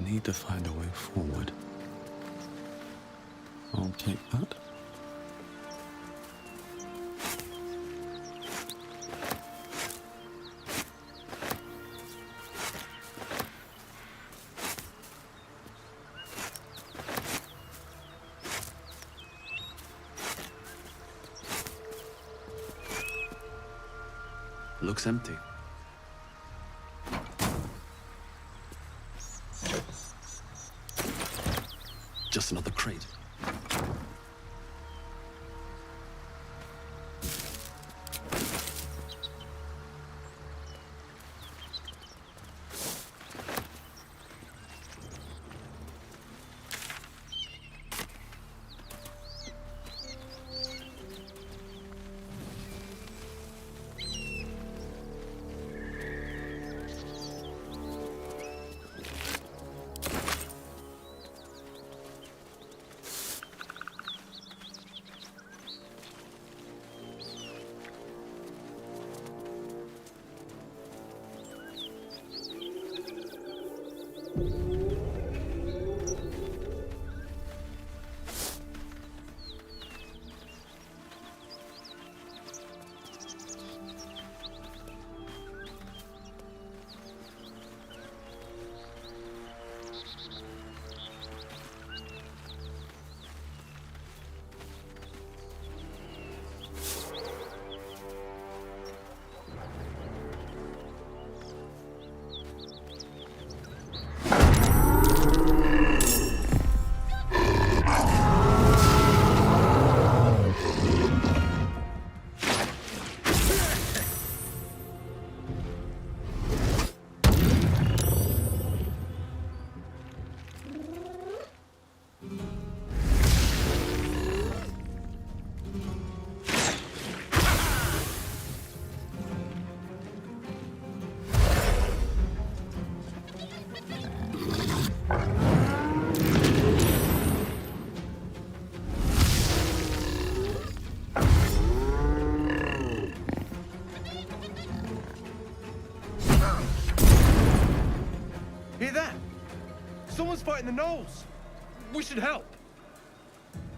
need to find a way forward. I'll take that. Looks empty. Just another crate. Someone's fighting the gnolls. We should help.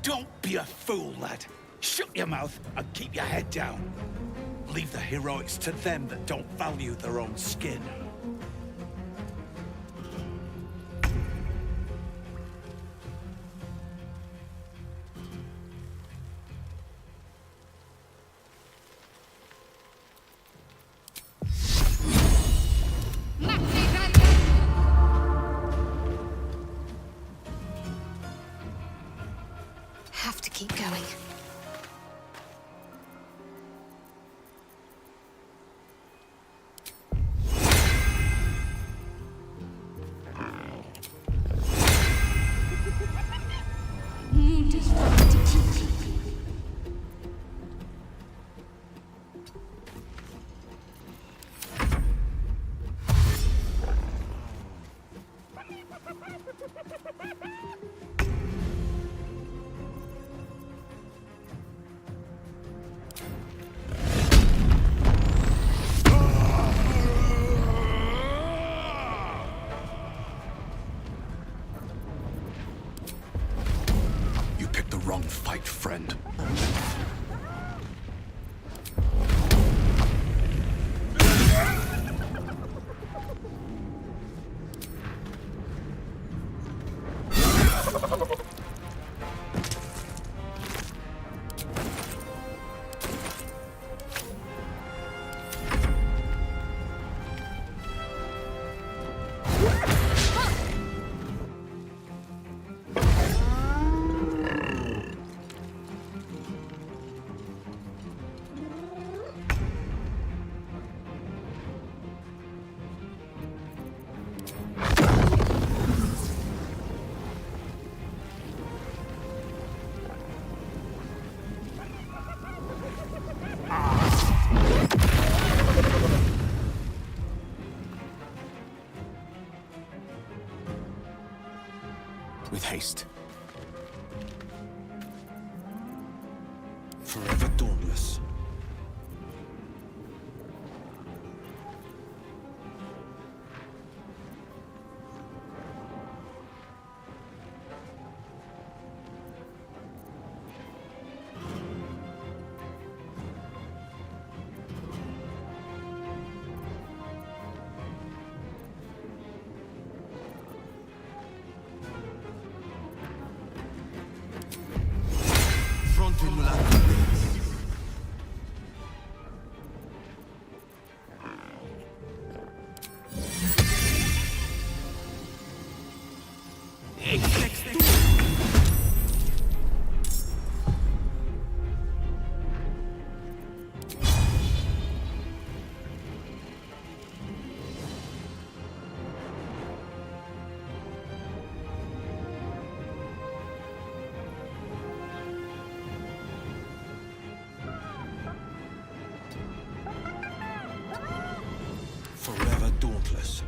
Don't be a fool, lad. Shut your mouth and keep your head down. Leave the heroics to them that don't value their own skin. Have to keep going. Wrong fight, friend. With haste. Forever dauntless. dauntless.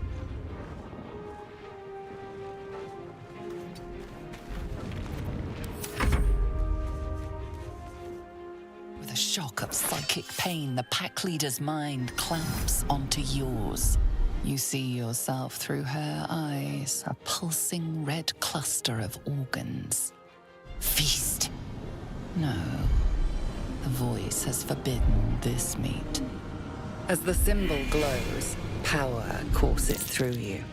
With a shock of psychic pain, the pack leader's mind clamps onto yours. You see yourself through her eyes, a pulsing red cluster of organs. Feast. No. The voice has forbidden this meat. As the symbol glows, power courses through you.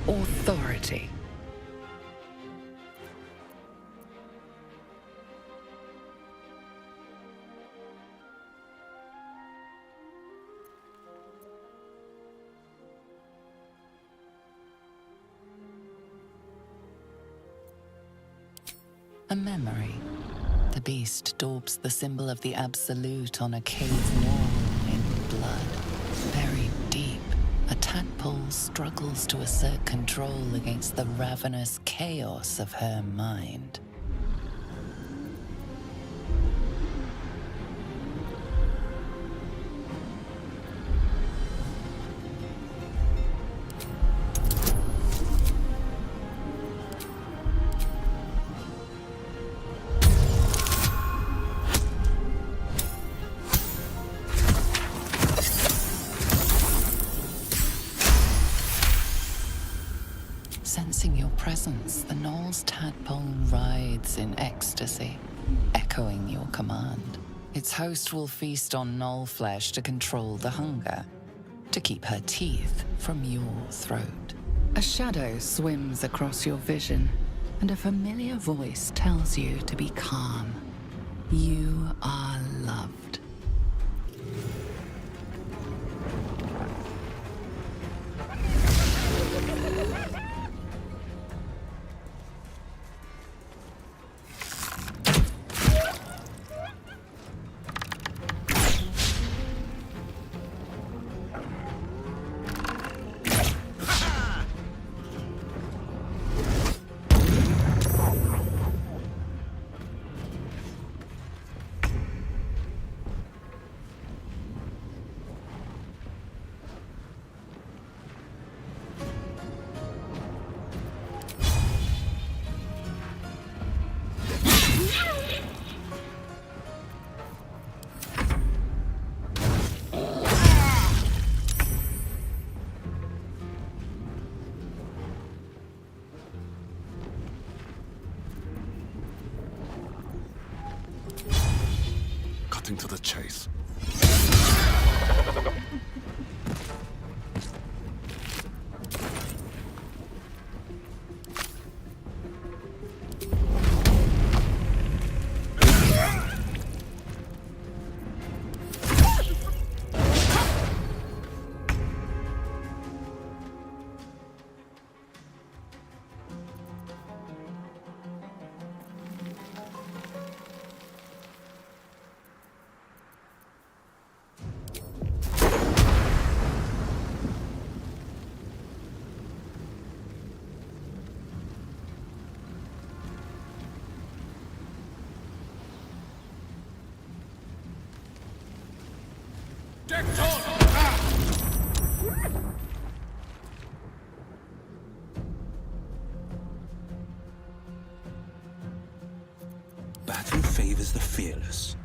Authority. A memory. The beast daubs the symbol of the Absolute on a cave wall in blood. Buried deep, a tadpole struggles to assert control against the ravenous chaos of her mind. Sensing your presence, the Knoll's tadpole writhes in ecstasy, echoing your command. Its host will feast on Knoll flesh to control the hunger, to keep her teeth from your throat. A shadow swims across your vision, and a familiar voice tells you to be calm. You are loved. Cutting to the chase. Battle favors the fearless.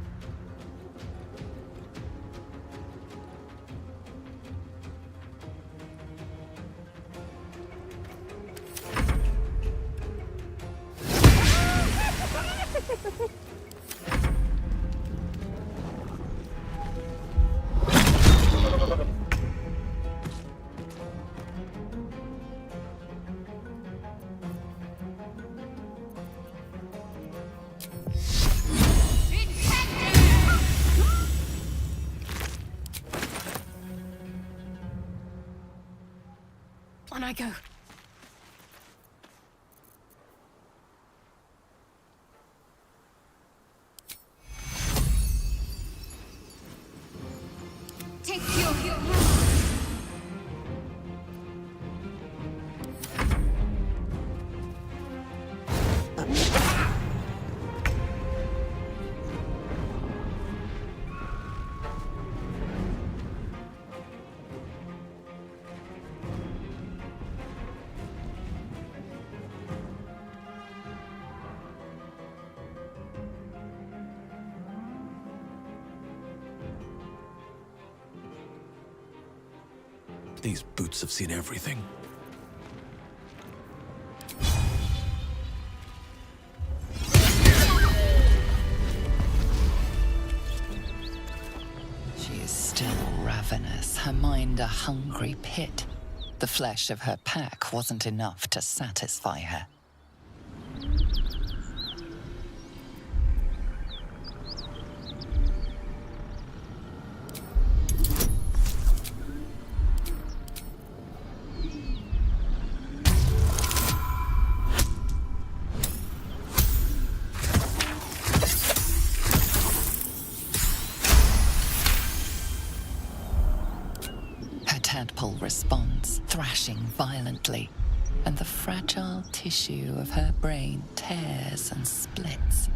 On I go. Take your These boots have seen everything. She is still ravenous, her mind a hungry pit. The flesh of her pack wasn't enough to satisfy her. Tadpole responds, thrashing violently, and the fragile tissue of her brain tears and splits.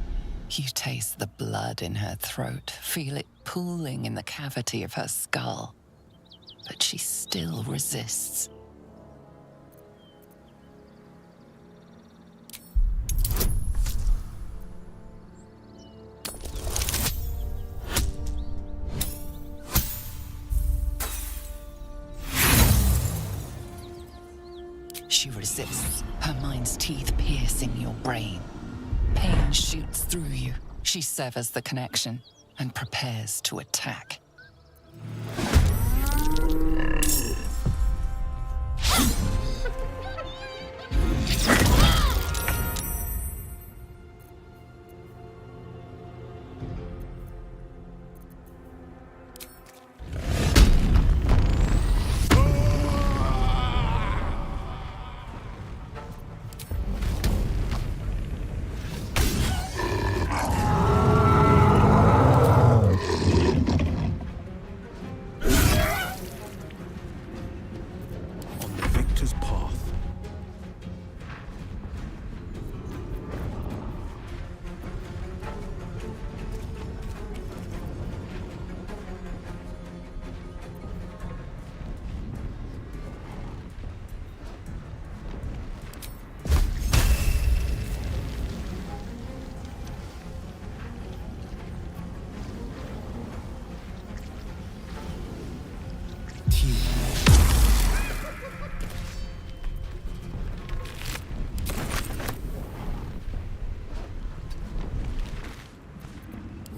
You taste the blood in her throat, feel it pooling in the cavity of her skull. But she still resists. She resists, her mind's teeth piercing your brain. Pain shoots through you. She severs the connection and prepares to attack.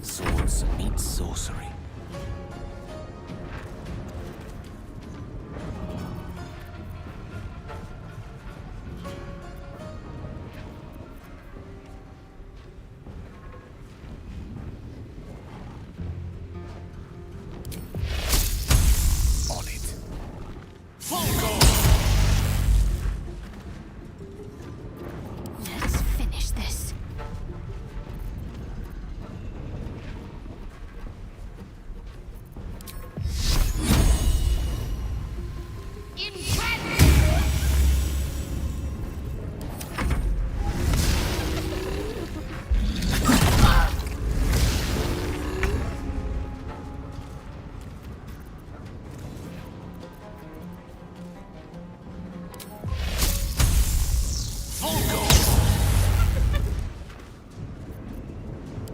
Swords meet sorcery. On it. Let's finish this.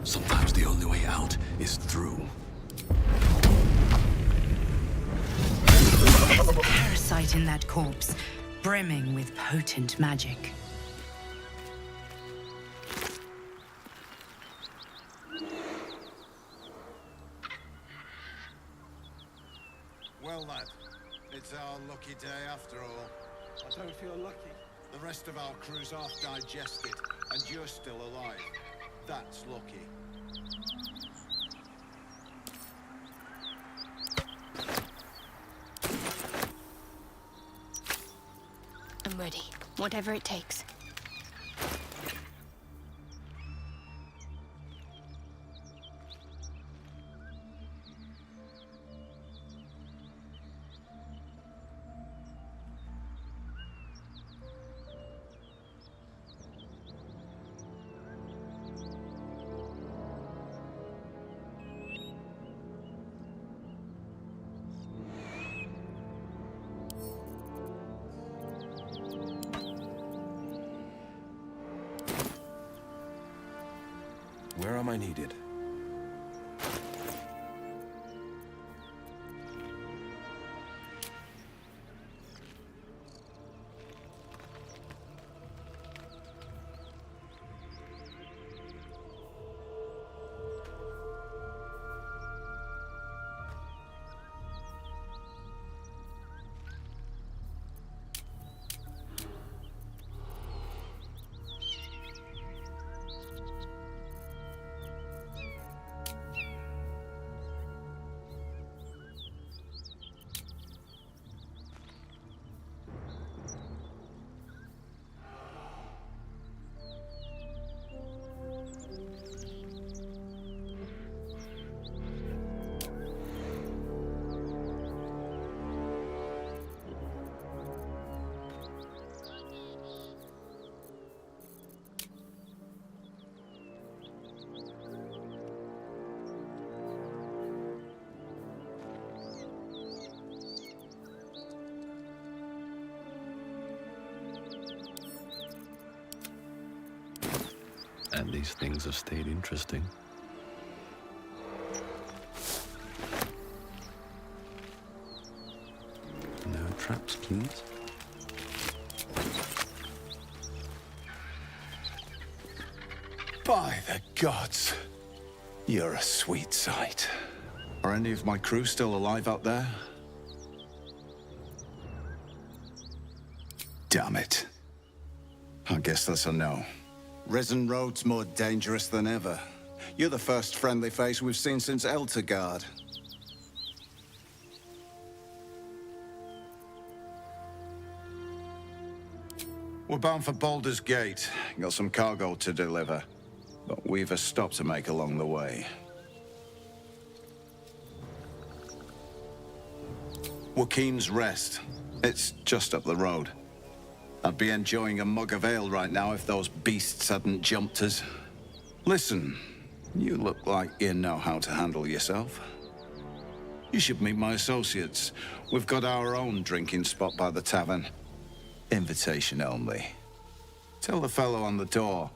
Sometimes the only way out is through. There's a parasite in that corpse, brimming with potent magic. Well, lad, it's our lucky day after all. I don't feel lucky. The rest of our crew's half digested, and you're still alive. That's lucky. I'm ready. Whatever it takes. Where am I needed? At least things have stayed interesting. No traps, please. By the gods, you're a sweet sight. Are any of my crew still alive out there? Damn it. I guess that's a no. Risen Road's more dangerous than ever. You're the first friendly face we've seen since Eltergard. We're bound for Baldur's Gate. Got some cargo to deliver. But we've a stop to make along the way. Joaquin's Rest. It's just up the road. I'd be enjoying a mug of ale right now if those beasts hadn't jumped us. Listen, you look like you know how to handle yourself. You should meet my associates. We've got our own drinking spot by the tavern. Invitation only. Tell the fellow on the door.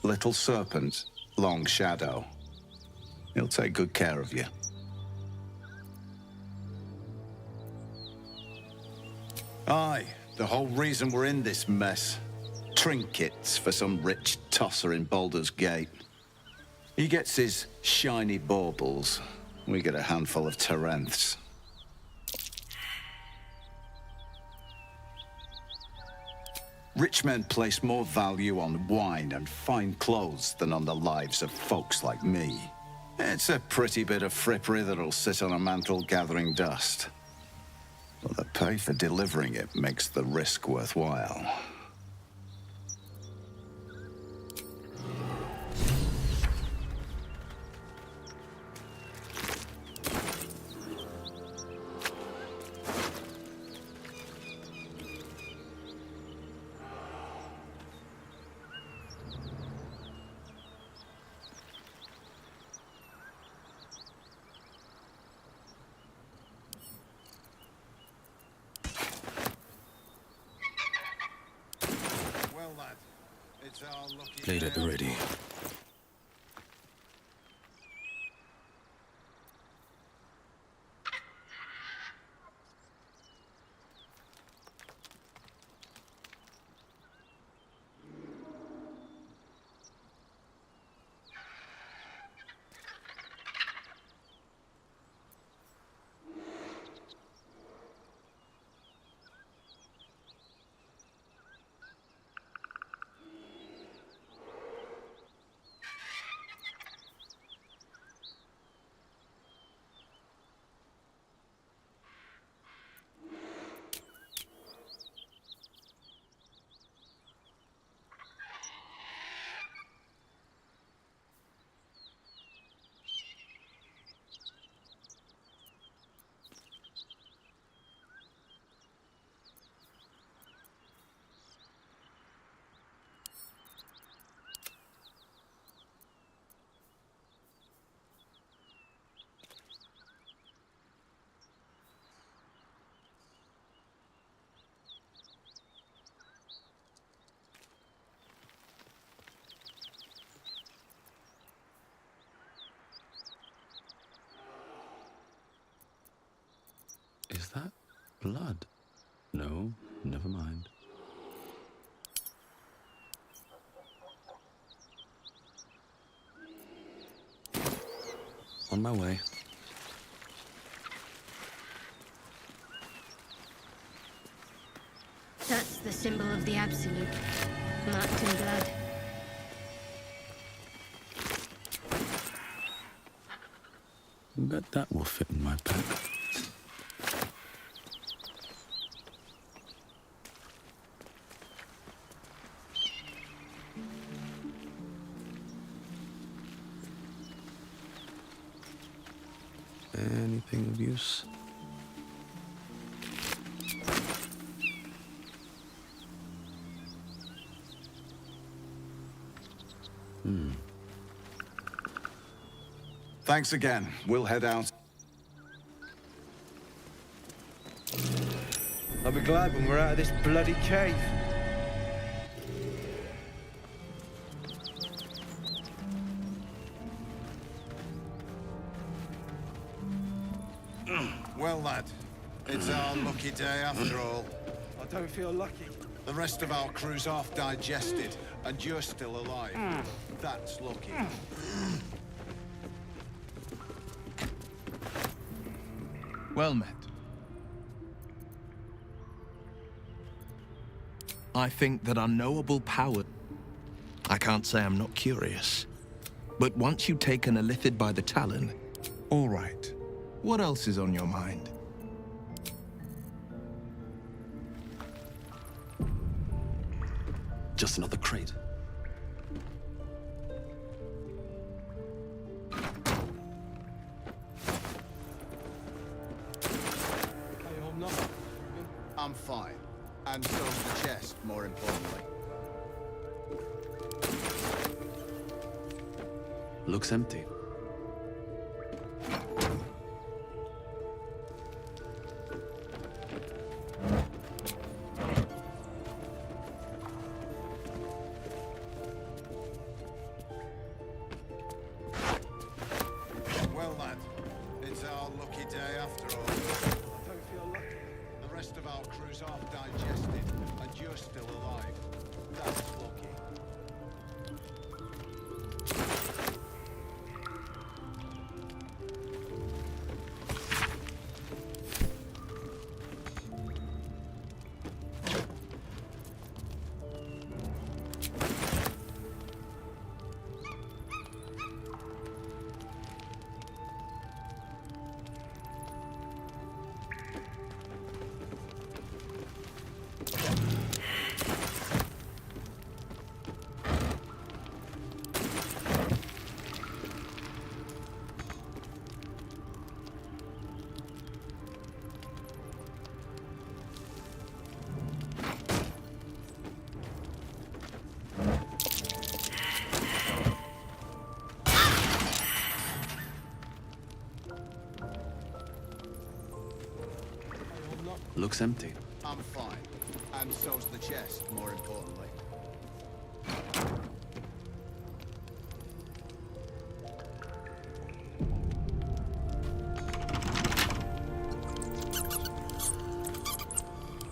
Little Serpent, Long Shadow. He'll take good care of you. Aye, the whole reason we're in this mess. Trinkets for some rich tosser in Baldur's Gate. He gets his shiny baubles. We get a handful of Terenths. Rich men place more value on wine and fine clothes than on the lives of folks like me. It's a pretty bit of frippery that'll sit on a mantle gathering dust. But the pay for delivering it makes the risk worthwhile. Well, lad, it's our lucky Plate at the day. ready. Is that blood? No, never mind. On my way. That's the symbol of the Absolute, marked in blood. Bet that will fit in my pack. Anything of use? Thanks again. We'll head out. I'll be glad when we're out of this bloody cave. Well, lad, it's our lucky day after all. I don't feel lucky. The rest of our crew's half digested, and you're still alive. That's lucky. Well met. I think that unknowable power... I can't say I'm not curious. But once you've taken a lithid by the talon... All right. What else is on your mind? Just another crate. Hey, I'm not. I'm fine. And so's the chest, more importantly. Looks empty. Well, lad, it's our lucky day after all. I don't feel lucky. The rest of our crew's half digested, and you're still alive. That's lucky. Looks empty. I'm fine. And so's the chest, more importantly.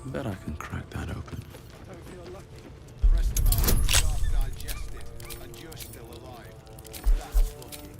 Bet I can crack that open. I don't feel lucky. The rest of our crew's half digested, and you're still alive. That's lucky.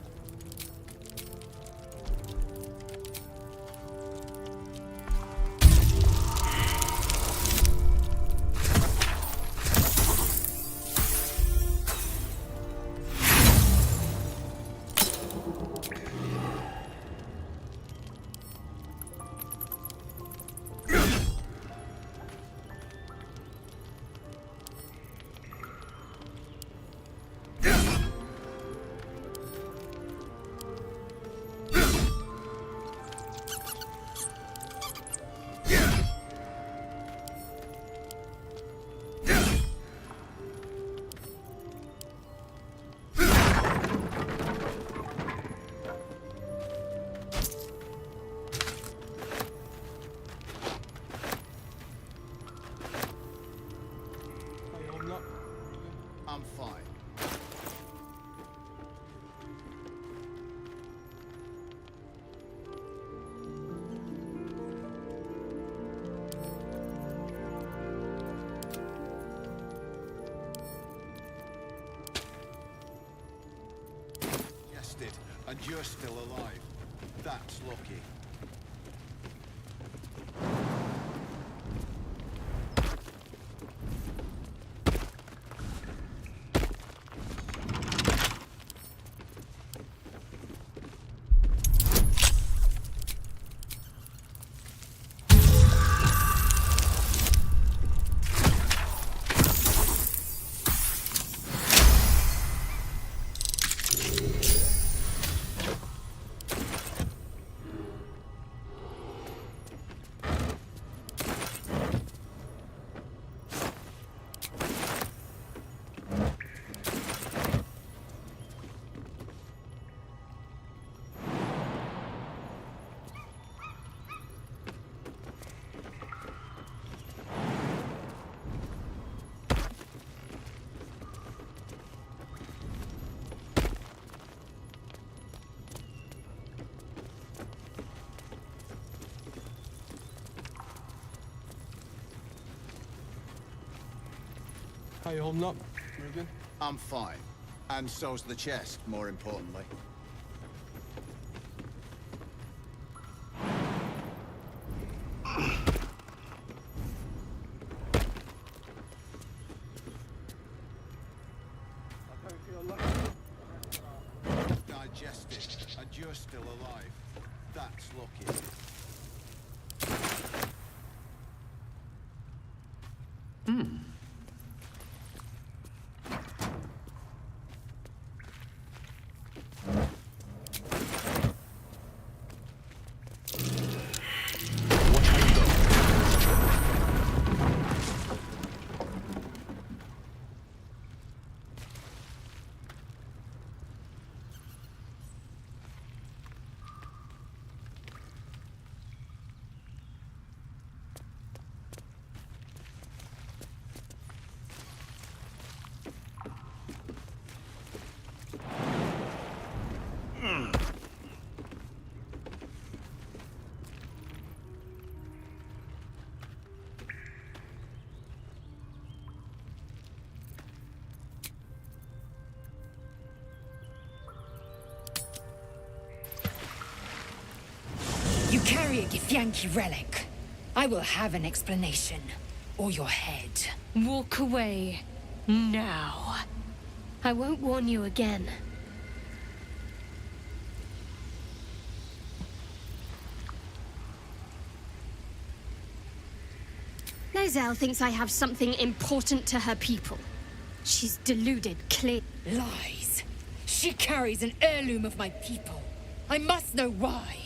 Hey, I'm not. I'm fine. Digested, and you're still alive. That's lucky. How you holding up? Real good? I'm fine. And so's the chest, more importantly. Digested, and you're still alive. That's lucky. You carry a Githyanki relic. I will have an explanation. Or your head. Walk away. Now. I won't warn you again. Lae'zel thinks I have something important to her people. She's deluded, clear. Lies. She carries an heirloom of my people. I must know why.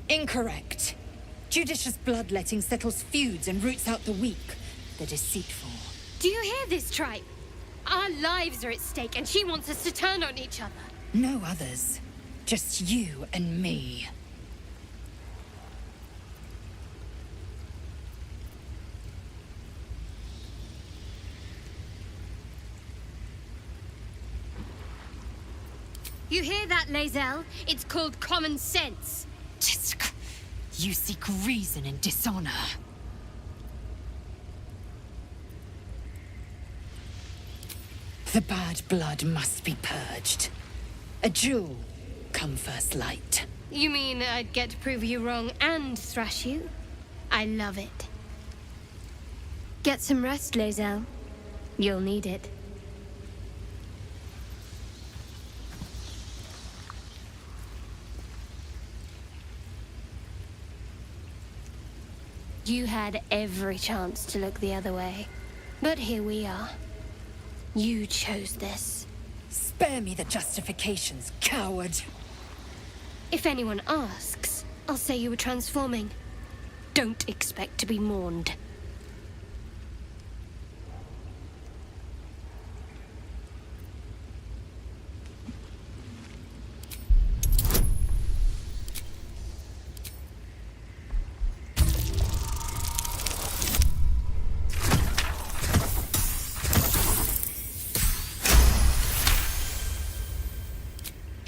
Incorrect. Judicious bloodletting settles feuds and roots out the weak, the deceitful. Do you hear this, tribe? Our lives are at stake, and she wants us to turn on each other. No others. Just you and me. You hear that, Lae'zel? It's called common sense. Jisk. You seek reason in dishonor. The bad blood must be purged. A jewel come first light. You mean I'd get to prove you wrong and thrash you? I love it. Get some rest, Lae'zel. You'll need it. You had every chance to look the other way. But here we are. You chose this. Spare me the justifications, coward. If anyone asks, I'll say you were transforming. Don't expect to be mourned.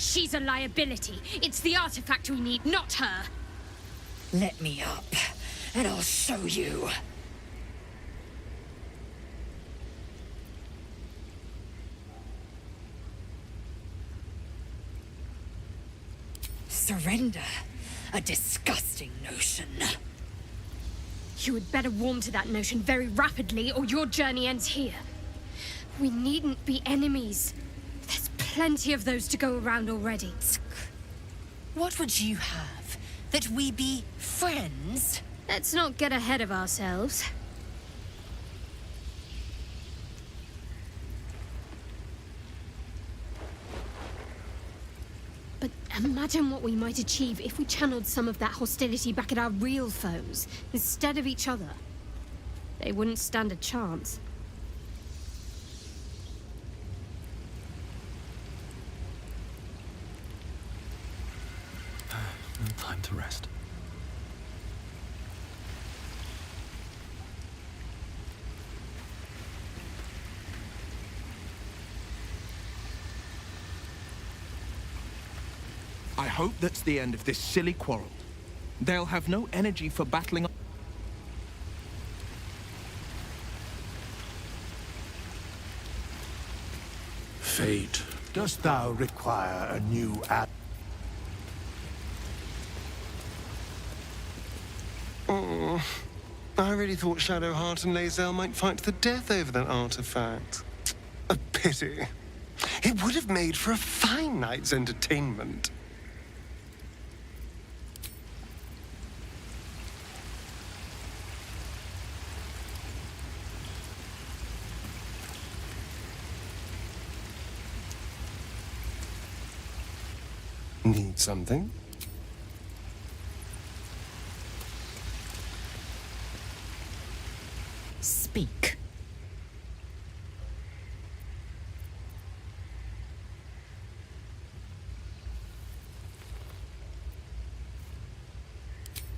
She's a liability. It's the artifact we need, not her. Let me up, and I'll show you. Surrender? A disgusting notion. You had better warm to that notion very rapidly, or your journey ends here. We needn't be enemies. There's plenty of those to go around already. What would you have? That we be friends? Let's not get ahead of ourselves. But imagine what we might achieve if we channeled some of that hostility back at our real foes, instead of each other. They wouldn't stand a chance. No time to rest. I hope that's the end of this silly quarrel. They'll have no energy for battling. Fate, dost thou require a new app? Oh, I really thought Shadowheart and Lae'zel might fight to the death over that artifact. A pity. It would have made for a fine night's entertainment. Need something? Speak.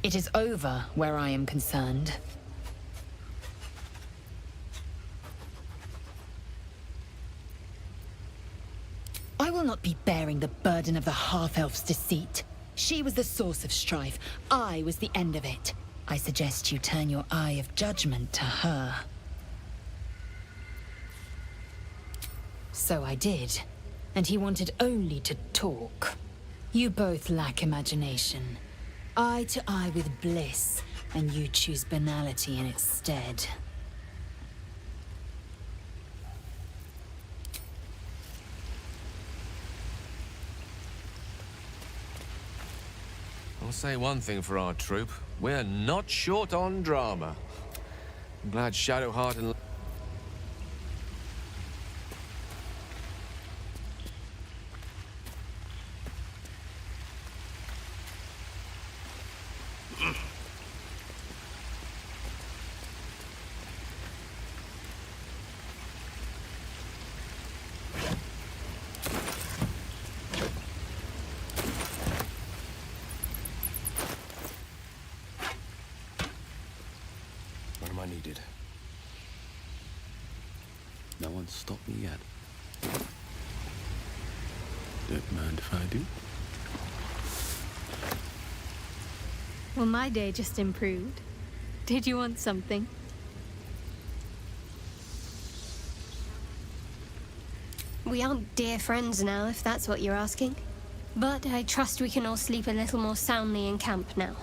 It is over where I am concerned. I will not be bearing the burden of the half-elf's deceit. She was the source of strife. I was the end of it. I suggest you turn your eye of judgment to her. So I did. And he wanted only to talk. You both lack imagination. Eye to eye with bliss, and you choose banality in its stead. I'll say one thing for our troop. We're not short on drama. I'm glad Shadowheart and... Where am I needed? No one's stopped me yet. Don't mind if I do. Well, my day just improved. Did you want something? We aren't dear friends now, if that's what you're asking. But I trust we can all sleep a little more soundly in camp now.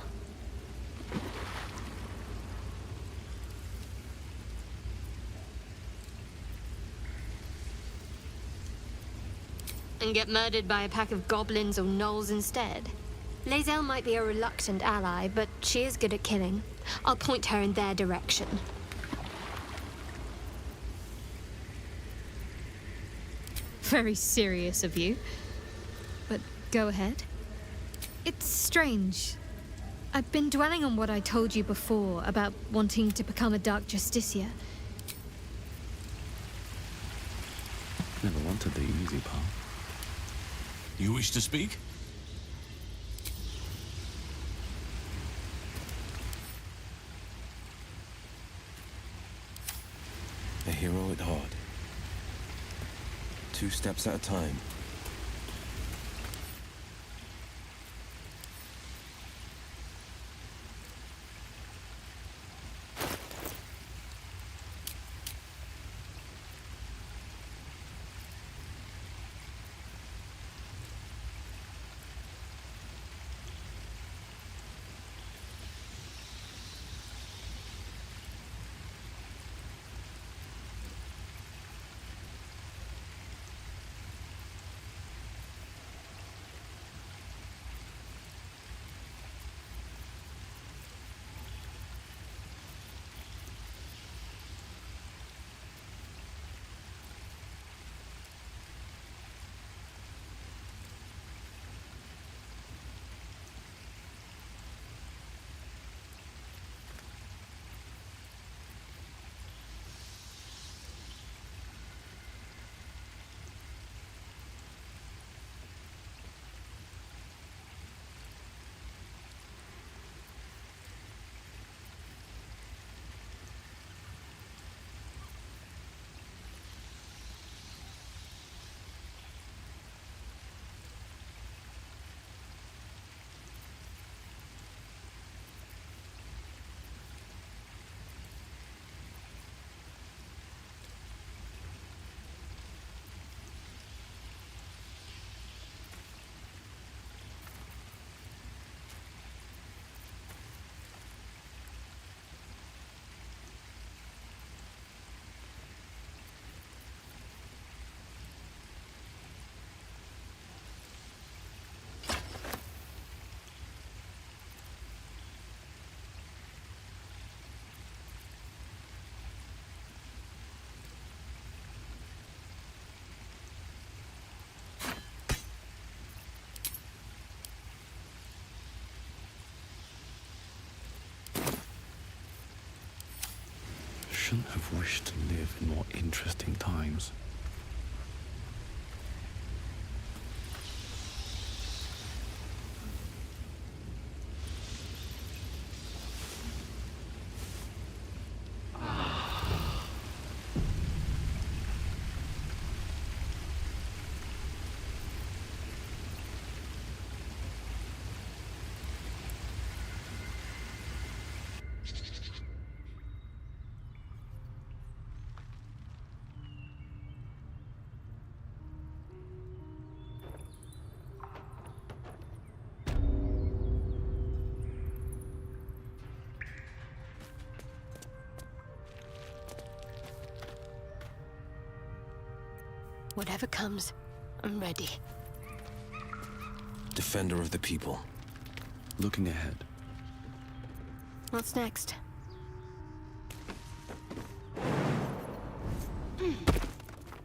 And get murdered by a pack of goblins or gnolls instead. Lae'zel might be a reluctant ally, but she is good at killing. I'll point her in their direction. Very serious of you. But go ahead. It's strange. I've been dwelling on what I told you before about wanting to become a Dark Justiciar. Never wanted the easy path. You wish to speak? A hero at heart. 2 steps at a time. shouldn't have wished to live in more interesting times. Whatever comes, I'm ready. Defender of the people. Looking ahead. What's next?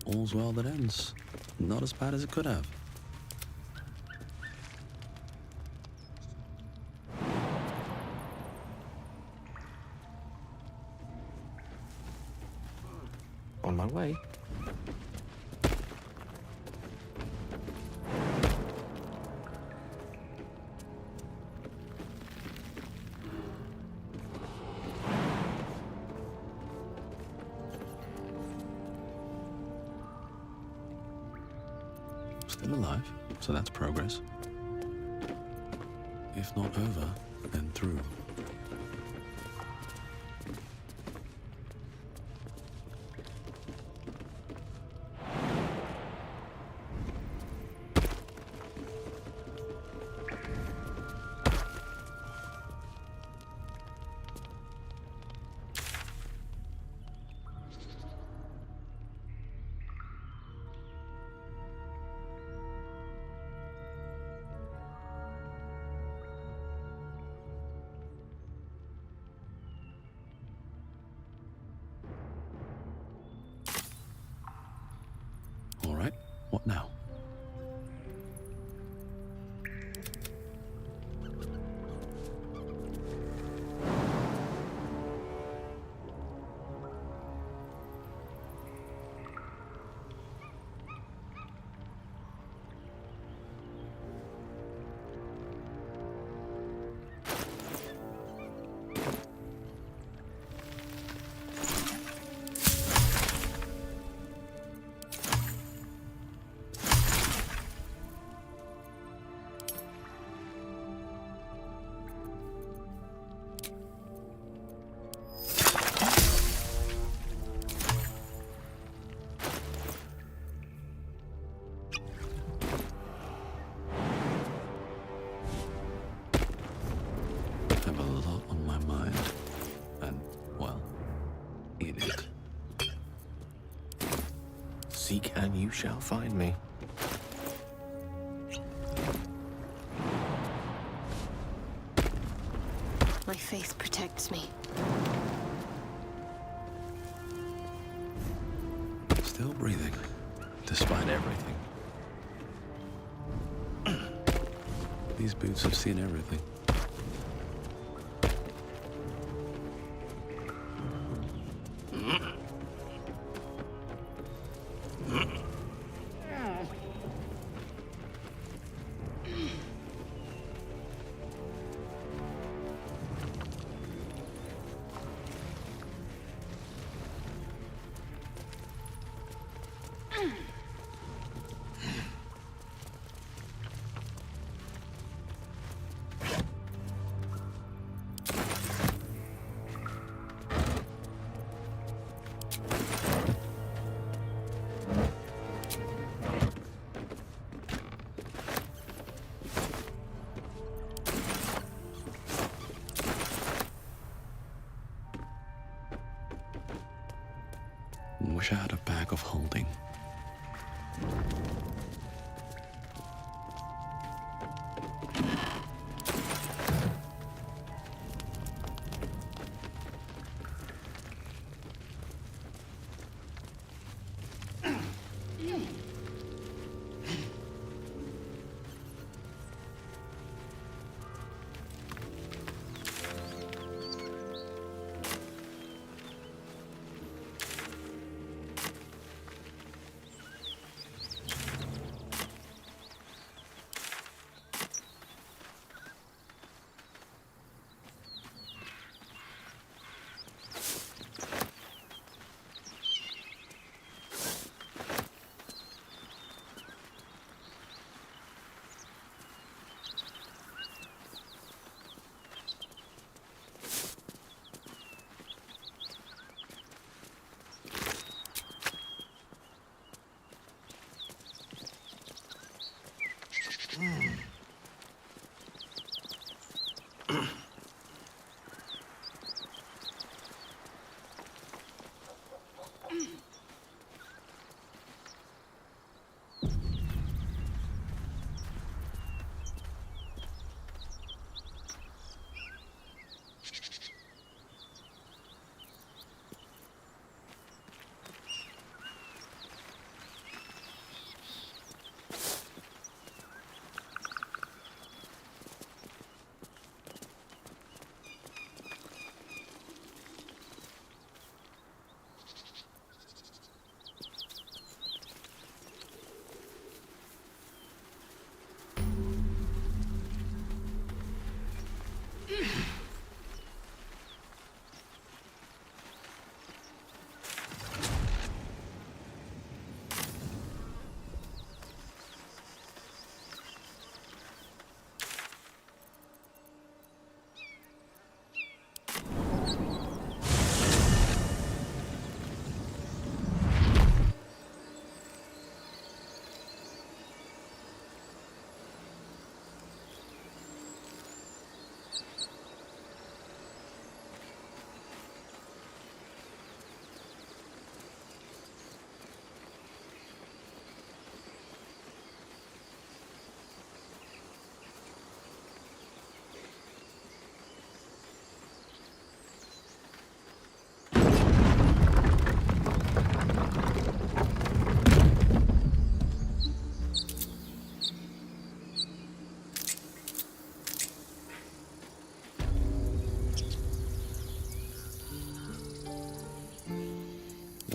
All's well that ends. Not as bad as it could have. On my way. Still alive, so that's progress. If not over, then through. All right, what now? I have a lot on my mind, and, well, in it. Seek and you shall find me. My faith protects me. Still breathing, despite everything. These boots have seen everything. Wish I had a bag of holding.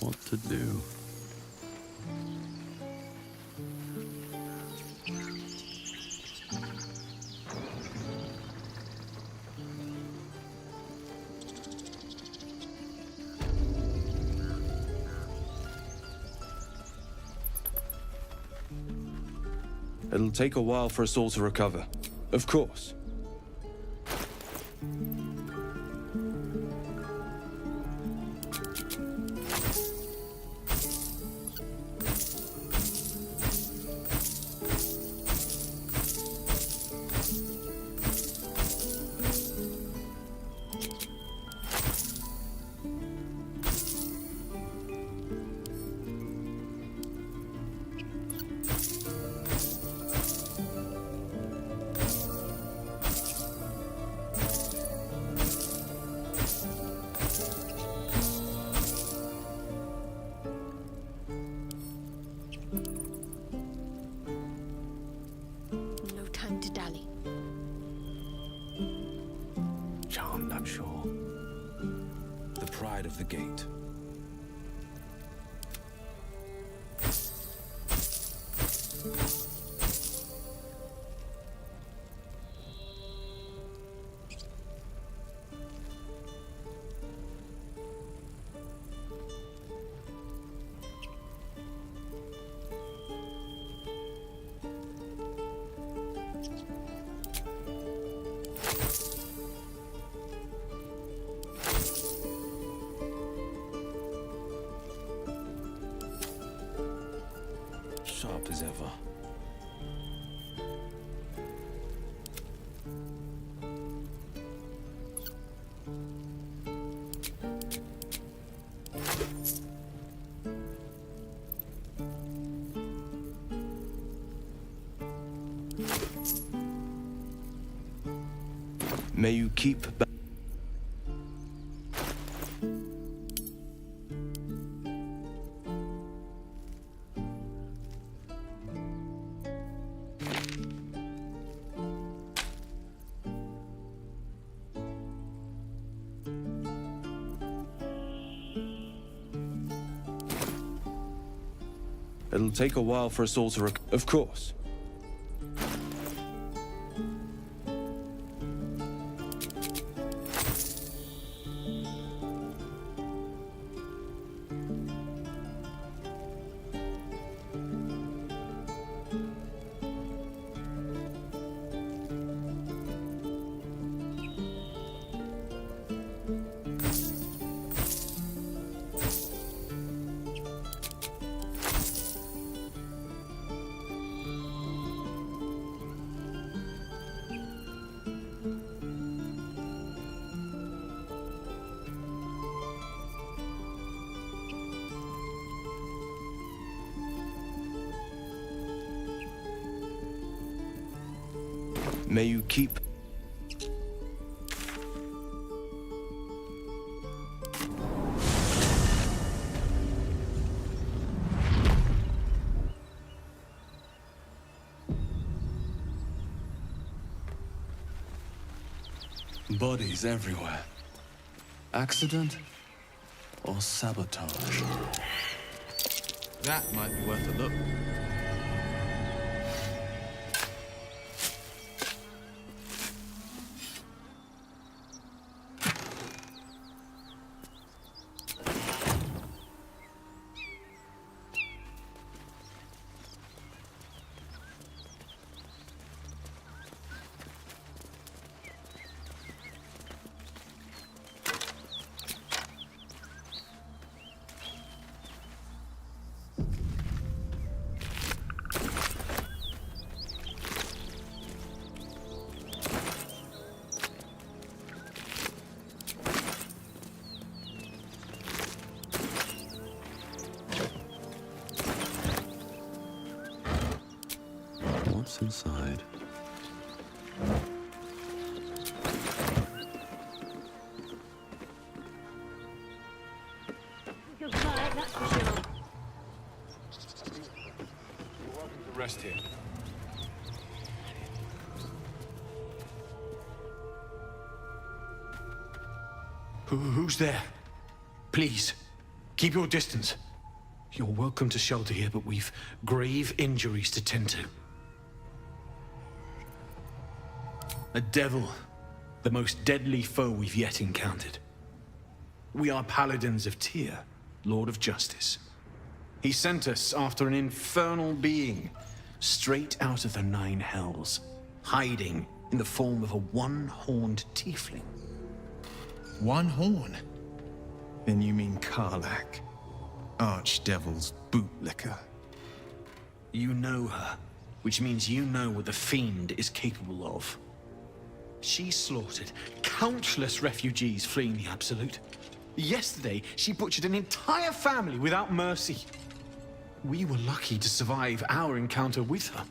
what to do. It'll take a while for us all to recover. Of course. No time to dally. Charmed, I'm sure. The pride of the gate. Sharp as ever. May you keep back. It'll take a while for us all to of course. May you keep. Bodies everywhere. Accident or sabotage? That might be worth a look. What's inside? You're quiet, that's for sure. You're welcome to rest here. Who's there? Please. Keep your distance. You're welcome to shelter here, but we've grave injuries to tend to. A devil, the most deadly foe we've yet encountered. We are paladins of Tyr, Lord of Justice. He sent us after an infernal being, straight out of the Nine Hells, hiding in the form of a one-horned tiefling. One horn? Then you mean Karlach, Archdevil's bootlicker. You know her, which means you know what the Fiend is capable of. She slaughtered countless refugees fleeing the Absolute. Yesterday, she butchered an entire family without mercy. We were lucky to survive our encounter with her.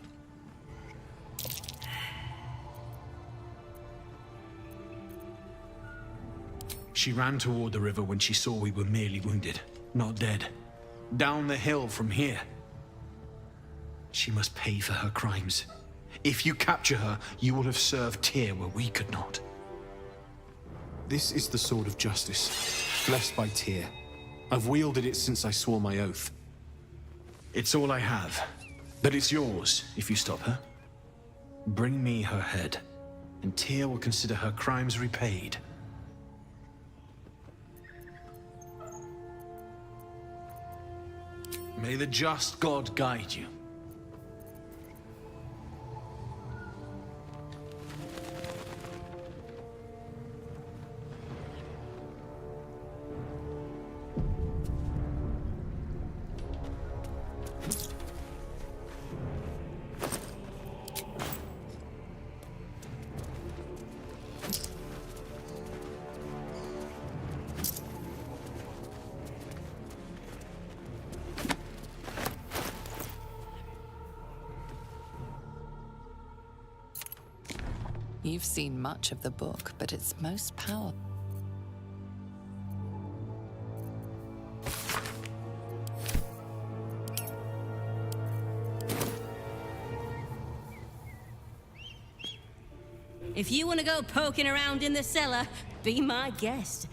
She ran toward the river when she saw we were merely wounded, not dead. Down the hill from here. She must pay for her crimes. If you capture her, you will have served Tyr where we could not. This is the sword of justice, blessed by Tyr. I've wielded it since I swore my oath. It's all I have, but it's yours if you stop her. Bring me her head, and Tyr will consider her crimes repaid. May the just God guide you. You've seen much of the book, but its most powerful. If you want to go poking around in the cellar, be my guest.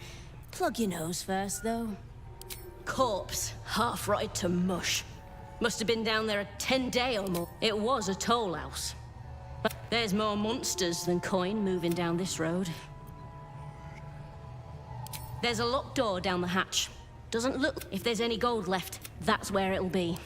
Plug your nose first, though. Corpse, half rotted to mush. Must have been down there a 10-day or more. It was a toll house. But there's more monsters than coin moving down this road. There's a locked door down the hatch. Doesn't look if there's any gold left. That's where it'll be.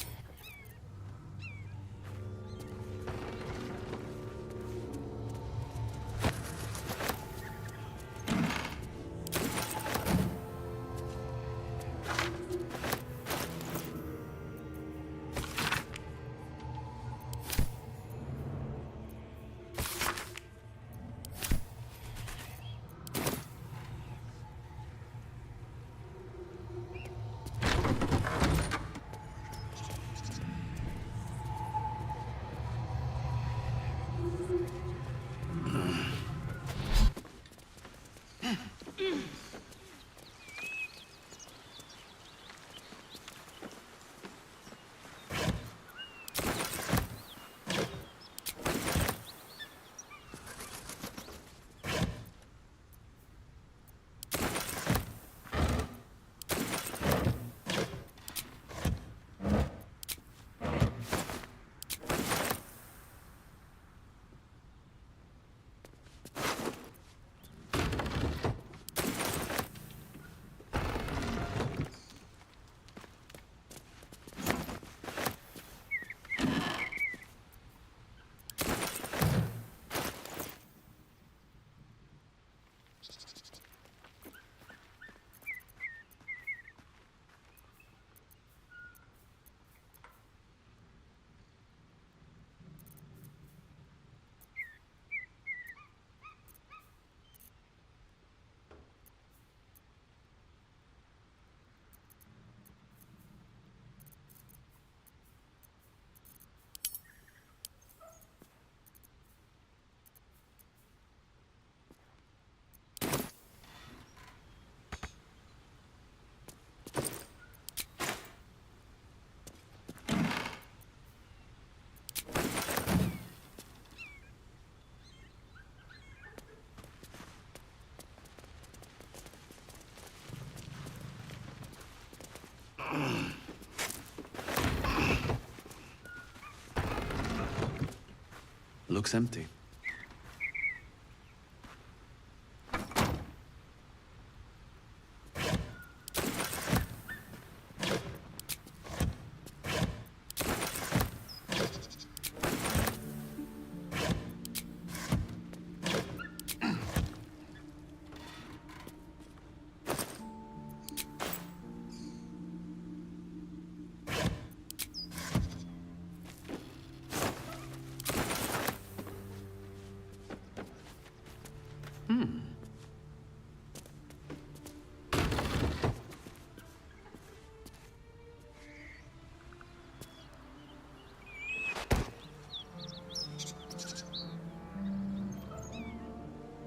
looks empty.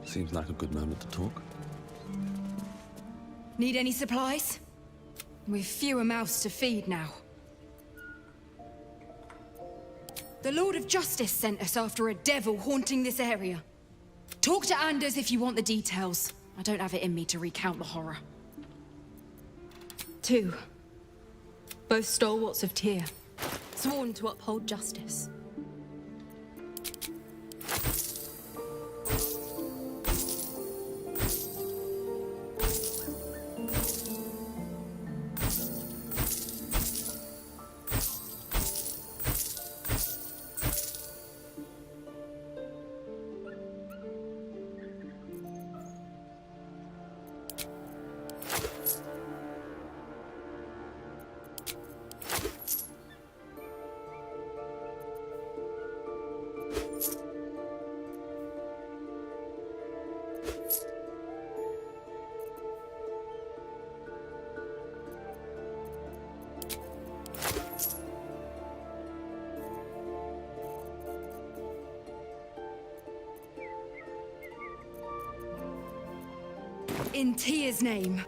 Seems like a good moment to talk. Need any supplies? We've fewer mouths to feed now. The Lord of Justice sent us after a devil haunting this area. Talk to Anders if you want the details. I don't have it in me to recount the horror. 2. Both stalwarts of Tyr, sworn to uphold justice. In Tyr's name.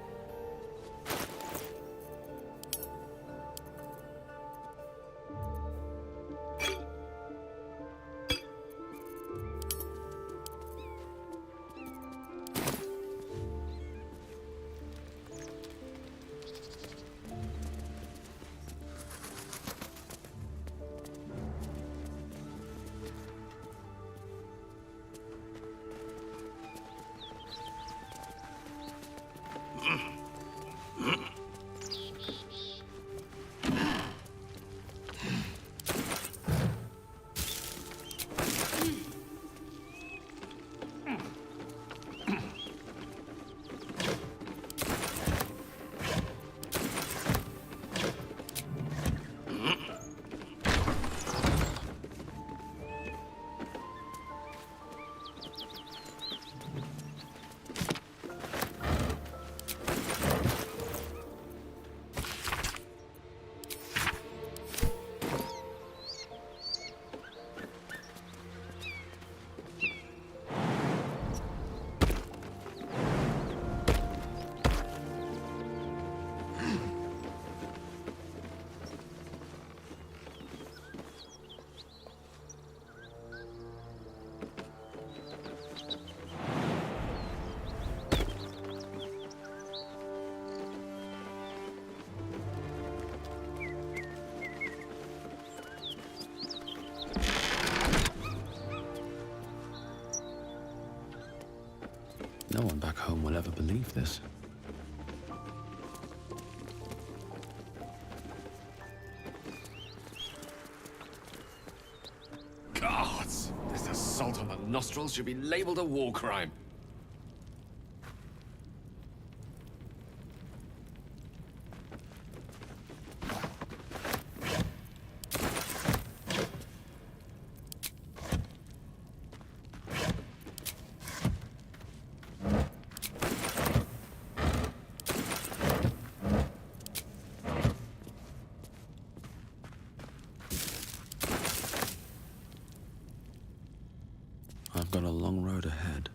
No one back home will ever believe this. Gods! This assault on the nostrils should be labeled a war crime. I've got a long road ahead.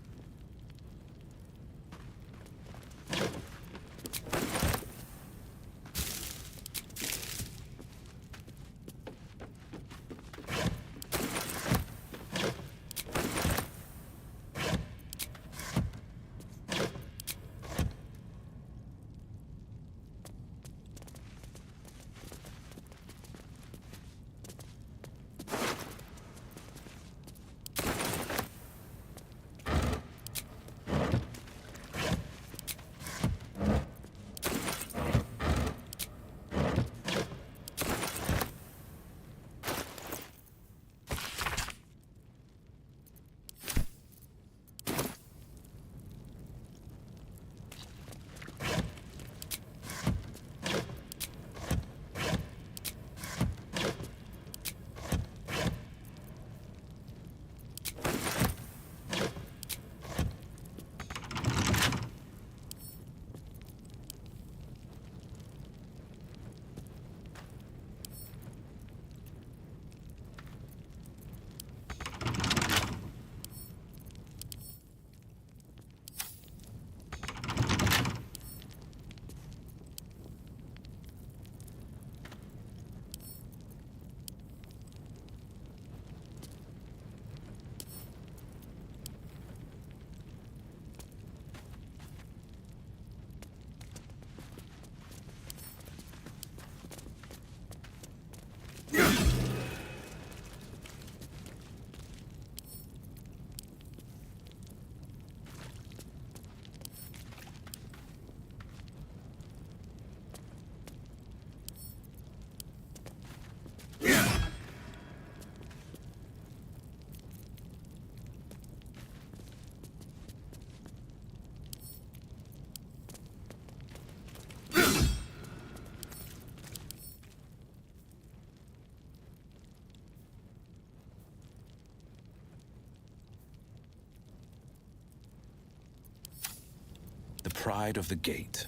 pride of the gate.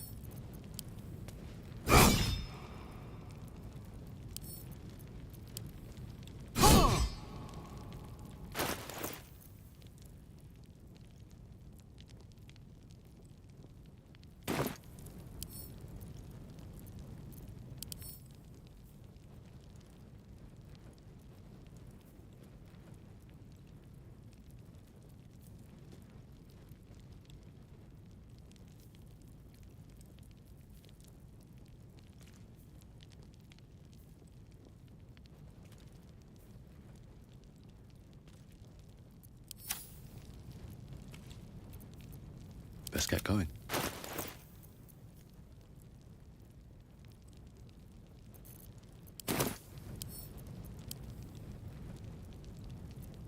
Let's get going.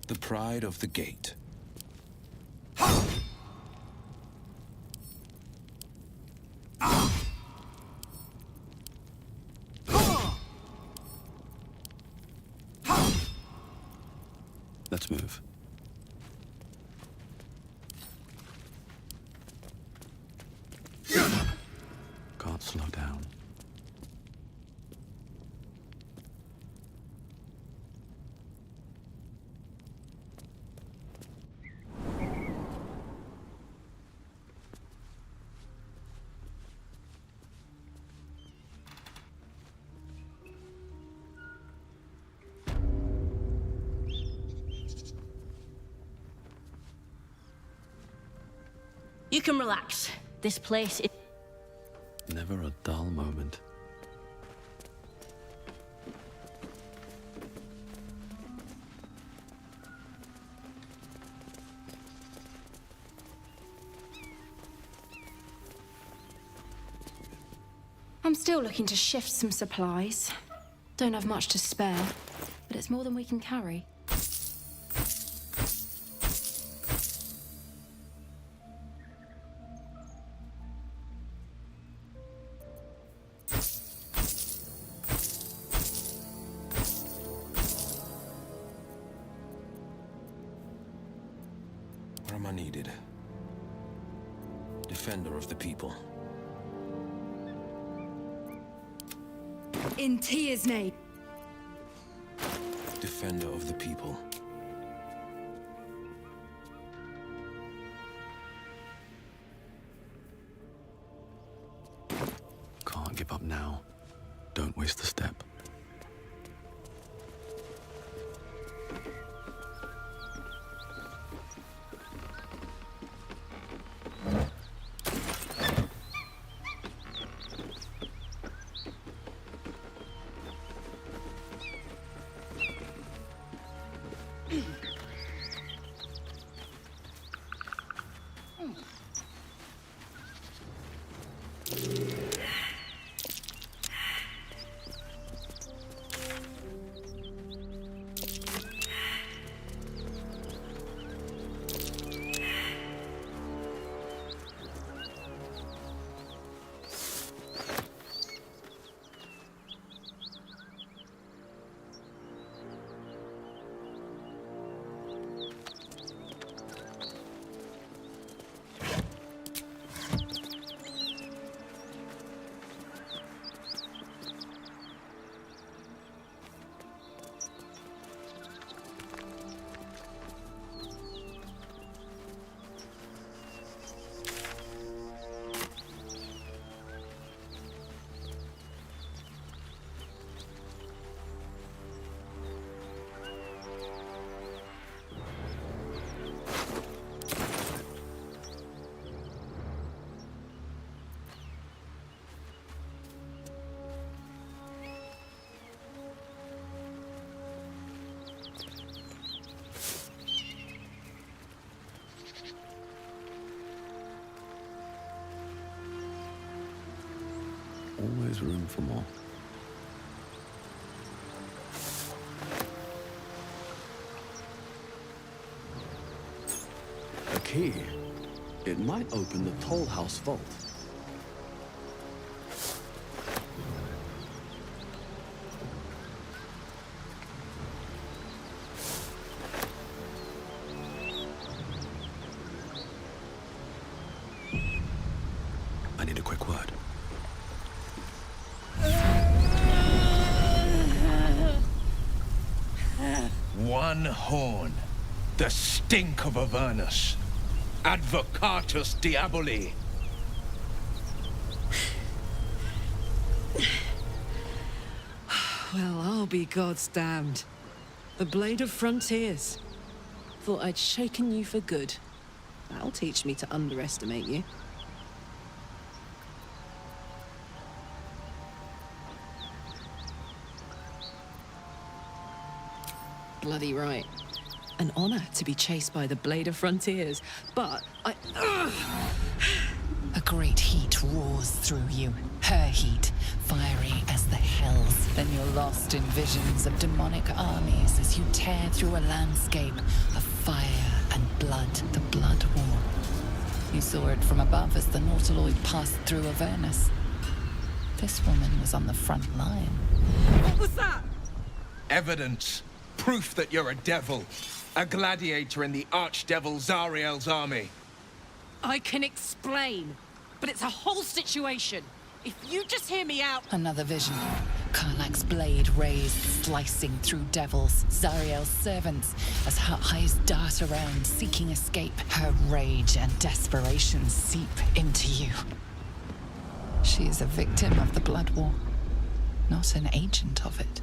The pride of the gate. Let's move. Can't slow down. You can relax. This place is... Never a dull moment. I'm still looking to shift some supplies. Don't have much to spare, but it's more than we can carry. Where am I needed? Defender of the people. In Tia's name. Defender of the people. Can't give up now. Don't waste a step. Always room for more. A key. It might open the toll house vault. One horn. The stink of Avernus. Advocatus Diaboli. Well, I'll be God's damned. The Blade of Frontiers. Thought I'd shaken you for good. That'll teach me to underestimate you. Bloody right. An honor to be chased by the Blade of Frontiers, but A great heat roars through you. Her heat, fiery as the hells. Then you're lost in visions of demonic armies as you tear through a landscape of fire and blood, the Blood War. You saw it from above as the Nautiloid passed through Avernus. This woman was on the front line. What was that? Evidence. Proof that you're a devil. A gladiator in the archdevil Zariel's army. I can explain, but it's a whole situation. If you just hear me out... Another vision. Karlach's blade raised, slicing through devils, Zariel's servants, as her eyes dart around, seeking escape. Her rage and desperation seep into you. She is a victim of the Blood War, not an agent of it.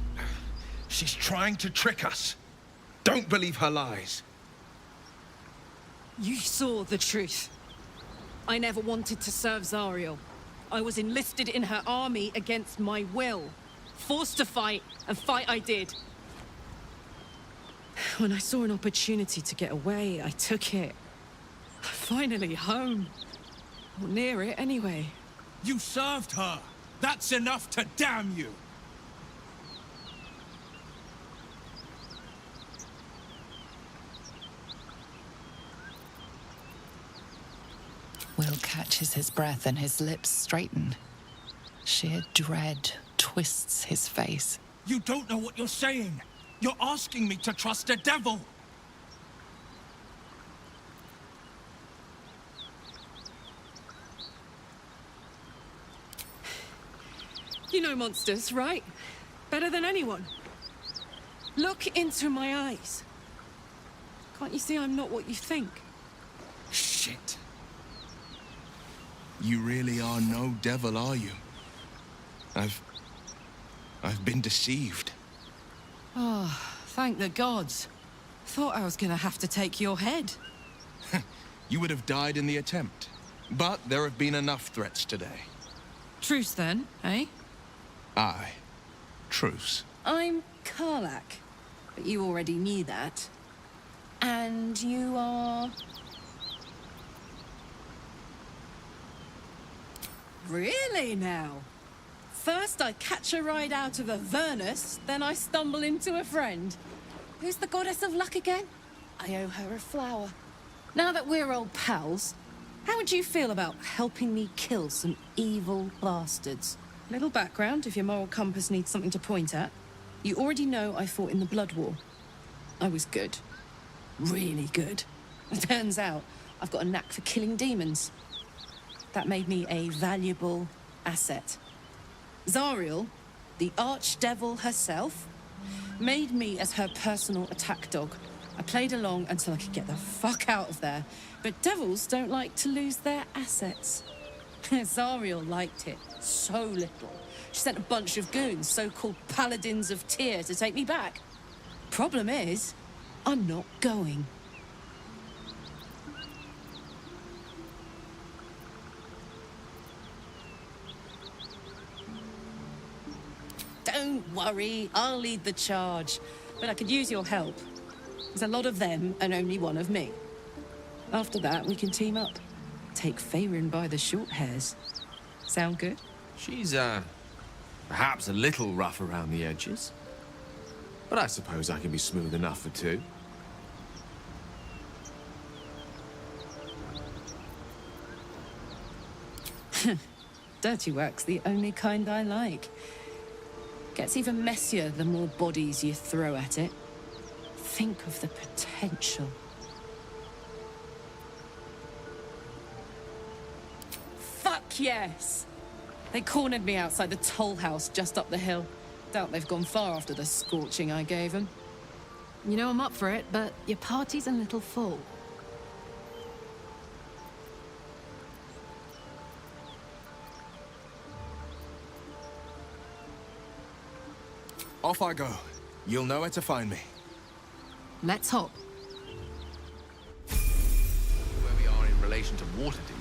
She's trying to trick us. Don't believe her lies. You saw the truth. I never wanted to serve Zariel. I was enlisted in her army against my will. Forced to fight, and fight I did. When I saw an opportunity to get away, I took it. Finally home. Or near it, anyway. You served her. That's enough to damn you. Will catches his breath and his lips straighten. Sheer dread twists his face. You don't know what you're saying. You're asking me to trust a devil. You know monsters, right? Better than anyone. Look into my eyes. Can't you see I'm not what you think? Shit. You really are no devil, are you? I've been deceived. Oh, thank the gods. Thought I was gonna have to take your head. You would have died in the attempt. But there have been enough threats today. Truce then, eh? Aye. Truce. I'm Karlach, but you already knew that. And you are... Really now? First I catch a ride out of Avernus, then I stumble into a friend. Who's the goddess of luck again? I owe her a flower. Now that we're old pals, how would you feel about helping me kill some evil bastards? Little background if your moral compass needs something to point at. You already know I fought in the Blood War. I was good. Really good. It turns out I've got a knack for killing demons. That made me a valuable asset. Zariel, the archdevil herself, made me as her personal attack dog. I played along until I could get the fuck out of there. But devils don't like to lose their assets. Zariel liked it so little. She sent a bunch of goons, so-called paladins of Tyr, to take me back. Problem is, I'm not going. Don't worry, I'll lead the charge. But I could use your help. There's a lot of them and only one of me. After that, we can team up. Take Faerun by the short hairs. Sound good? She's, perhaps a little rough around the edges. But I suppose I can be smooth enough for two. Dirty work's the only kind I like. Gets even messier the more bodies you throw at it. Think of the potential. Fuck yes! They cornered me outside the toll house just up the hill. Doubt they've gone far after the scorching I gave them. You know I'm up for it, but your party's a little full. Off I go. You'll know where to find me. Let's hop. Where we are in relation to Waterdeep.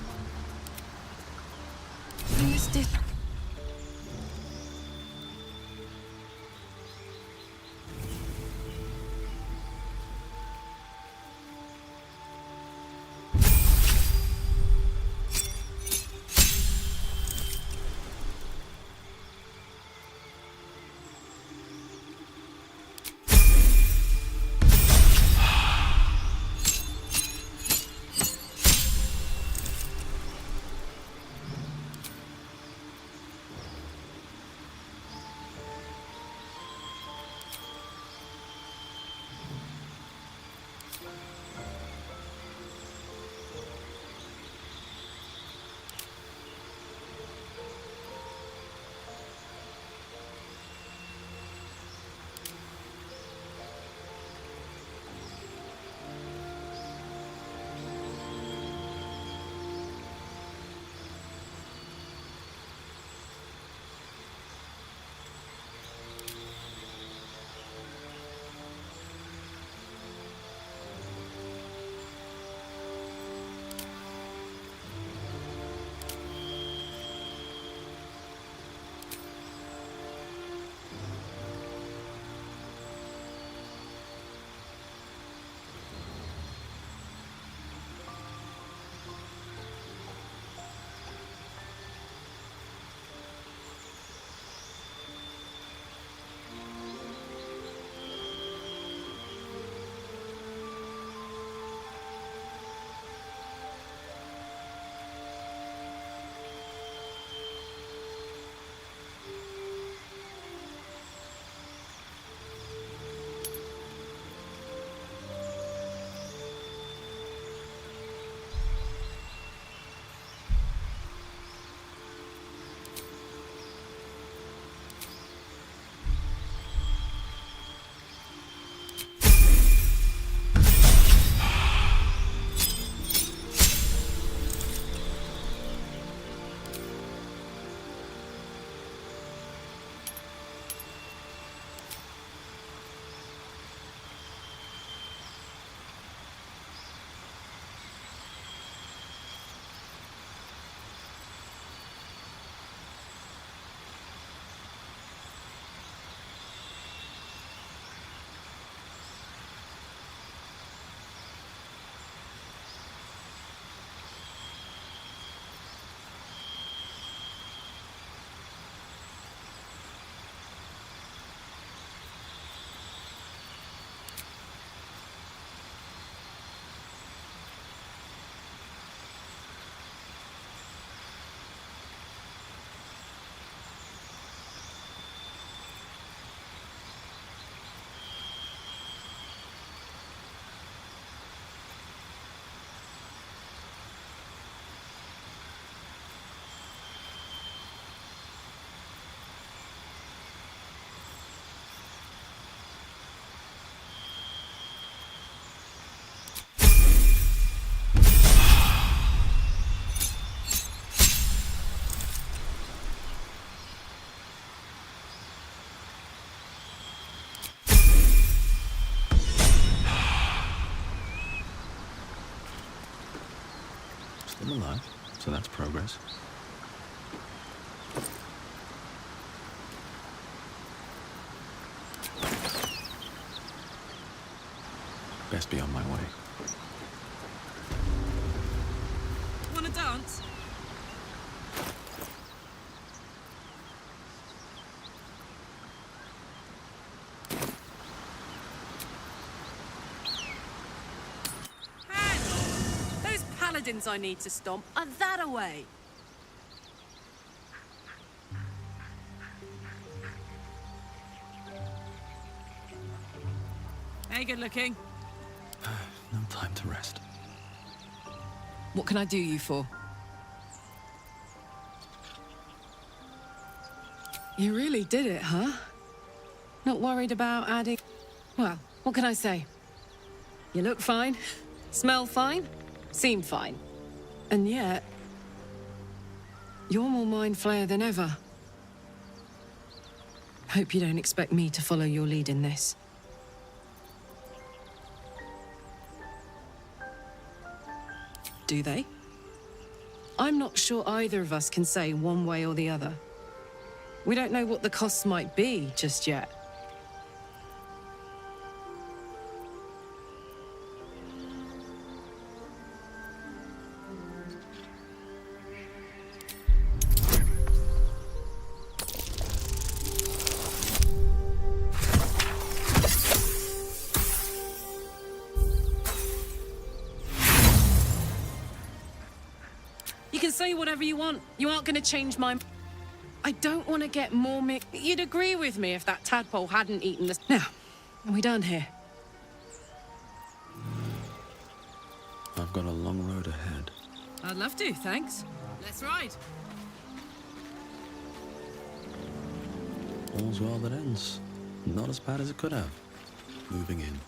Still alive, so that's progress. Best be on my way. Wanna dance? Those paladins I need to stomp are that away. Hey, good looking. No time to rest. What can I do you for? You really did it, huh? Not worried about adding... Well, What can I say? You look fine, smell fine, seem fine. And yet, you're more mind flayer than ever. Hope you don't expect me to follow your lead in this. Do they? I'm not sure either of us can say one way or the other. We don't know what the costs might be just yet. You can say whatever you want. You aren't going to change my... I don't want to get more You'd agree with me if that tadpole hadn't eaten this... Now, are we done here? I've got a long road ahead. I'd love to, thanks. Let's ride. All's well that ends. Not as bad as it could have. Moving in.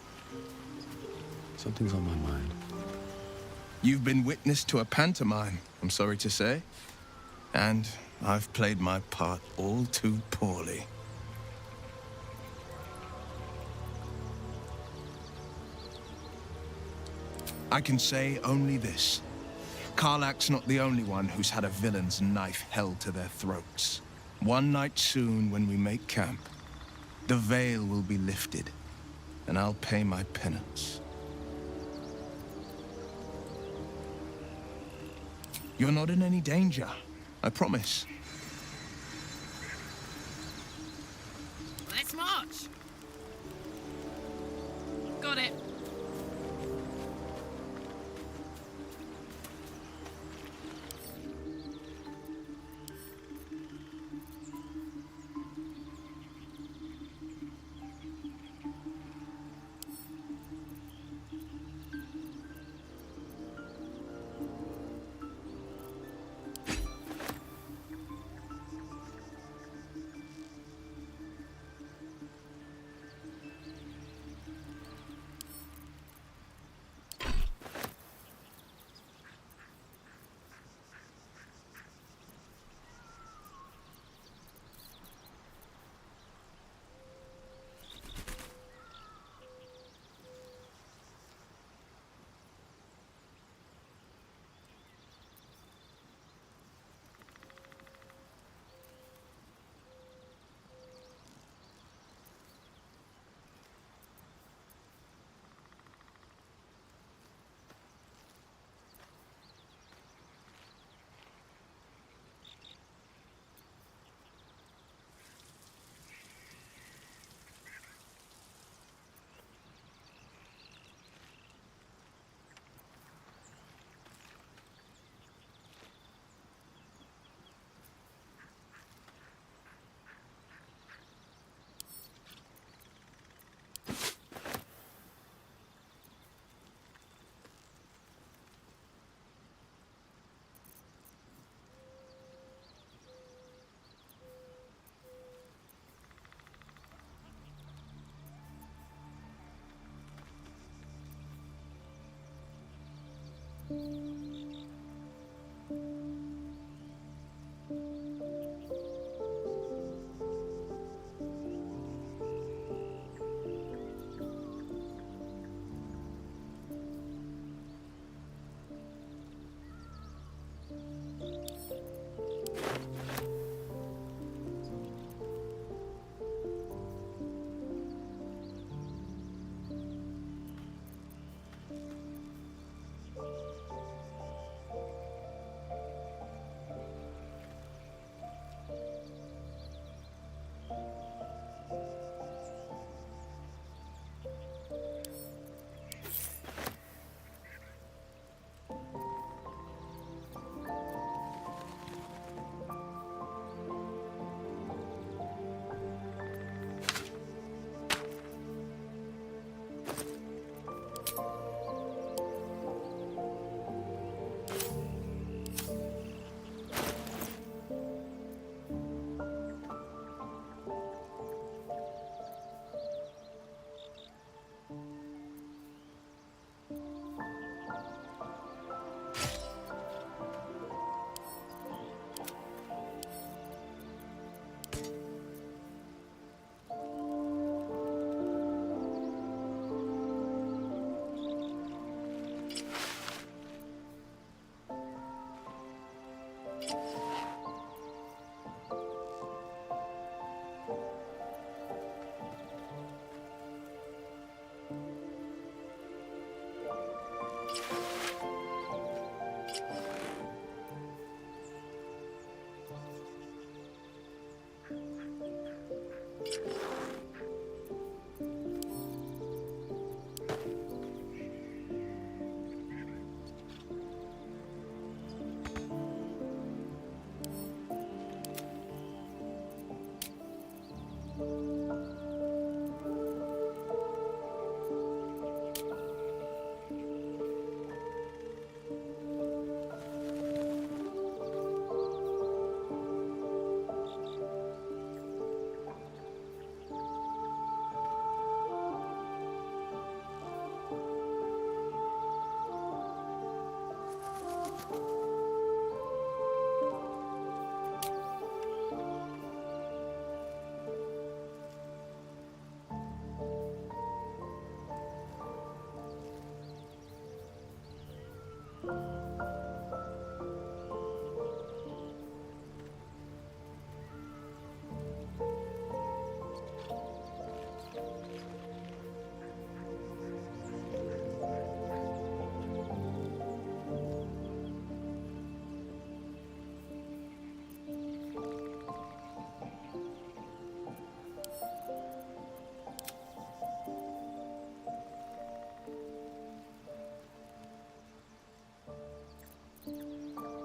Something's on my mind. You've been witness to a pantomime, I'm sorry to say. And I've played my part all too poorly. I can say only this. Karlach's not the only one who's had a villain's knife held to their throats. One night soon, when we make camp, the veil will be lifted, and I'll pay my penance. You're not in any danger, I promise. Let's march. Got it.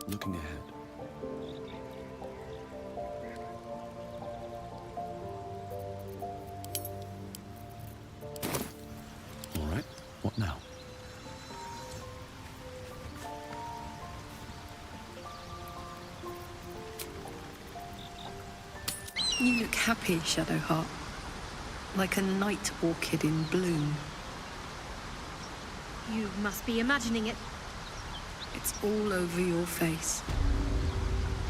Looking ahead. All right, what now? You look happy, Shadowheart. Like a night orchid in bloom. You must be imagining it. It's all over your face.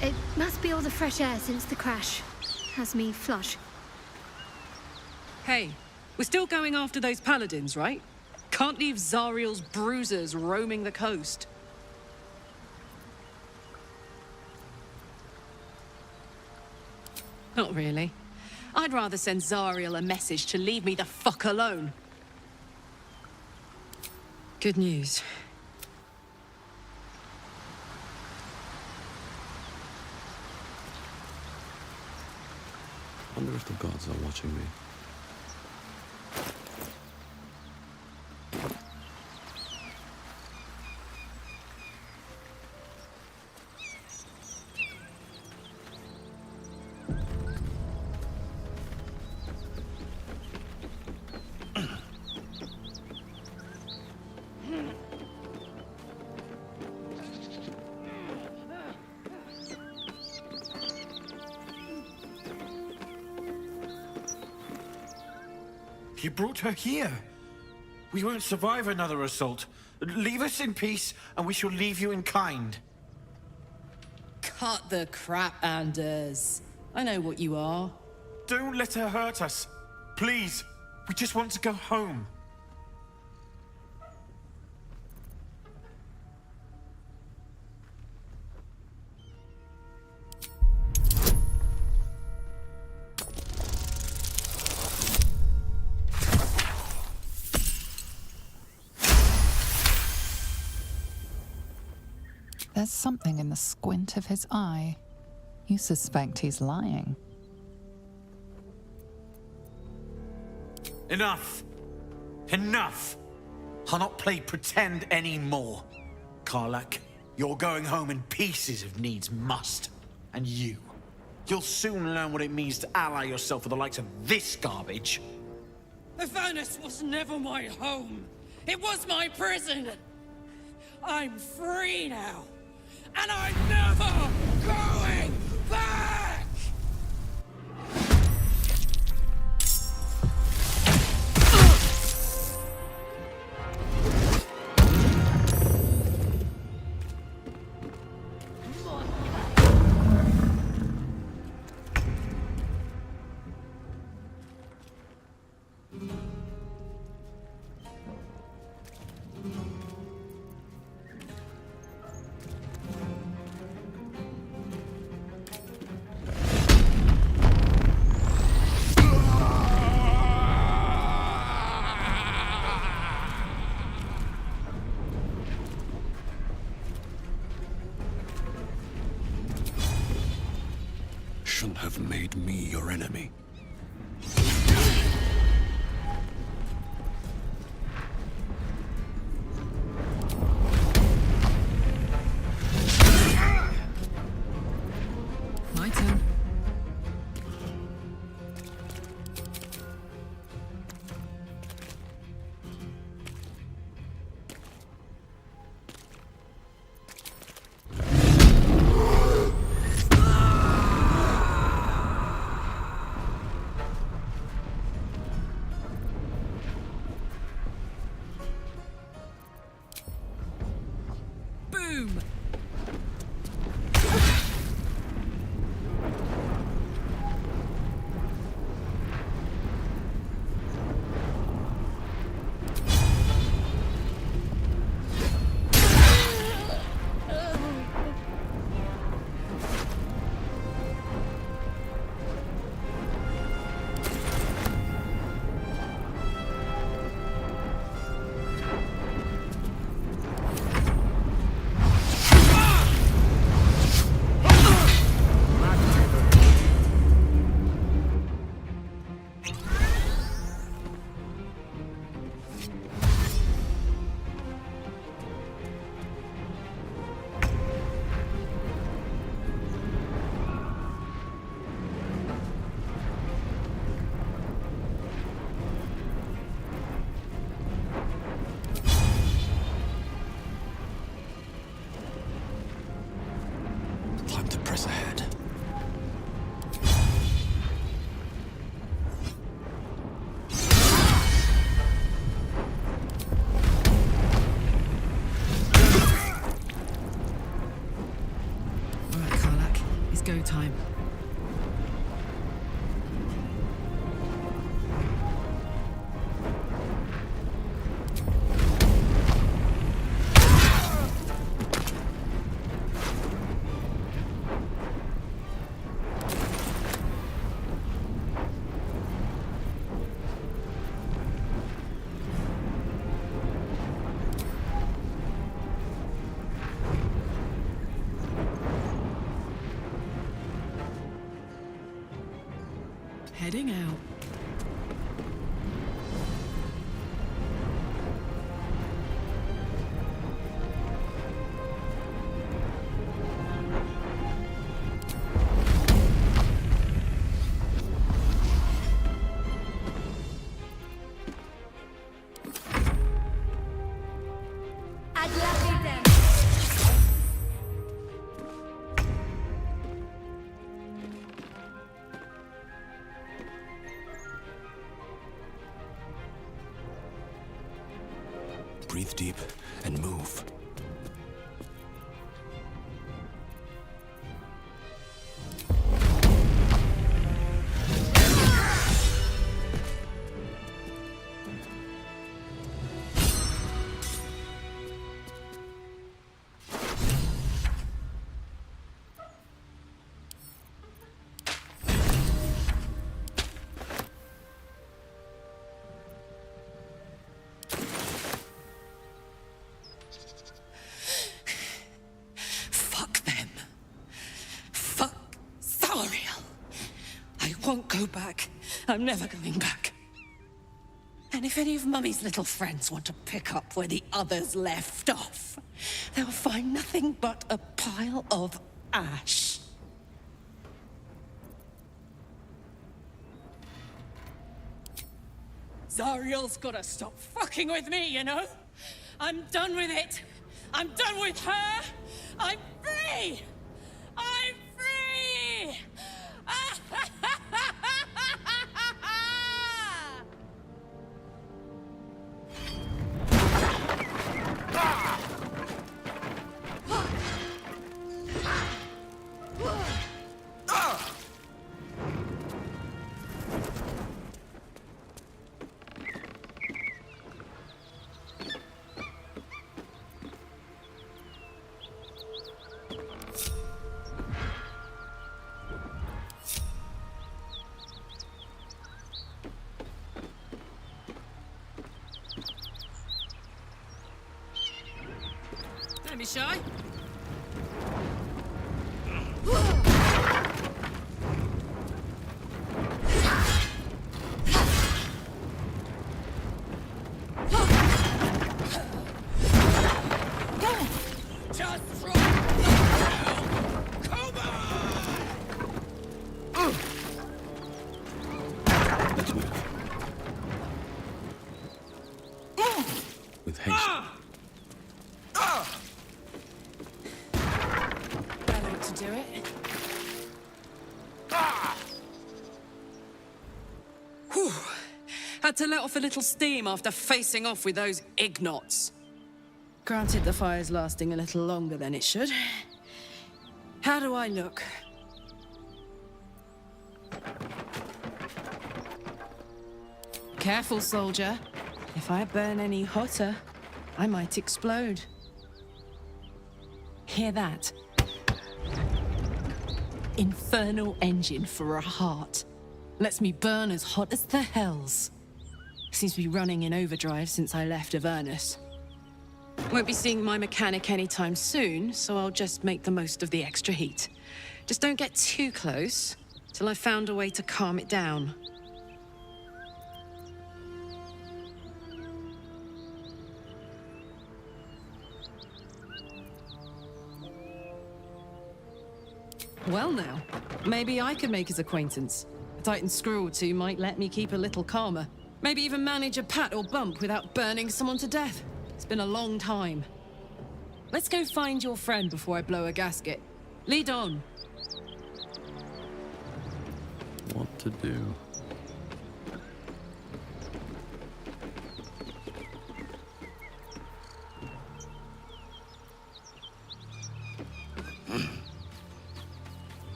It must be all the fresh air since the crash. Has me flush. Hey, we're still going after those paladins, right? Can't leave Zariel's bruisers roaming the coast. Not really. I'd rather send Zariel a message to leave me the fuck alone. Good news. I wonder if the gods are watching me. You brought her here. We won't survive another assault. Leave us in peace, and we shall leave you in kind. Cut the crap, Anders. I know what you are. Don't let her hurt us. Please. We just want to go home. There's something in the squint of his eye. You suspect he's lying. Enough! Enough! I'll not play pretend anymore. Karlach, you're going home in pieces if needs must. And you'll soon learn what it means to ally yourself with the likes of this garbage. Avernus was never my home. It was my prison. I'm free now. And I'm never going back! Shouldn't have made me your enemy. My turn. Heading out. Breathe deep and move. I won't go back. I'm never going back. And if any of Mummy's little friends want to pick up where the others left off, they'll find nothing but a pile of ash. Zariel's gotta stop fucking with me, you know? I'm done with it. I'm done with her. I'm free! I'm free! Don't be shy. With haste. Do it. Whew. Had to let off a little steam after facing off with those ignots. Granted, the fire's lasting a little longer than it should. How do I look? Careful, soldier. If I burn any hotter, I might explode. Hear that? Infernal engine for a heart. Lets me burn as hot as the hells. Seems to be running in overdrive since I left Avernus. Won't be seeing my mechanic anytime soon, so I'll just make the most of the extra heat. Just don't get too close, till I've found a way to calm it down. Well now, maybe I could make his acquaintance. A Titan screw or two might let me keep a little calmer. Maybe even manage a pat or bump without burning someone to death. It's been a long time. Let's go find your friend before I blow a gasket. Lead on. What to do?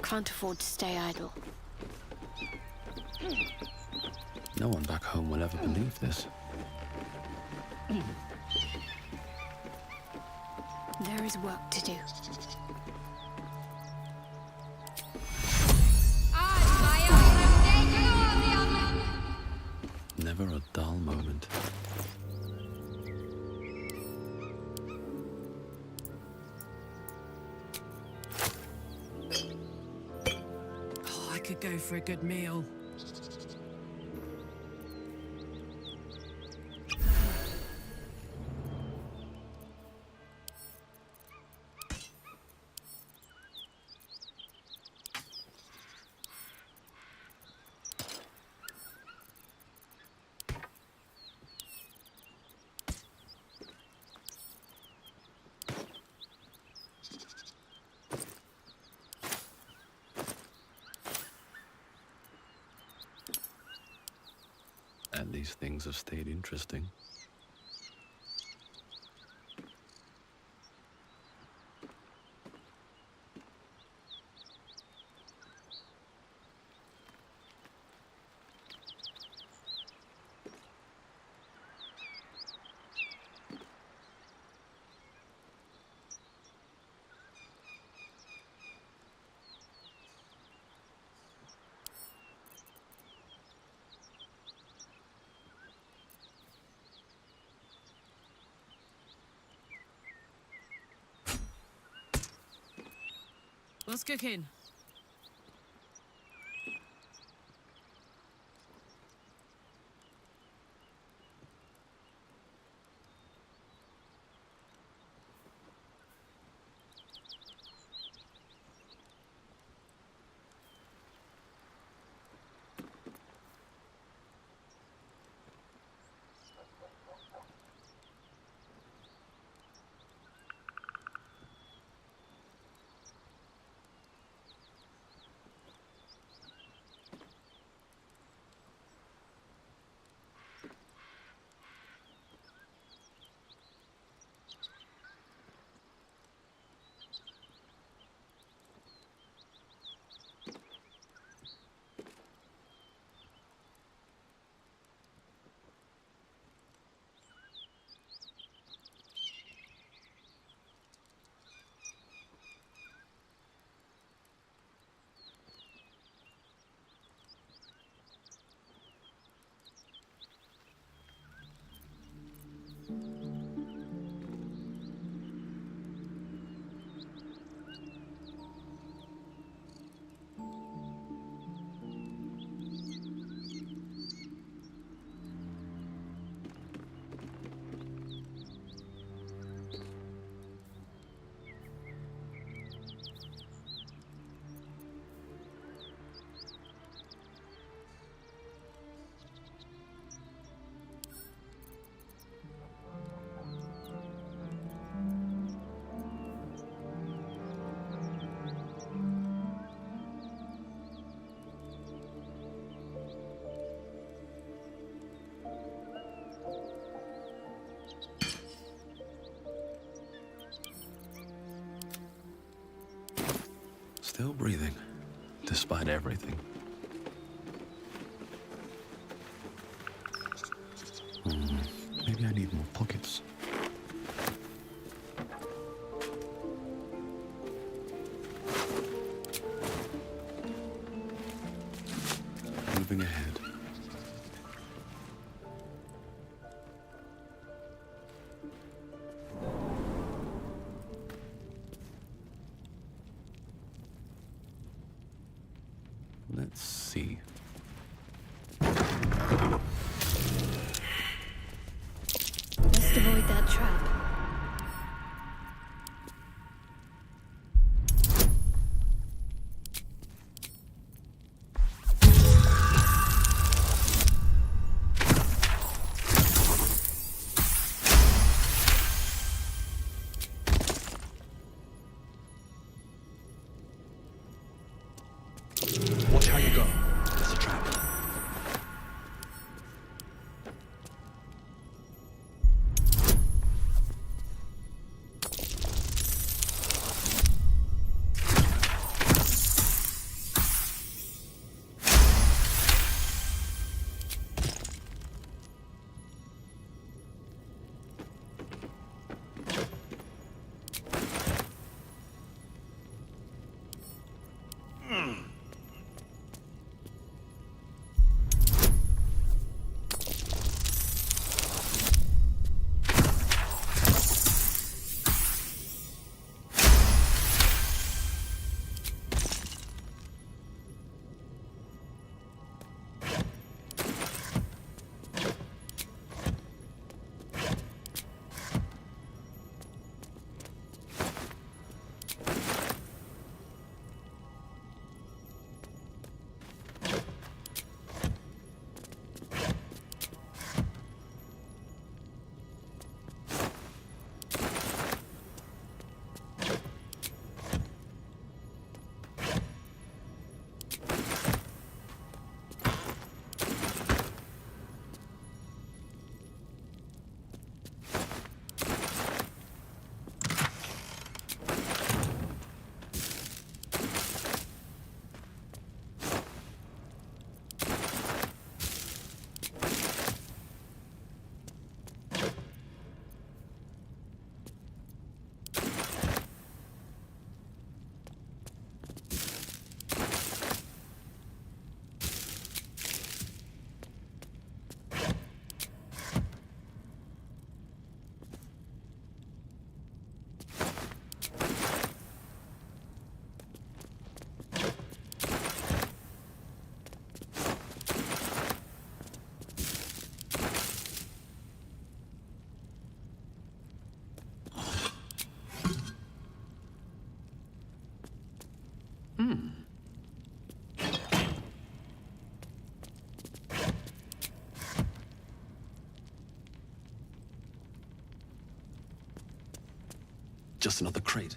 Can't afford to stay idle. No one back home will ever believe this. There is work to do. could go for a good meal. And these things have stayed interesting. What's cooking? Still breathing, despite everything. Maybe I need more pockets. Moving ahead. Let's see. Best avoid that trap. Watch how you go. There's a Just another crate.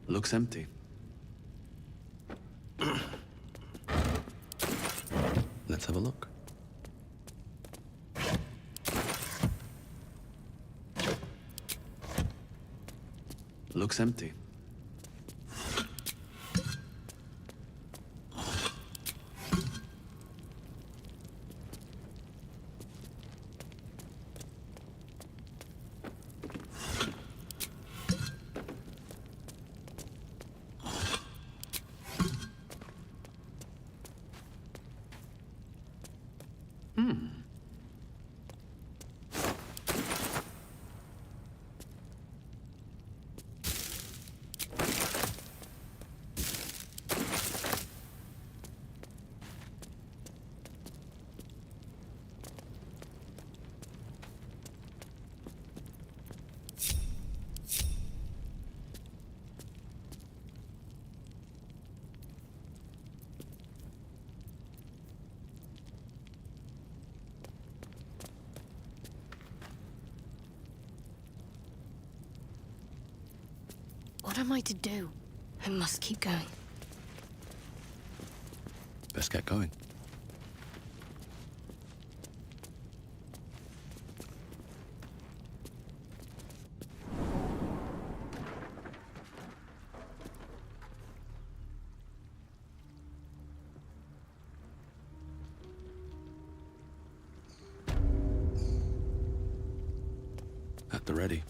Looks empty. Let's have a look. Looks empty. What am I to do? I must keep going. Best get going. At the ready.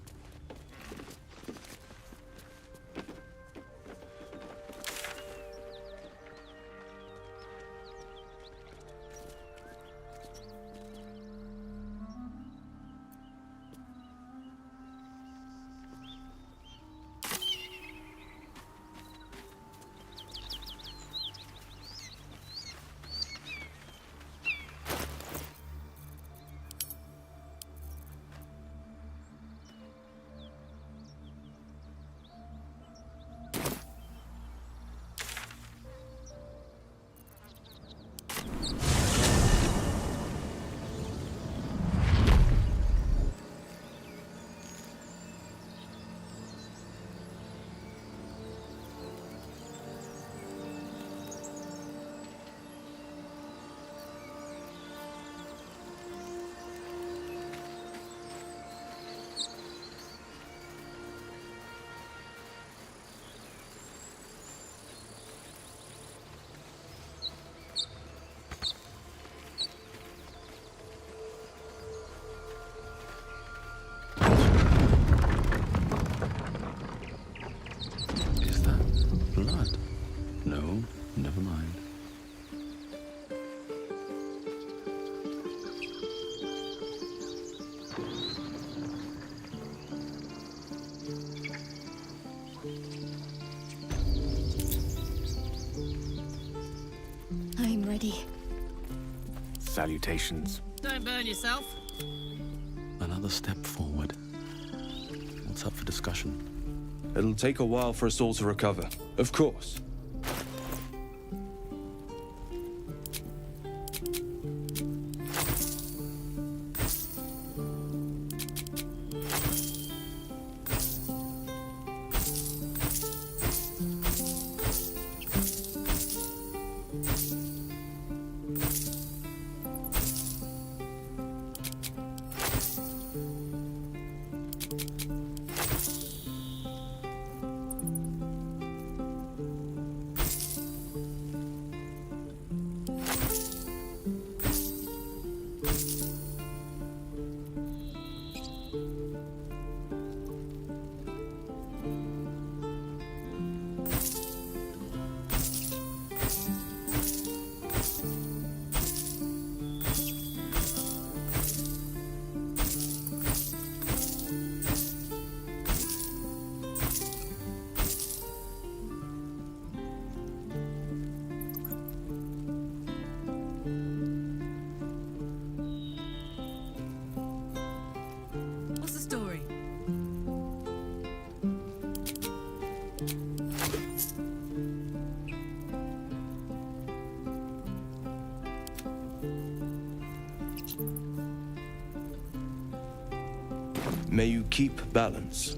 already. Salutations. Don't burn yourself. Another step forward. What's up for discussion? It'll take a while for us all to recover. Of course. What's the story? May you keep balance.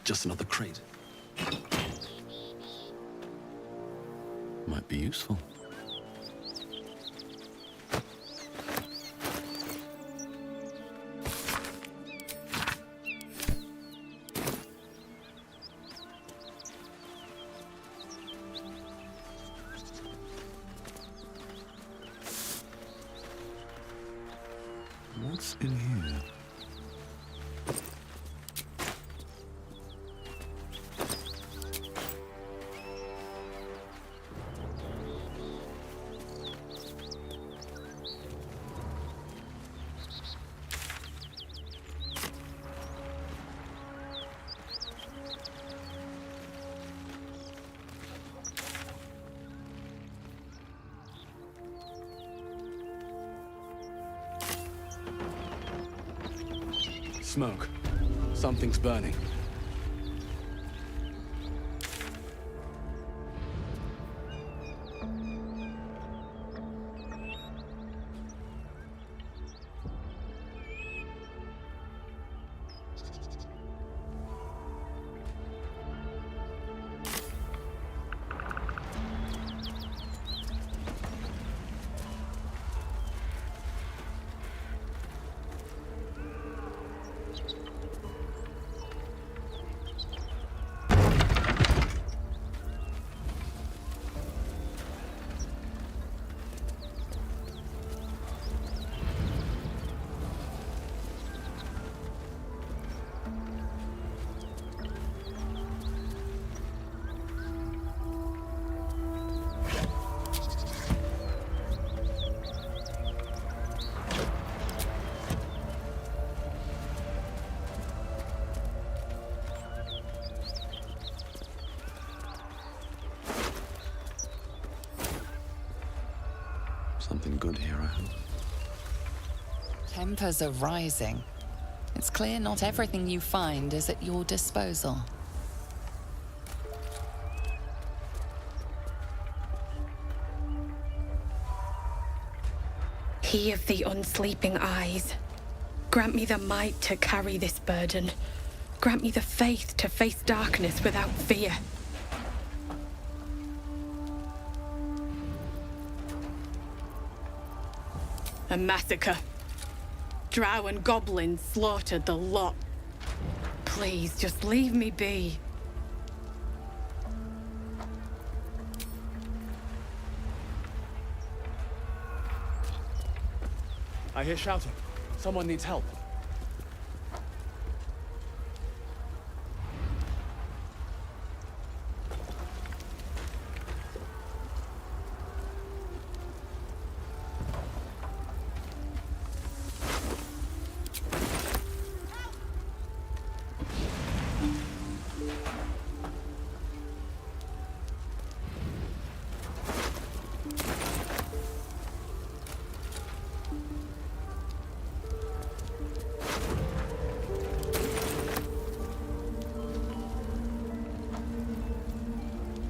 Just another crate. Might be useful. What's in here? Smoke. Something's burning. something good here, I hope. Tempers are rising. It's clear not everything you find is at your disposal. He of the unsleeping eyes, grant me the might to carry this burden. Grant me the faith to face darkness without fear. A massacre. Drow and goblins slaughtered the lot. Please, just leave me be. I hear shouting. Someone needs help.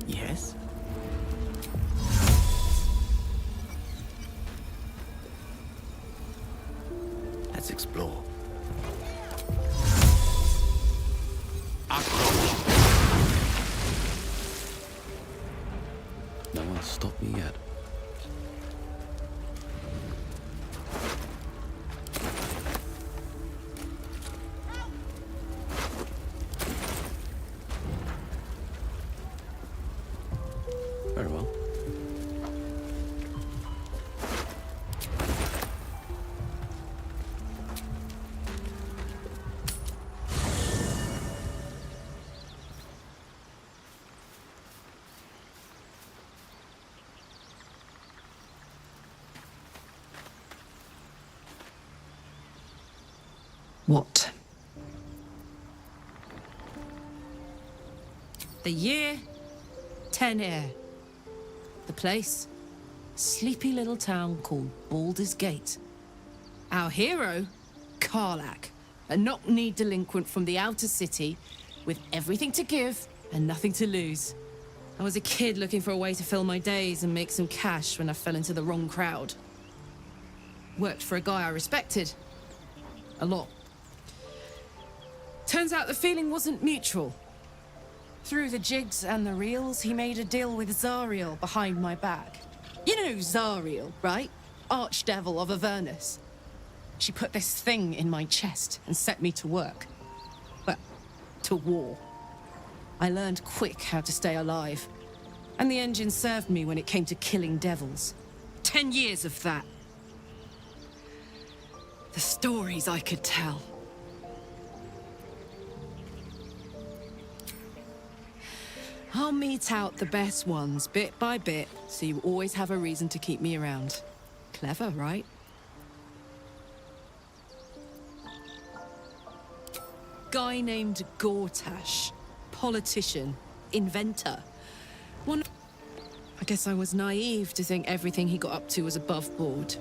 Yes? Let's explore. No one's stopped me yet. Very well. What? The year, 10 air. The place, sleepy little town called Baldur's Gate. Our hero, Karlach, a knock-kneed delinquent from the outer city with everything to give and nothing to lose. I was a kid looking for a way to fill my days and make some cash when I fell into the wrong crowd. Worked for a guy I respected. A lot. Turns out the feeling wasn't mutual. Through the jigs and the reels, he made a deal with Zariel behind my back. You know Zariel, right? Archdevil of Avernus. She put this thing in my chest and set me to work. Well, to war. I learned quick how to stay alive. And the engine served me when it came to killing devils. 10 years of that. The stories I could tell. I'll mete out the best ones bit by bit, so you always have a reason to keep me around. Clever, right? Guy named Gortash. Politician. Inventor. I guess I was naive to think everything he got up to was above board.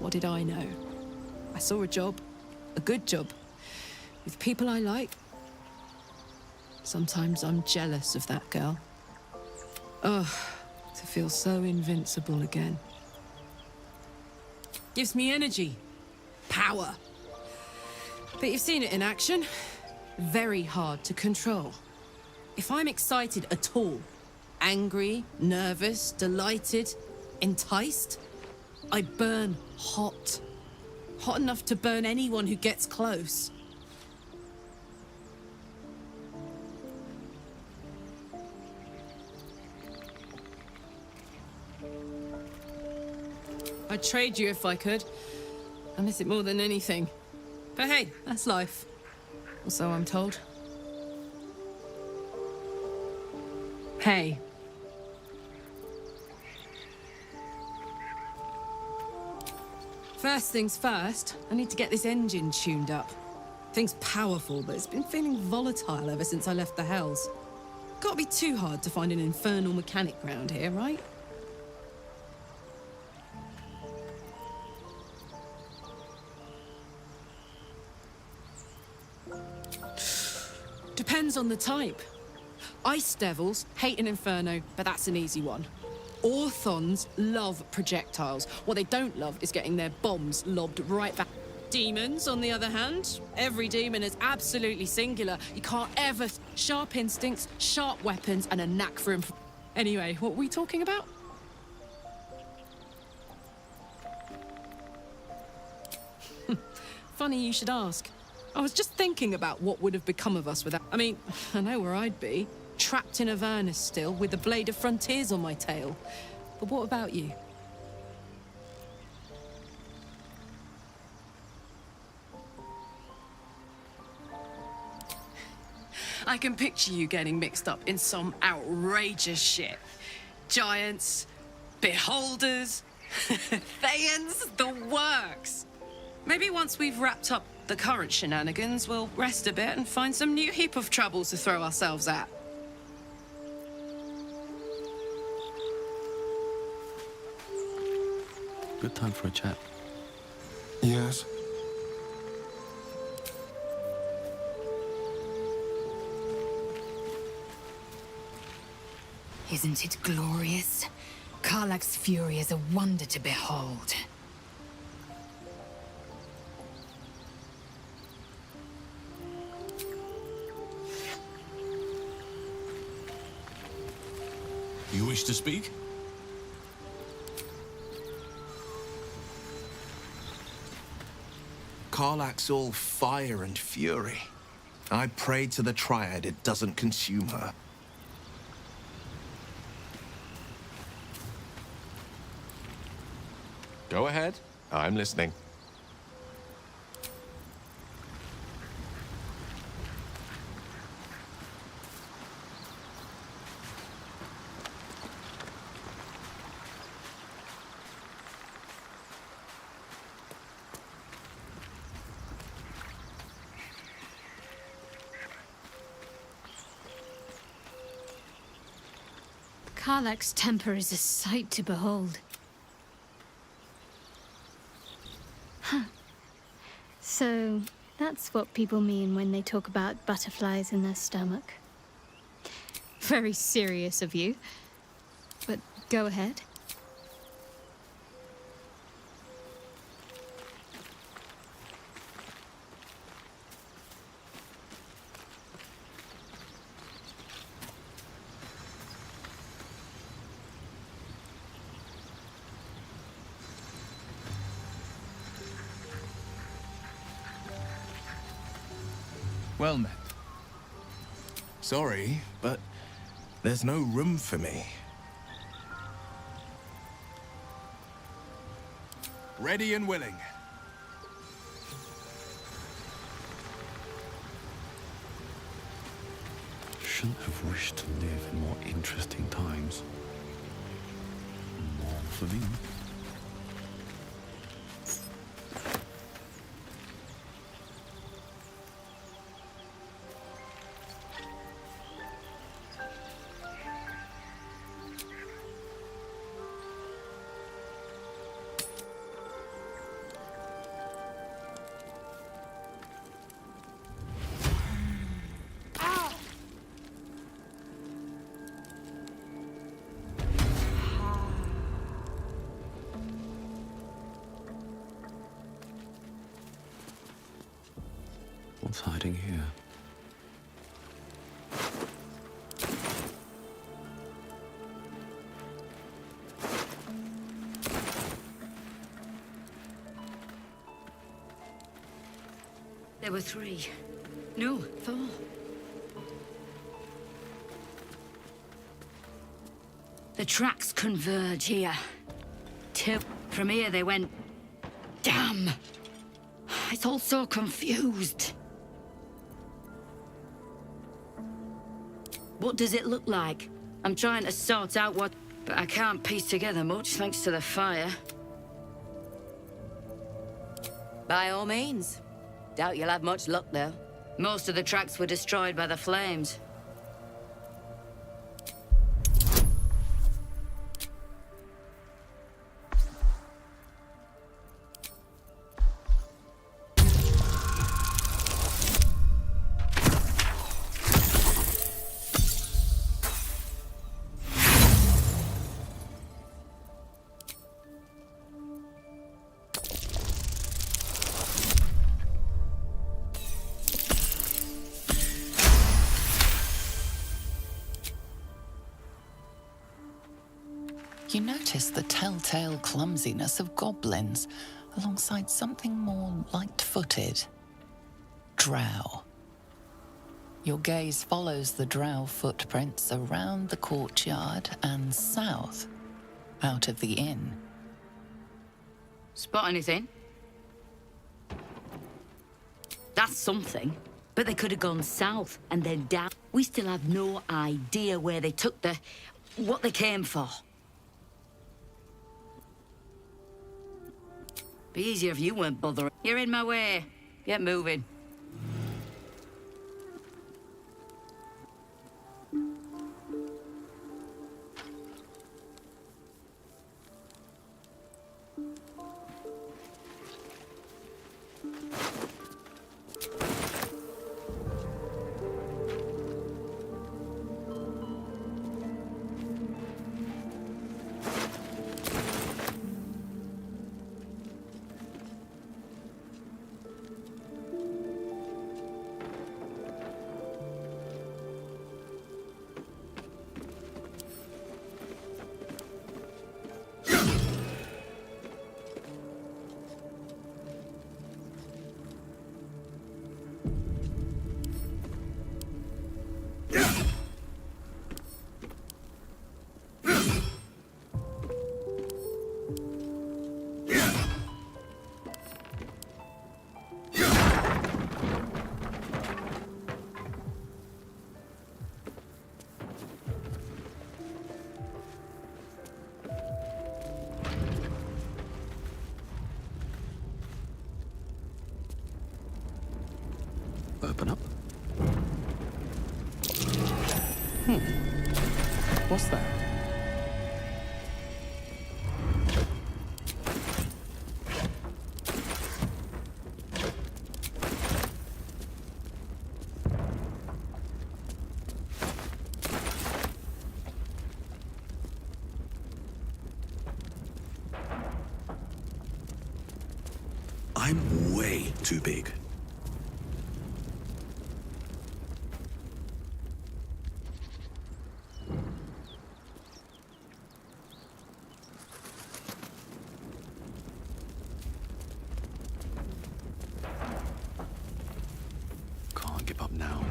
What did I know? I saw a job. A good job. With people I like. Sometimes I'm jealous of that girl. Ugh, to feel so invincible again. Gives me energy. Power. But you've seen it in action. Very hard to control. If I'm excited at all, angry, nervous, delighted, enticed, I burn hot. Hot enough to burn anyone who gets close. I'd trade you if I could. I miss it more than anything. But hey, that's life. Or so I'm told. Hey. First things first, I need to get this engine tuned up. Thing's powerful, but it's been feeling volatile ever since I left the Hells. Can't be too hard to find an infernal mechanic round here, right? Depends on the type. Ice devils hate an inferno, but that's an easy one. Orthons love projectiles. What they don't love is getting their bombs lobbed right back. Demons, on the other hand, every demon is absolutely singular. You can't ever... Sharp instincts, sharp weapons, and a knack for Anyway, what were we talking about? Funny you should ask. I was just thinking about what would have become of us without... I mean, I know where I'd be. Trapped in Avernus still, with the Blade of Frontiers on my tail. But what about you? I can picture you getting mixed up in some outrageous shit. Giants, beholders, Thayans, the works. Maybe once we've wrapped up the current shenanigans, we'll rest a bit and find some new heap of troubles to throw ourselves at. Good time for a chat. Yes? Isn't it glorious? Karlach's fury is a wonder to behold. You wish to speak? Karlach's all fire and fury. I pray to the Triad it doesn't consume her. Go ahead. I'm listening. Karlach's temper is a sight to behold. Huh. So, that's what people mean when they talk about butterflies in their stomach. Very serious of you. But go ahead. Well met. Sorry, but there's no room for me. Ready and willing. Shouldn't have wished to live in more interesting times. More for me. What's hiding here? There were 3. No, 4. The tracks converge here. From here they went... Damn! It's all so confused. What does it look like? I'm trying to sort out what... But I can't piece together much thanks to the fire. By all means. Doubt you'll have much luck, though. Most of the tracks were destroyed by the flames. You notice the telltale clumsiness of goblins alongside something more light-footed. Drow. Your gaze follows the drow footprints around the courtyard and south, out of the inn. Spot anything? That's something. But they could have gone south and then down. We still have no idea where they took what they came for. Be easier if you weren't bothering. You're in my way. Get moving. Open up. What's that? I'm way too big. Can't give up now.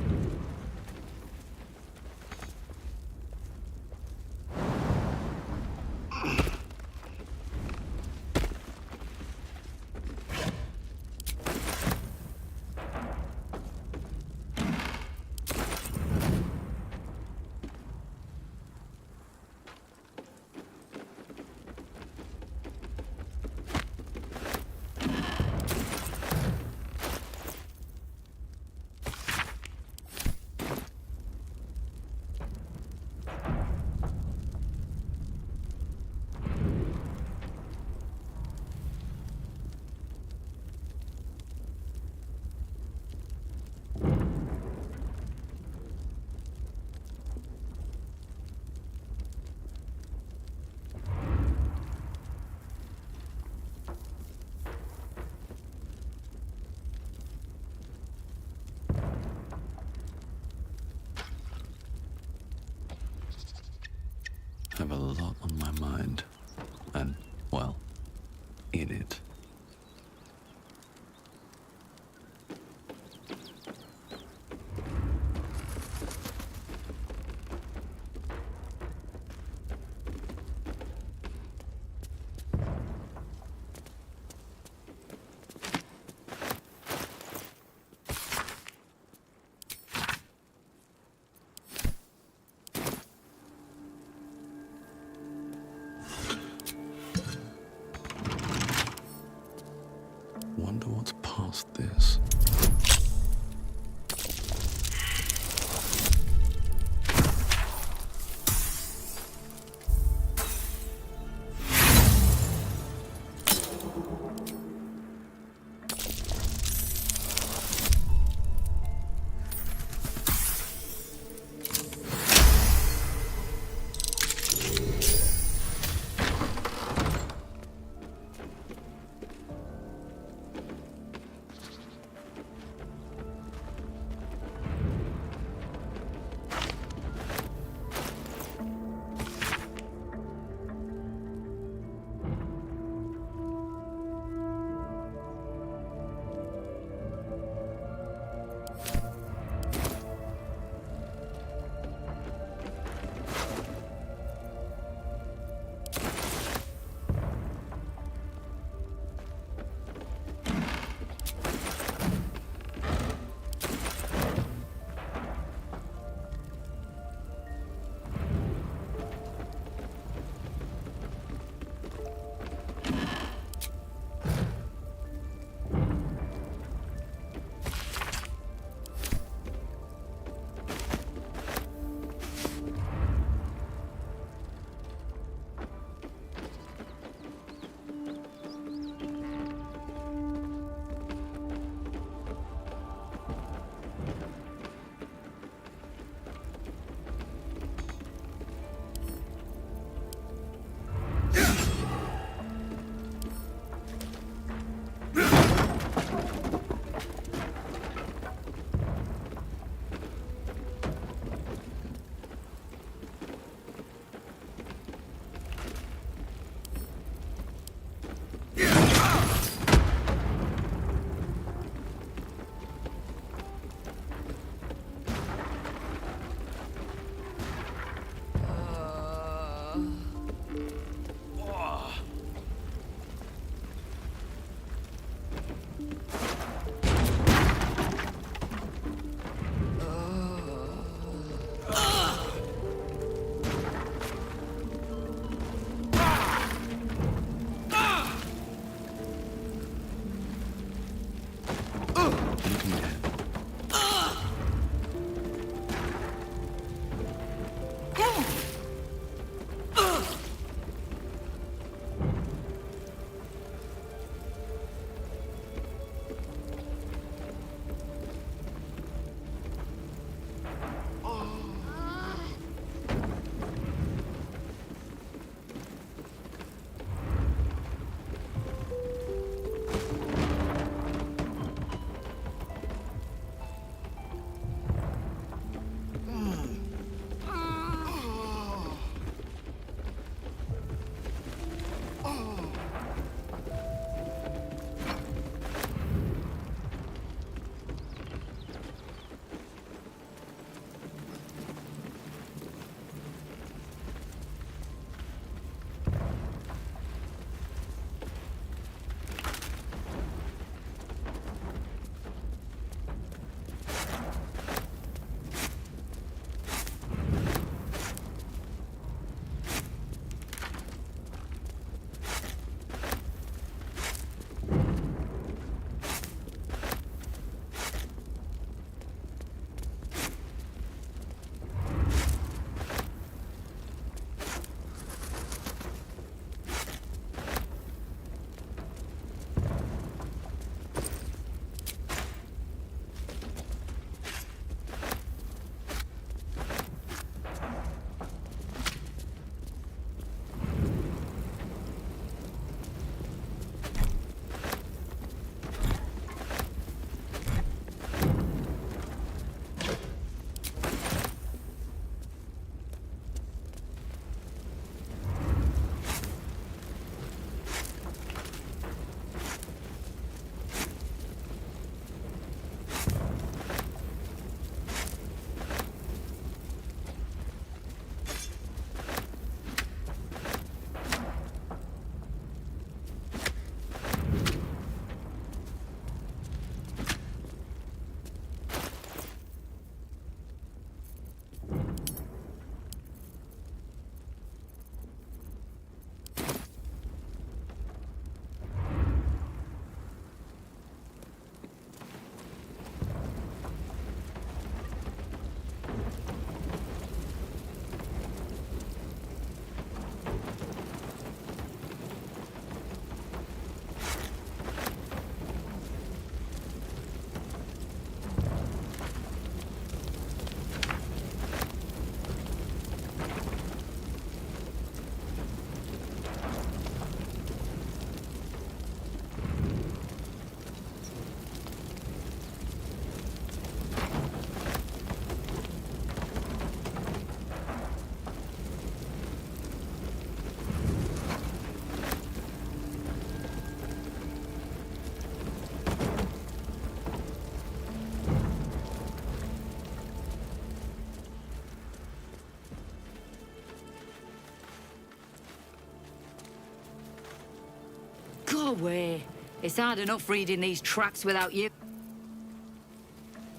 way. It's hard enough reading these tracks without you.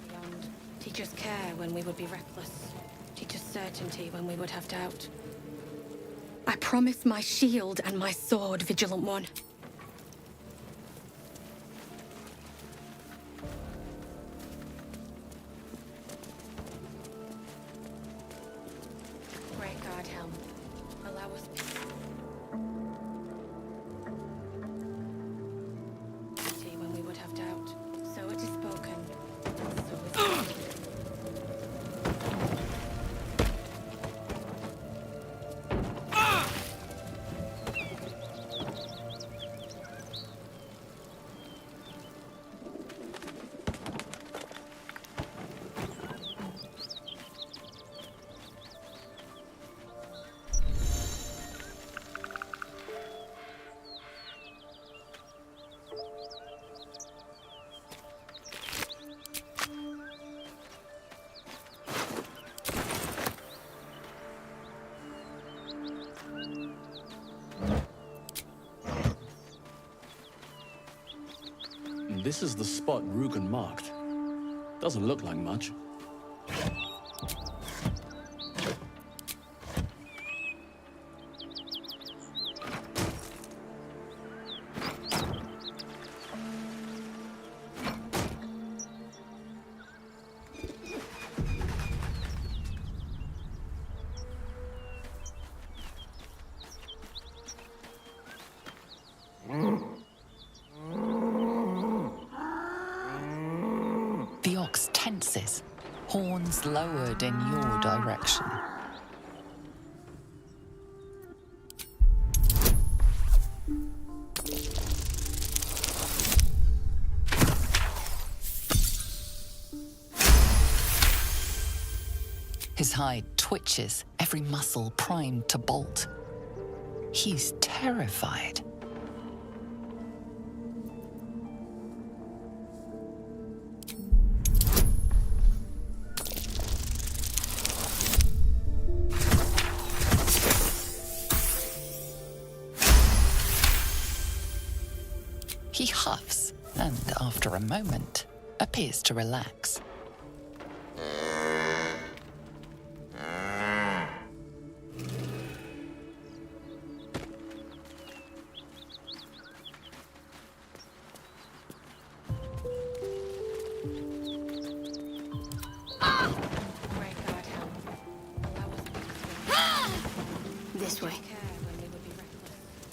Beyond. Teach us care when we would be reckless. Teach us certainty when we would have doubt. I promise my shield and my sword, Vigilant One. Great guard helm. Allow us when we would have doubt. So it is spoken. So is it. This is the spot Rugen marked. Doesn't look like much. The ox tenses, horns lowered in your direction. His hide twitches, every muscle primed to bolt. He's terrified. He huffs, and after a moment, appears to relax. This way.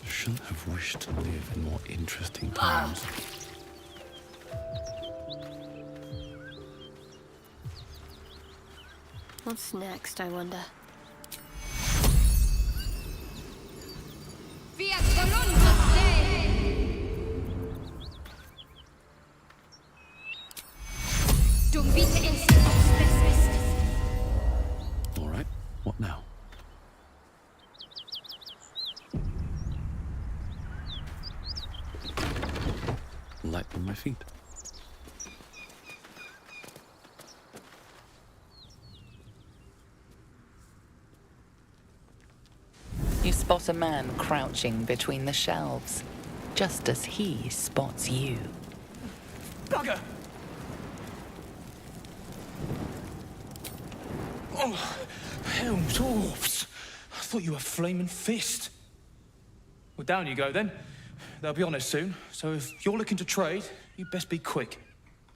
Shouldn't have wished to live in more interesting times. What's next, I wonder? All right, what now? Light on my feet. You spot a man crouching between the shelves, just as he spots you. Bugger! Oh, hell, dwarves! I thought you were Flaming Fist. Well, down you go then. They'll be on us soon, so if you're looking to trade, you best be quick.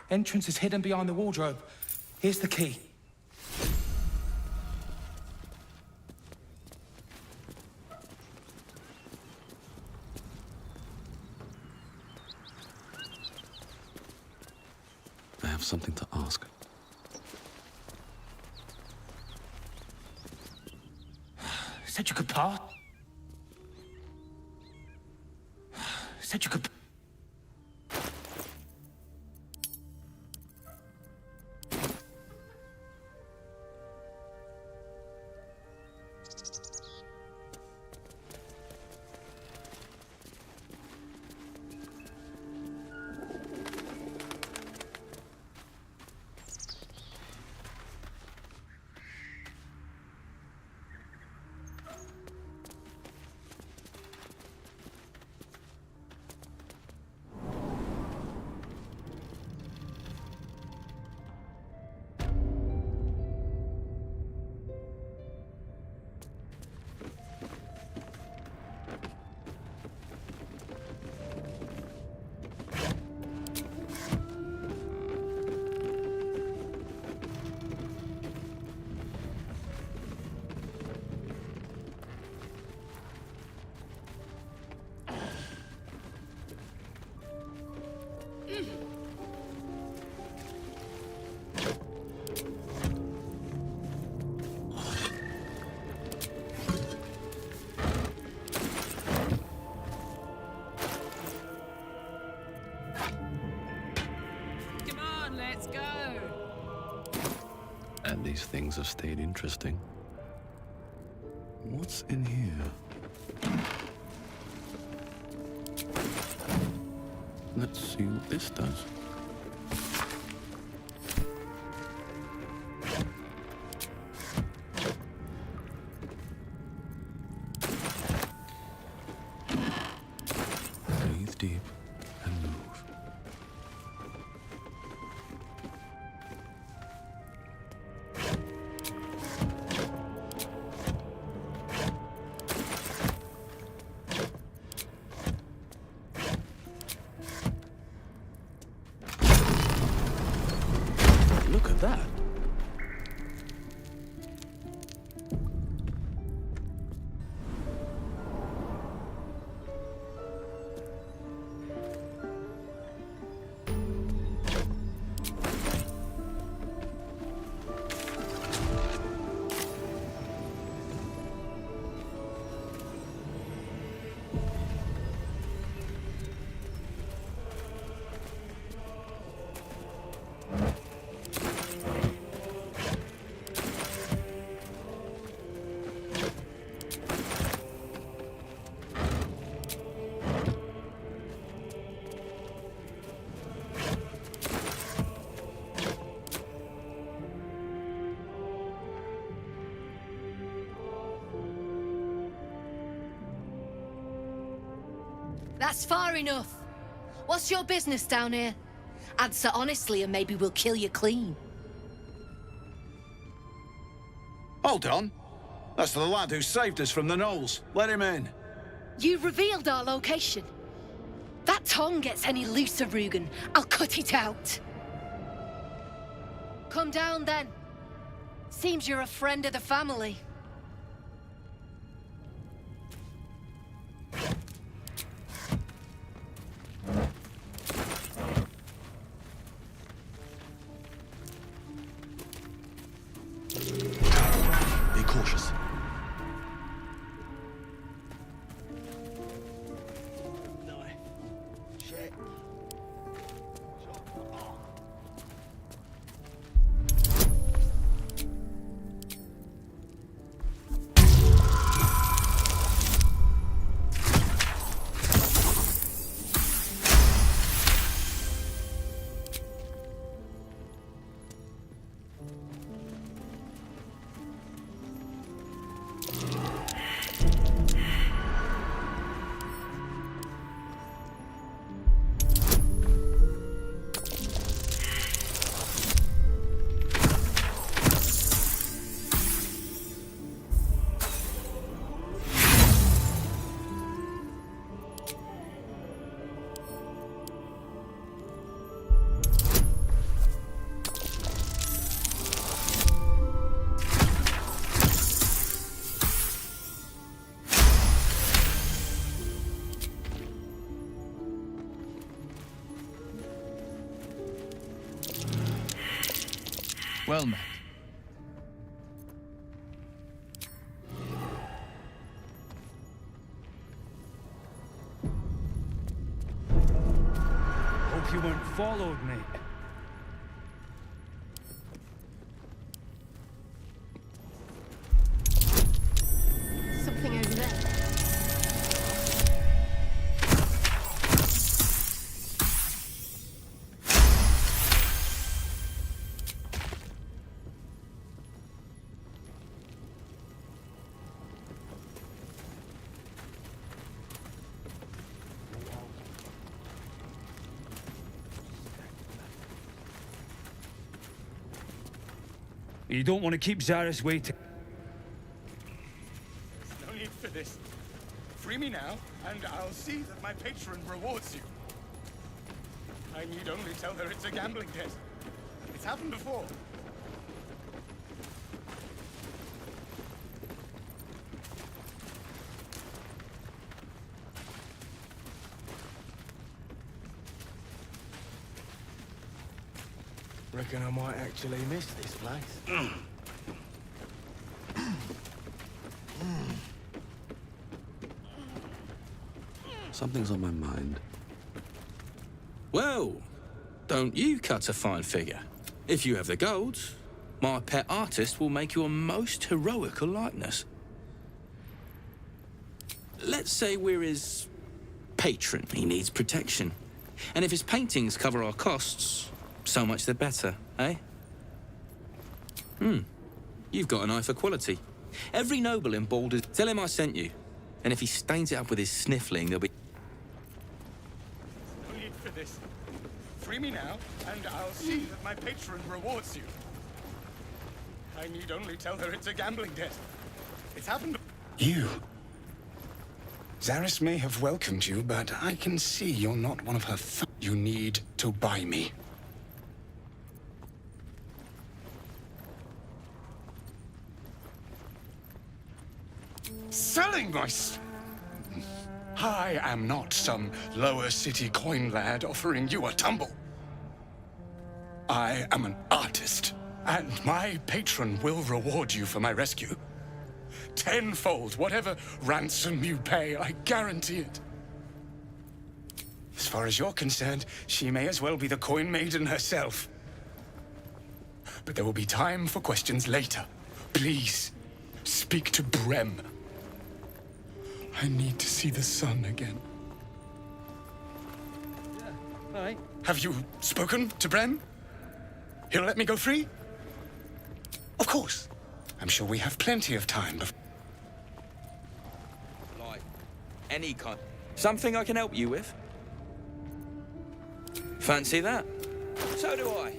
Entrance is hidden behind the wardrobe. Here's the key. I have something to ask. Said you could pass. Said you could. go. And these things have stayed interesting. What's in here? Let's see what this does. Breathe deep and move. Look at that. That's far enough. What's your business down here? Answer honestly and maybe we'll kill you clean. Hold on. That's the lad who saved us from the gnolls. Let him in. You revealed our location. That tongue gets any looser, Rugen, I'll cut it out. Come down then. Seems you're a friend of the family. Be cautious. Well met. Hope you weren't followed, mate. Something over there. You don't want to keep Zaris waiting. No need for this. Free me now, and I'll see that my patron rewards you. I need only tell her it's a gambling debt. It's happened before. Reckon I might actually miss this place. Something's on my mind. Well, don't you cut a fine figure? If you have the gold, my pet artist will make you a most heroical likeness. Let's say we're his patron. He needs protection. And if his paintings cover our costs, so much the better, eh? You've got an eye for quality. Every noble in Baldur, tell him I sent you. And if he stains it up with his sniffling, there'll be... No need for this. Free me now, and I'll see that my patron rewards you. I need only tell her it's a gambling debt. It's happened. You. Zaris may have welcomed you, but I can see you're not one of her You need to buy me. Selling my... I am not some lower city coin lad offering you a tumble. I am an artist, and my patron will reward you for my rescue. Tenfold, whatever ransom you pay, I guarantee it. As far as you're concerned, she may as well be the coin maiden herself. But there will be time for questions later. Please, speak to Brem. I need to see the sun again. All right. Have you spoken to Brem? He'll let me go free? Of course. I'm sure we have plenty of time before... Like, any kind... Something I can help you with? Fancy that? So do I.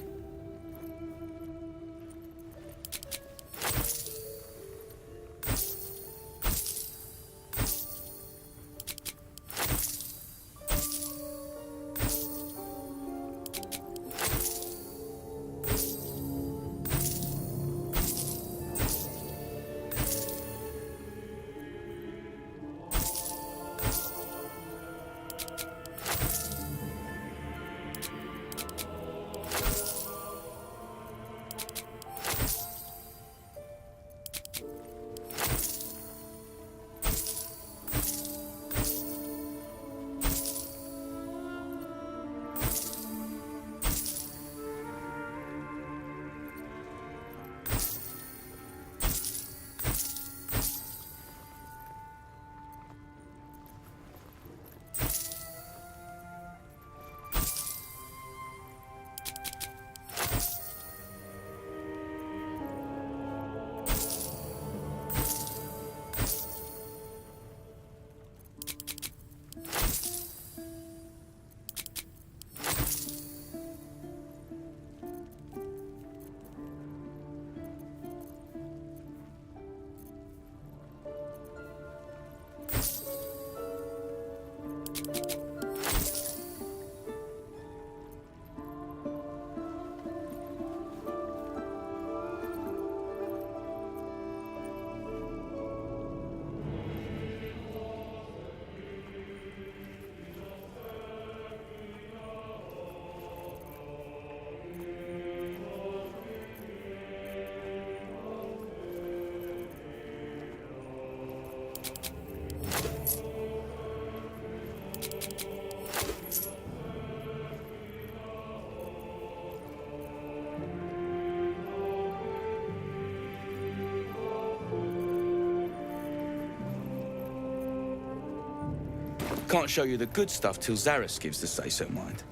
Can't show you the good stuff till Zaris gives the say-so, mind.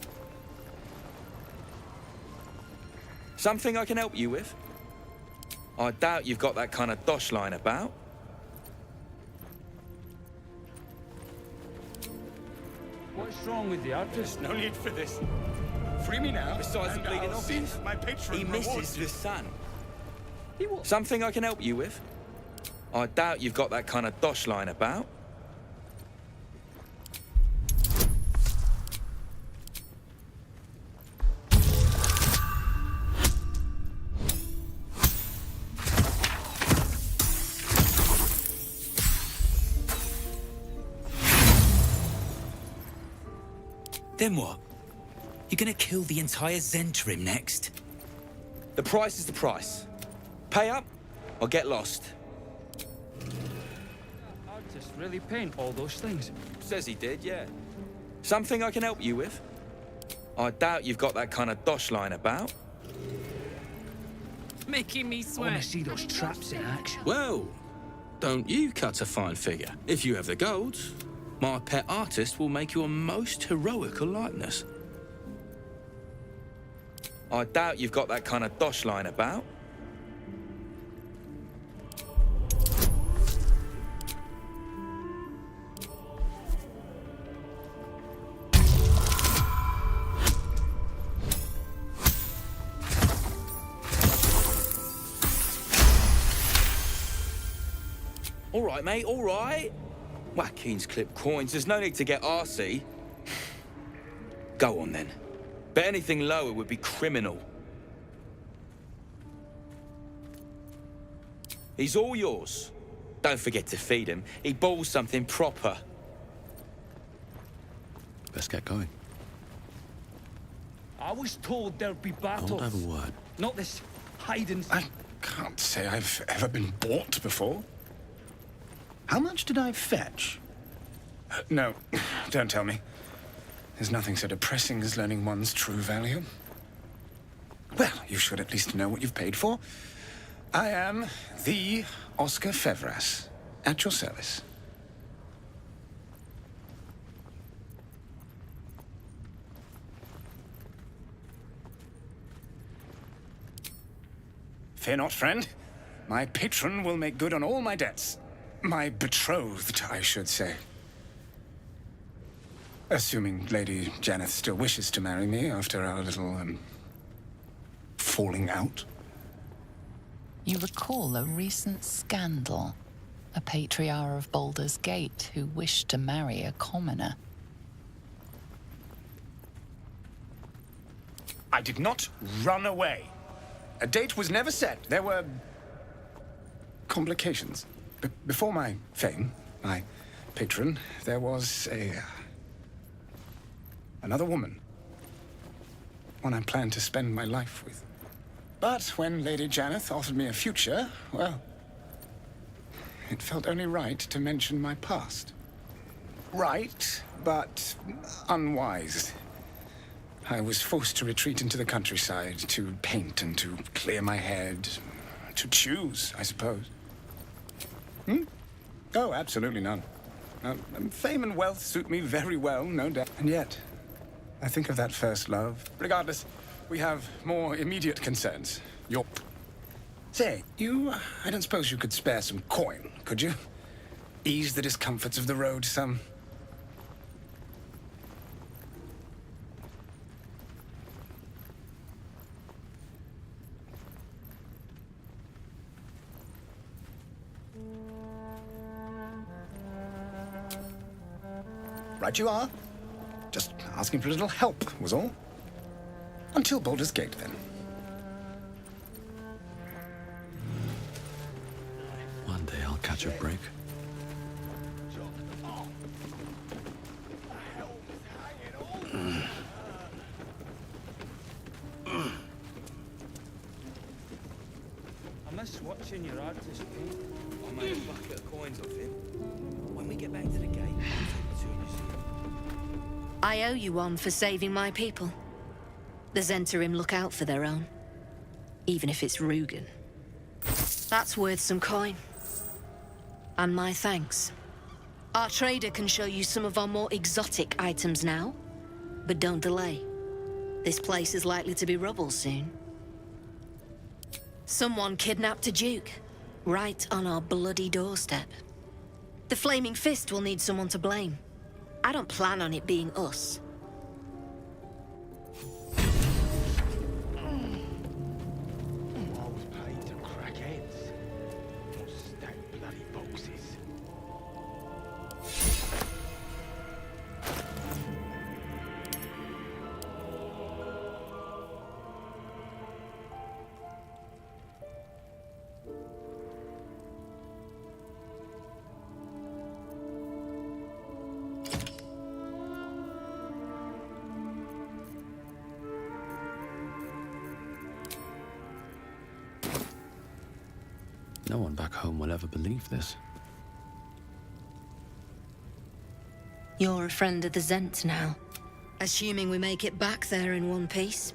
Something I can help you with? I doubt you've got that kind of dosh lying about. What's wrong with the artist? No need for this. Free me now. Besides the and bleeding I'll see obvious, that my patron he rewards misses you. the sun. Something I can help you with? I doubt you've got that kind of dosh lying about. Then what? You're gonna kill the entire Zentrim next? The price is the price. Pay up or get lost. Artists really paint all those things. Says he did, yeah. Something I can help you with? I doubt you've got that kind of dosh lying about. Just making me I sweat. want to see those traps in action. Well, don't you cut a fine figure. If you have the gold, my pet artist will make you a most heroical likeness. I doubt you've got that kind of dosh line about. All right, mate, all right. Watkins clip coins, there's no need to get arsey. Go on, then. But anything lower would be criminal. He's all yours. Don't forget to feed him. He balls something proper. Best get going. I was told there'd be battles. Don't have a word. Not this hiding. I can't say I've ever been bought before. How much did I fetch? No, don't tell me. There's nothing so depressing as learning one's true value. Well, you should at least know what you've paid for. I am the Oscar Fevras, at your service. Fear not, friend. My patron will make good on all my debts. My betrothed, I should say. Assuming Lady Janeth still wishes to marry me after our little, falling out. You recall a recent scandal. A patriarch of Baldur's Gate who wished to marry a commoner. I did not run away. A date was never set. There were complications. Before my fame, my patron, there was another woman. One I planned to spend my life with. But when Lady Janeth offered me a future, well, it felt only right to mention my past. Right, but unwise. I was forced to retreat into the countryside, to paint and to clear my head, to choose, I suppose. Oh, absolutely none. Fame and wealth suit me very well, no doubt. And yet, I think of that first love. Regardless, we have more immediate concerns. Say, I don't suppose you could spare some coin, could you? Ease the discomforts of the road some. Right you are. Just asking for a little help, was all. Until Baldur's Gate, then. One day I'll catch a break. I miss watching your artist paint. I made a bucket of coins off him. When we get back to the gate, I'll take you to a museum. I owe you one for saving my people. The Zentarim look out for their own. Even if it's Rugen. That's worth some coin. And my thanks. Our trader can show you some of our more exotic items now. But don't delay. This place is likely to be rubble soon. Someone kidnapped a duke. Right on our bloody doorstep. The Flaming Fist will need someone to blame. I don't plan on it being us. I was paid to crack heads. Not stack bloody boxes. No one back home will ever believe this. You're a friend of the Zent now. Assuming we make it back there in one piece.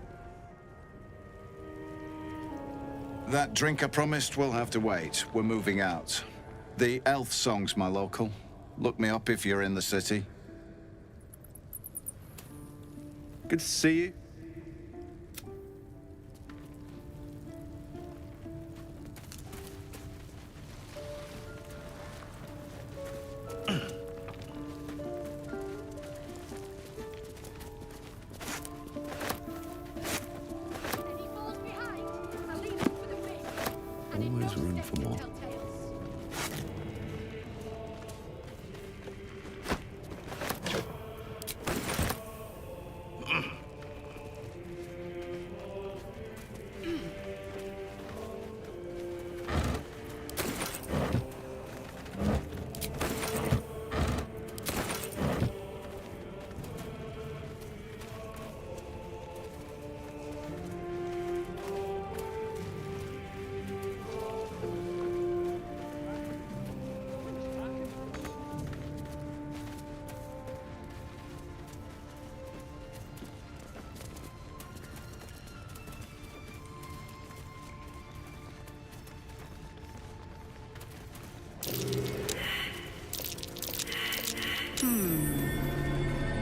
That drink I promised will have to wait. We're moving out. The elf song's my local. Look me up if you're in the city. Good to see you. Always room for more.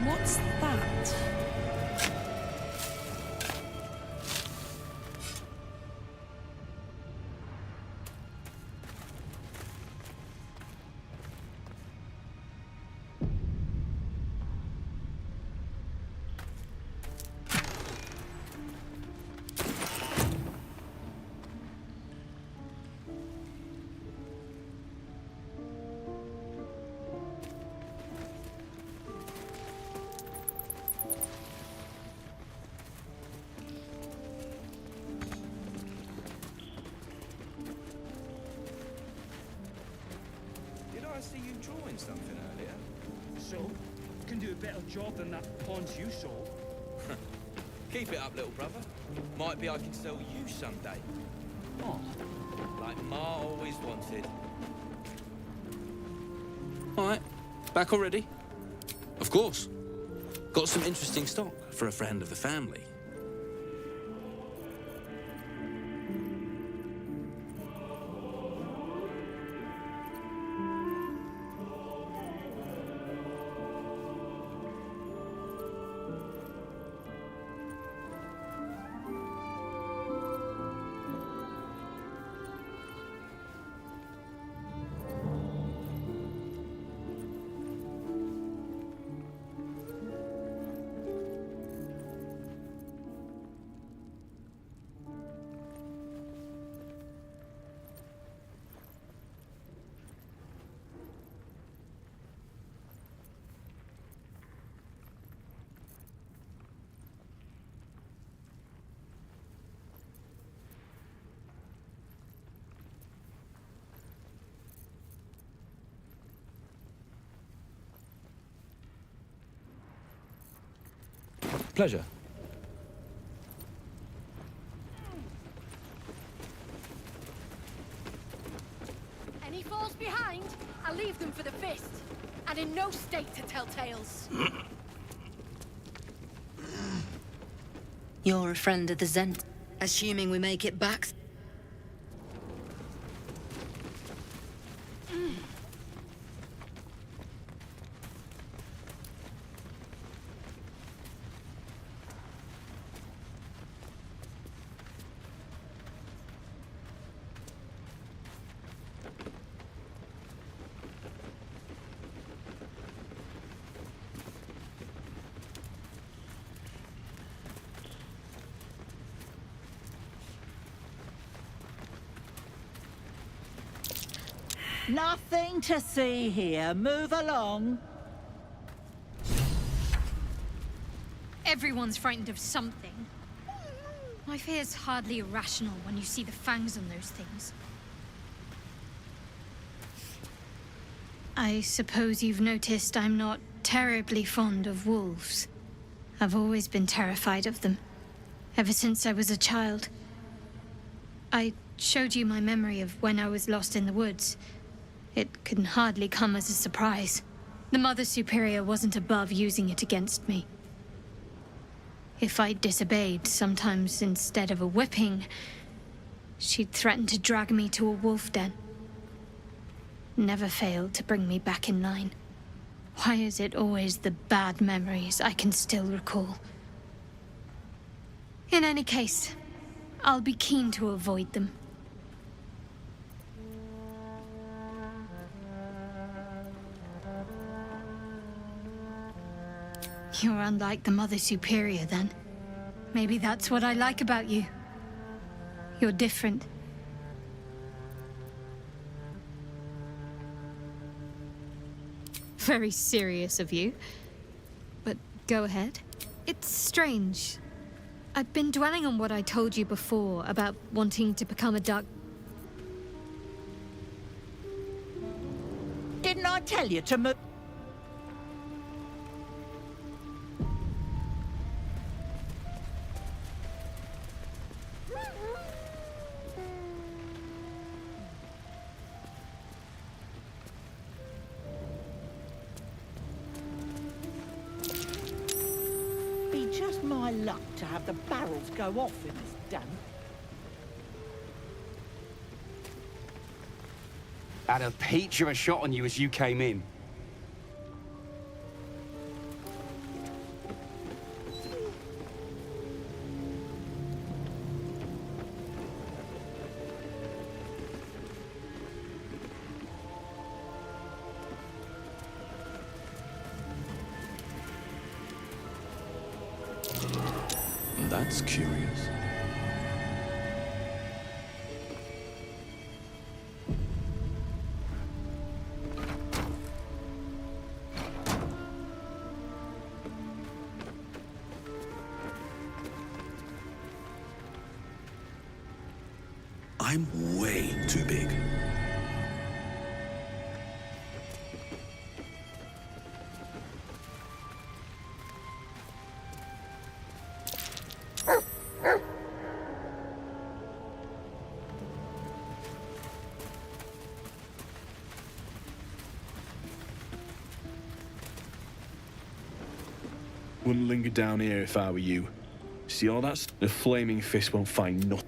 What's that? Did I see you drawing something earlier? So, can do a better job than that paunch you saw. Keep it up, little brother. Might be I can sell you someday. Oh. Like Ma always wanted. All right, back already? Of course. Got some interesting stock for a friend of the family. Pleasure. Any falls behind, I leave them for the fist. And in no state to tell tales. You're a friend of the Zent. Assuming we make it back. Nothing to see here. Move along. Everyone's frightened of something. My fear's hardly irrational when you see the fangs on those things. I suppose you've noticed I'm not terribly fond of wolves. I've always been terrified of them, ever since I was a child. I showed you my memory of when I was lost in the woods. It can hardly come as a surprise. The Mother Superior wasn't above using it against me. If I disobeyed, sometimes instead of a whipping, She'd threatened to drag me to a wolf den. Never failed to bring me back in line. Why is it always the bad memories I can still recall? In any case, I'll be keen to avoid them. You're unlike the Mother Superior, then. Maybe that's what I like about you. You're different. Very serious of you. But go ahead. It's strange. I've been dwelling on what I told you before about wanting to become a dark... Didn't I tell you to move? Be just my luck to have the barrels go off in this damp. Had a peach of a shot on you as you came in. That's curious. I'm way too big. Wouldn't linger down here if I were you. See all that? The flaming fist won't find nothing.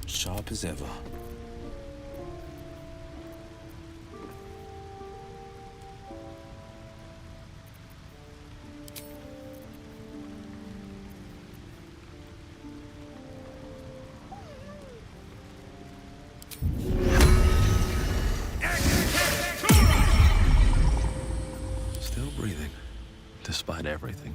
Sharp as ever. Still breathing, despite everything.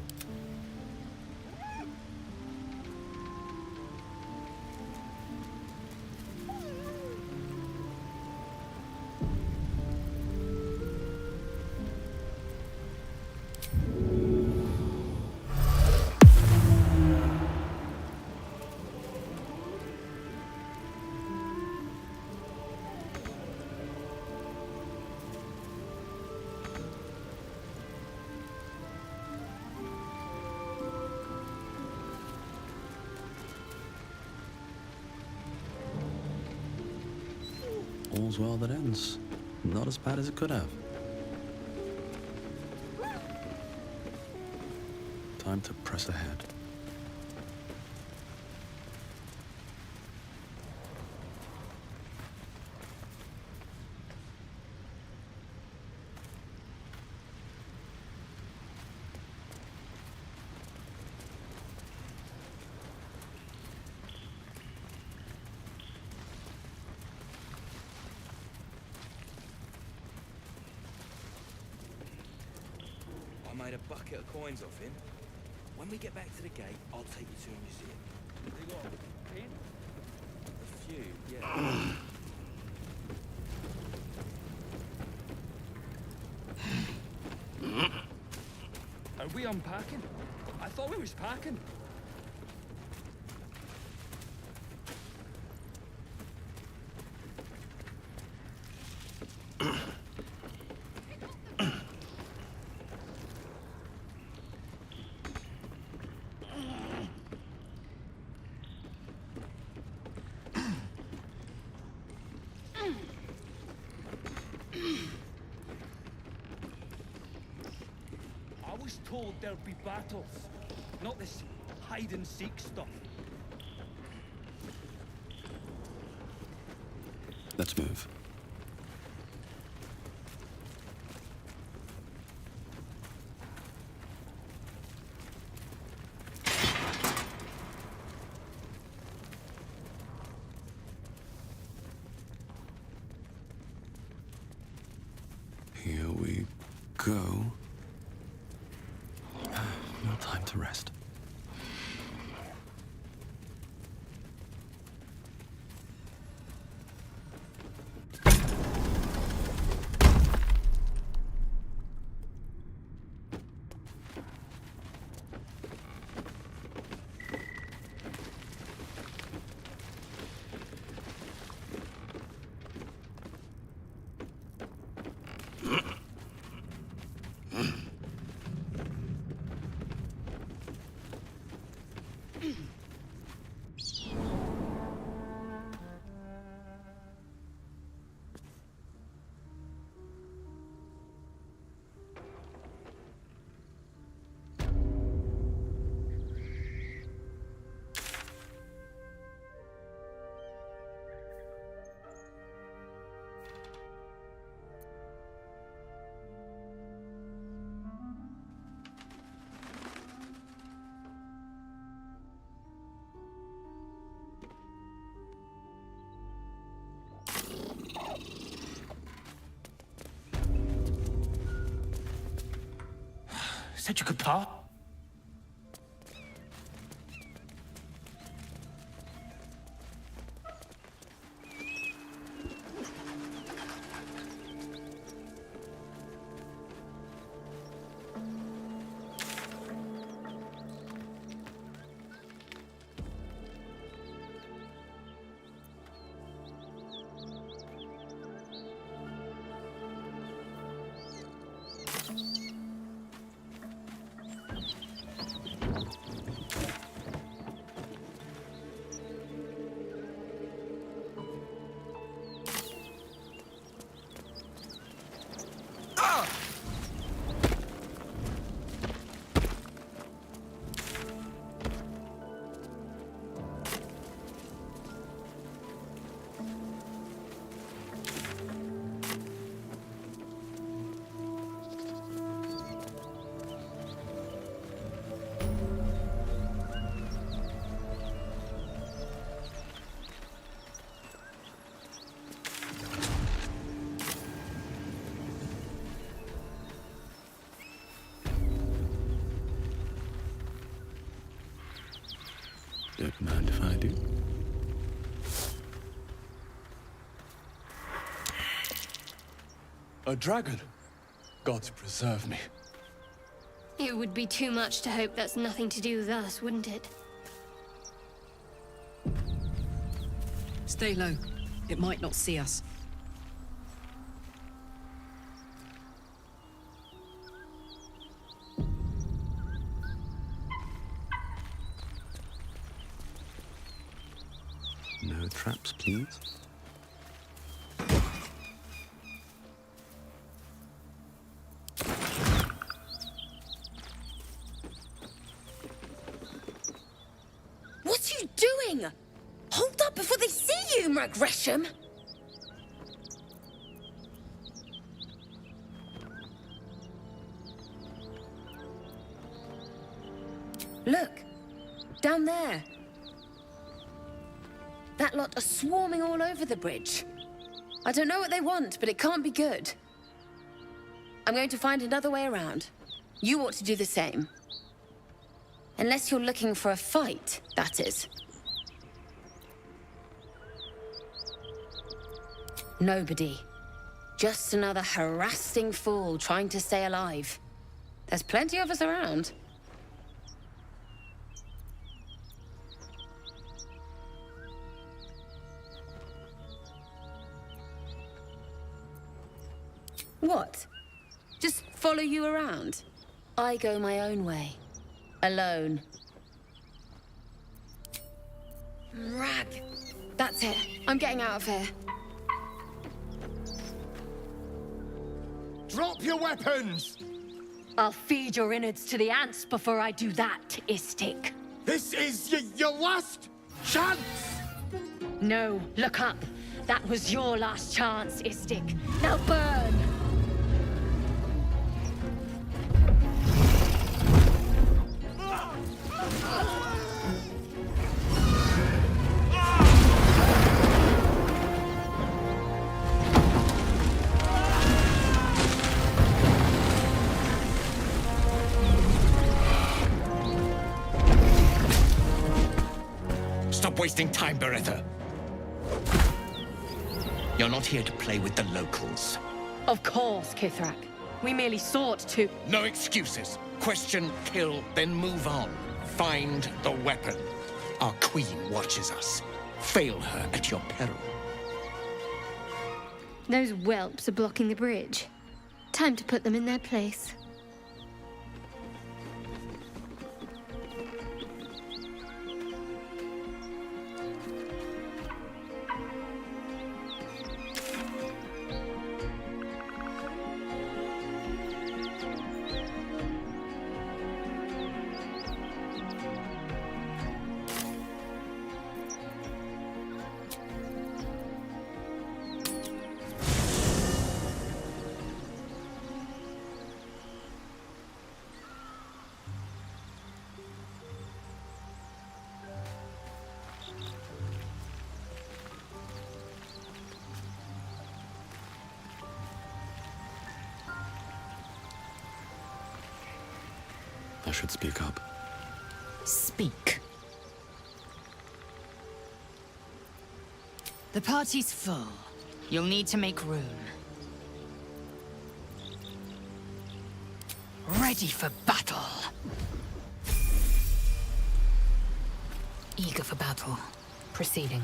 All's well that ends. Not as bad as it could have. Time to press ahead. I made a bucket of coins off him. When we get back to the gate, I'll take you to a museum. They got a few, yeah. Are we unpacking? I thought we was packing. I was told there'd be battles, not this hide-and-seek stuff. Let's move. Here we go. No time to rest. Said you could part? Don't mind if I do. A dragon? God preserve me. It would be too much to hope that's nothing to do with us, wouldn't it? Stay low. It might not see us. No traps, please. doing? Hold up before they see you, Mark Gresham! Look, down there. That lot are swarming all over the bridge. I don't know what they want, but it can't be good. I'm going to find another way around. You ought to do the same. Unless you're looking for a fight, that is. Nobody. Just another harassing fool trying to stay alive. There's plenty of us around. What? Just follow you around? I go my own way. Alone. Rag. That's it. I'm getting out of here. Drop your weapons! I'll feed your innards to the ants before I do that, Istik. This is your last chance! No, look up. That was your last chance, Istik. Now burn! Stop wasting time, Beretta. You're not here to play with the locals. Of course, Kithrak. We merely sought to... No excuses. Question, kill, then move on. Find the weapon. Our queen watches us. Fail her at your peril. Those whelps are blocking the bridge. Time to put them in their place. I should speak up. Speak. The party's full. You'll need to make room. Ready for battle. Eager for battle. Proceeding.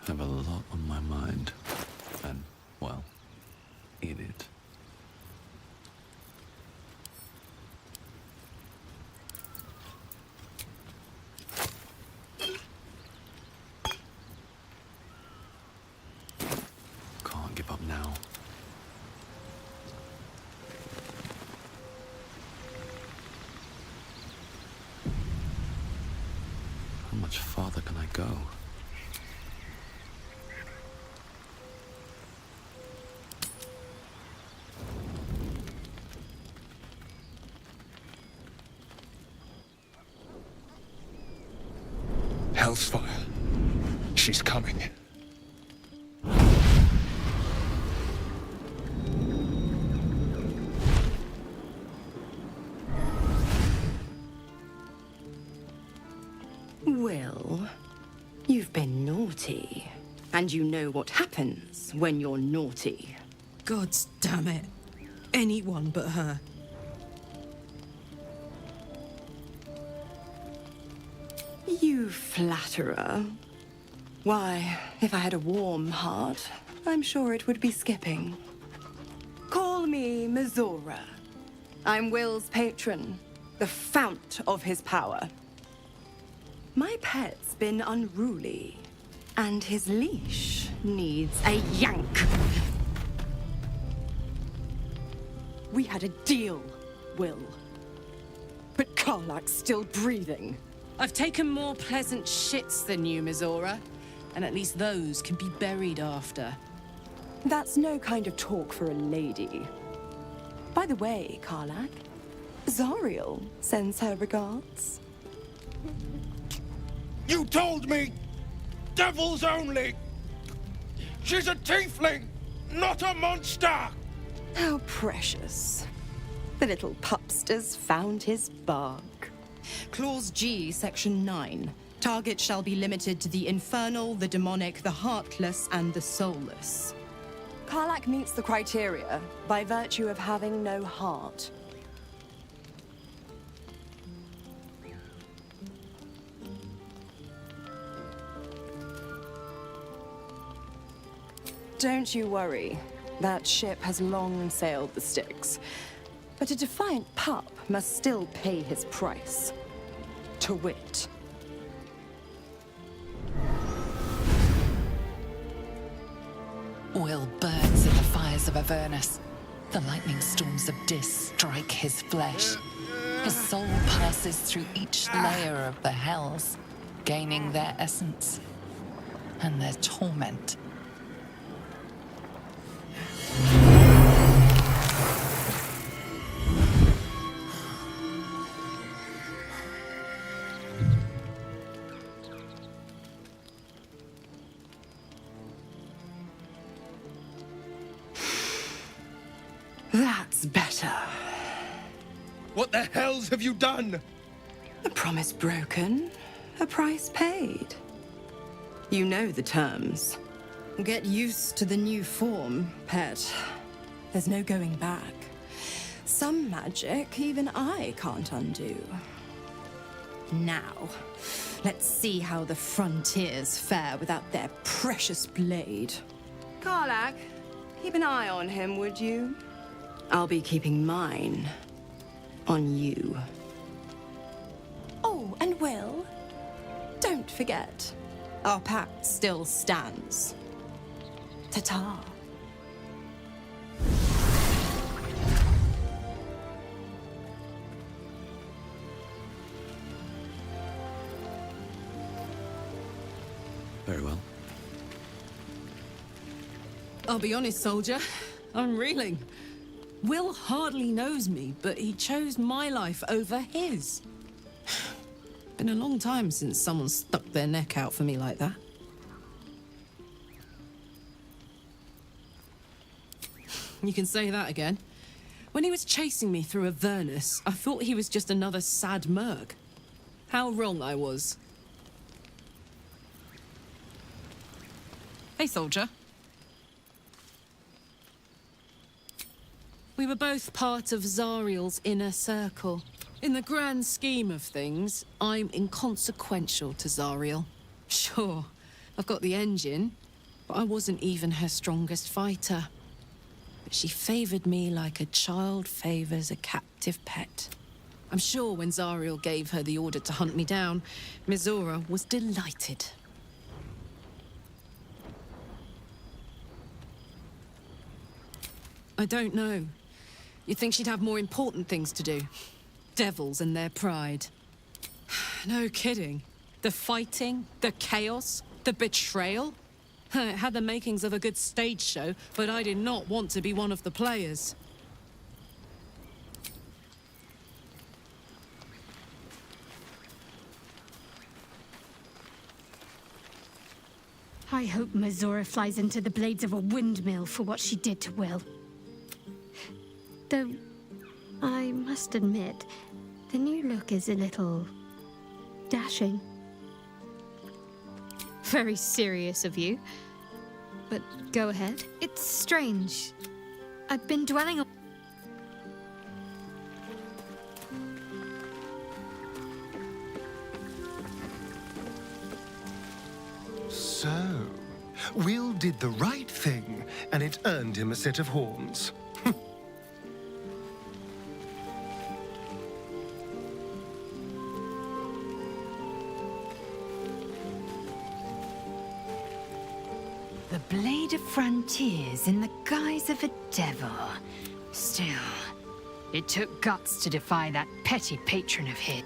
I have a lot on my mind. And, well, in it. Can't give up now. How much farther can I go? Hell's fire. She's coming. Well, you've been naughty. And you know what happens when you're naughty. Gods damn it. Anyone but her. You flatterer. Why, if I had a warm heart, I'm sure it would be skipping. Call me Mizora. I'm Will's patron, the fount of his power. My pet's been unruly, and his leash needs a yank. We had a deal, Will. But Karlak's still breathing. I've taken more pleasant shits than you, Mizora. And at least those can be buried after. That's no kind of talk for a lady. By the way, Karlak, Zariel sends her regards. You told me! Devils only! She's a tiefling, not a monster! How precious. The little pupster's found his bark. Clause G, Section 9. Target shall be limited to the infernal, the demonic, the heartless, and the soulless. Karlak meets the criteria by virtue of having no heart. Don't you worry. That ship has long sailed the Styx. But a defiant pup must still pay his price. To wit, Will burns in the fires of Avernus. The lightning storms of Dis strike his flesh. His soul passes through each layer of the hells, gaining their essence and their torment. that's better. What the hells have you done? A promise broken, a price paid. You know the terms. Get used to the new form, pet. There's no going back. Some magic even I can't undo. Now, let's see how the frontiers fare without their precious blade. Karlak, keep an eye on him, would you? I'll be keeping mine on you. Oh, and Will, don't forget, our pact still stands. Ta-ta. Very well. I'll be honest, soldier. I'm reeling. Will hardly knows me, but he chose my life over his. Been a long time since someone stuck their neck out for me like that. You can say that again. When he was chasing me through Avernus, I thought he was just another sad merc. How wrong I was. Hey, soldier. We were both part of Zariel's inner circle. In the grand scheme of things, I'm inconsequential to Zariel. Sure, I've got the engine, but I wasn't even her strongest fighter. But she favored me like a child favors a captive pet. I'm sure when Zariel gave her the order to hunt me down, Mizora was delighted. I don't know. You'd think she'd have more important things to do. Devils and their pride. No kidding. The fighting, the chaos, the betrayal. It had the makings of a good stage show, but I did not want to be one of the players. I hope Mizora flies into the blades of a windmill for what she did to Will. Though, I must admit, the new look is a little dashing. Very serious of you. But go ahead. It's strange. I've been dwelling on... So, Will did the right thing, and it earned him a set of horns. The Blade of Frontiers in the guise of a devil. Still, it took guts to defy that petty patron of his.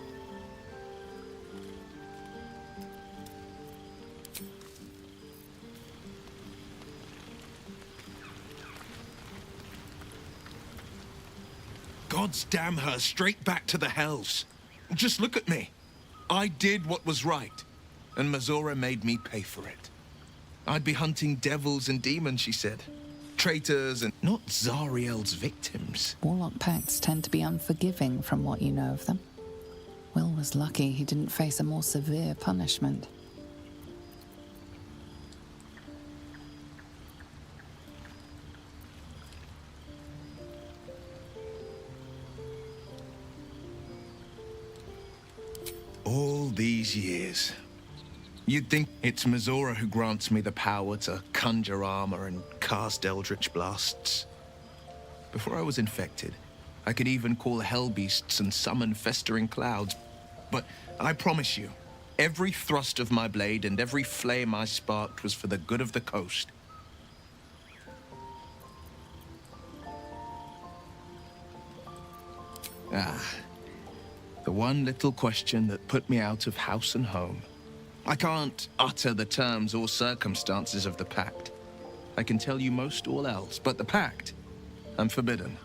Gods damn her, straight back to the hells. Just look at me. I did what was right, and Mazora made me pay for it. I'd be hunting devils and demons, she said. Traitors and not Zariel's victims. Warlock pacts tend to be unforgiving from what you know of them. Will was lucky he didn't face a more severe punishment. All these years. You'd think it's Mazora who grants me the power to conjure armor and cast eldritch blasts. Before I was infected, I could even call hell beasts and summon festering clouds. But I promise you, every thrust of my blade and every flame I sparked was for the good of the coast. The one little question that put me out of house and home. I can't utter the terms or circumstances of the pact. I can tell you most all else, but the pact, I'm forbidden.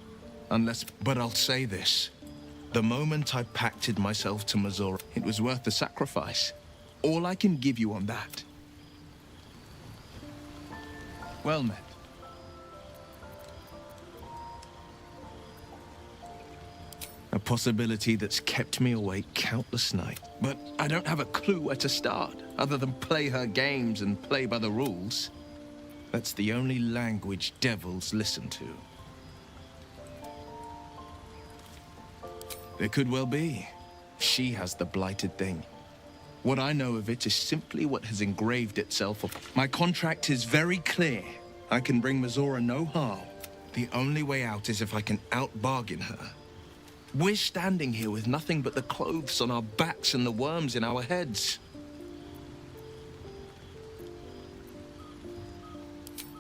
But I'll say this. The moment I pacted myself to Mazora, it was worth the sacrifice. All I can give you on that. Well met. A possibility that's kept me awake countless nights. But I don't have a clue where to start, other than play her games and play by the rules. That's the only language devils listen to. It could well be. She has the blighted thing. What I know of it is simply what has engraved itself upon. My contract is very clear. I can bring Mazora no harm. The only way out is if I can out-bargain her. We're standing here with nothing but the clothes on our backs and the worms in our heads.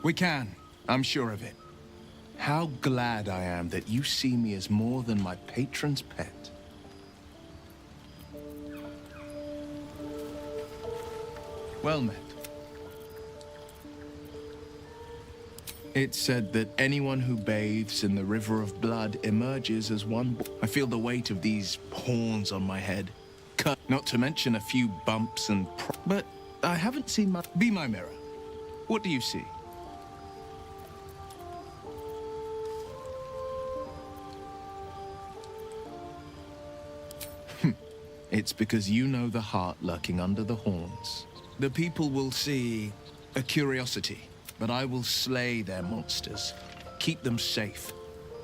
We can, I'm sure of it. How glad I am that you see me as more than my patron's pet. Well met. It's said that anyone who bathes in the river of blood emerges as one. I feel the weight of these horns on my head. Cut, not to mention a few bumps and. But I haven't seen much. Be my mirror. What do you see? It's because you know the heart lurking under the horns. The people will see a curiosity. But I will slay their monsters, keep them safe.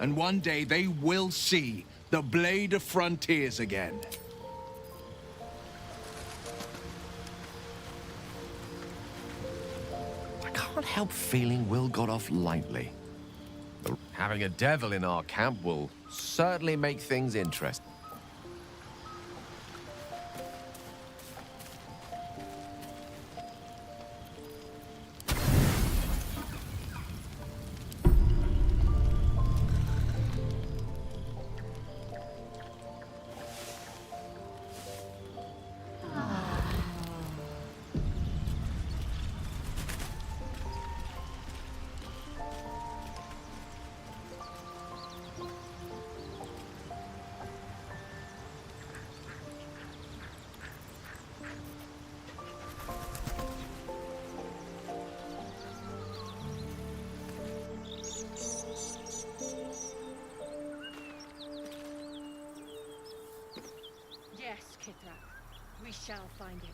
And one day they will see the Blade of Frontiers again. I can't help feeling Will got off lightly. Having a devil in our camp will certainly make things interesting. Yes, Kithrak. We shall find it.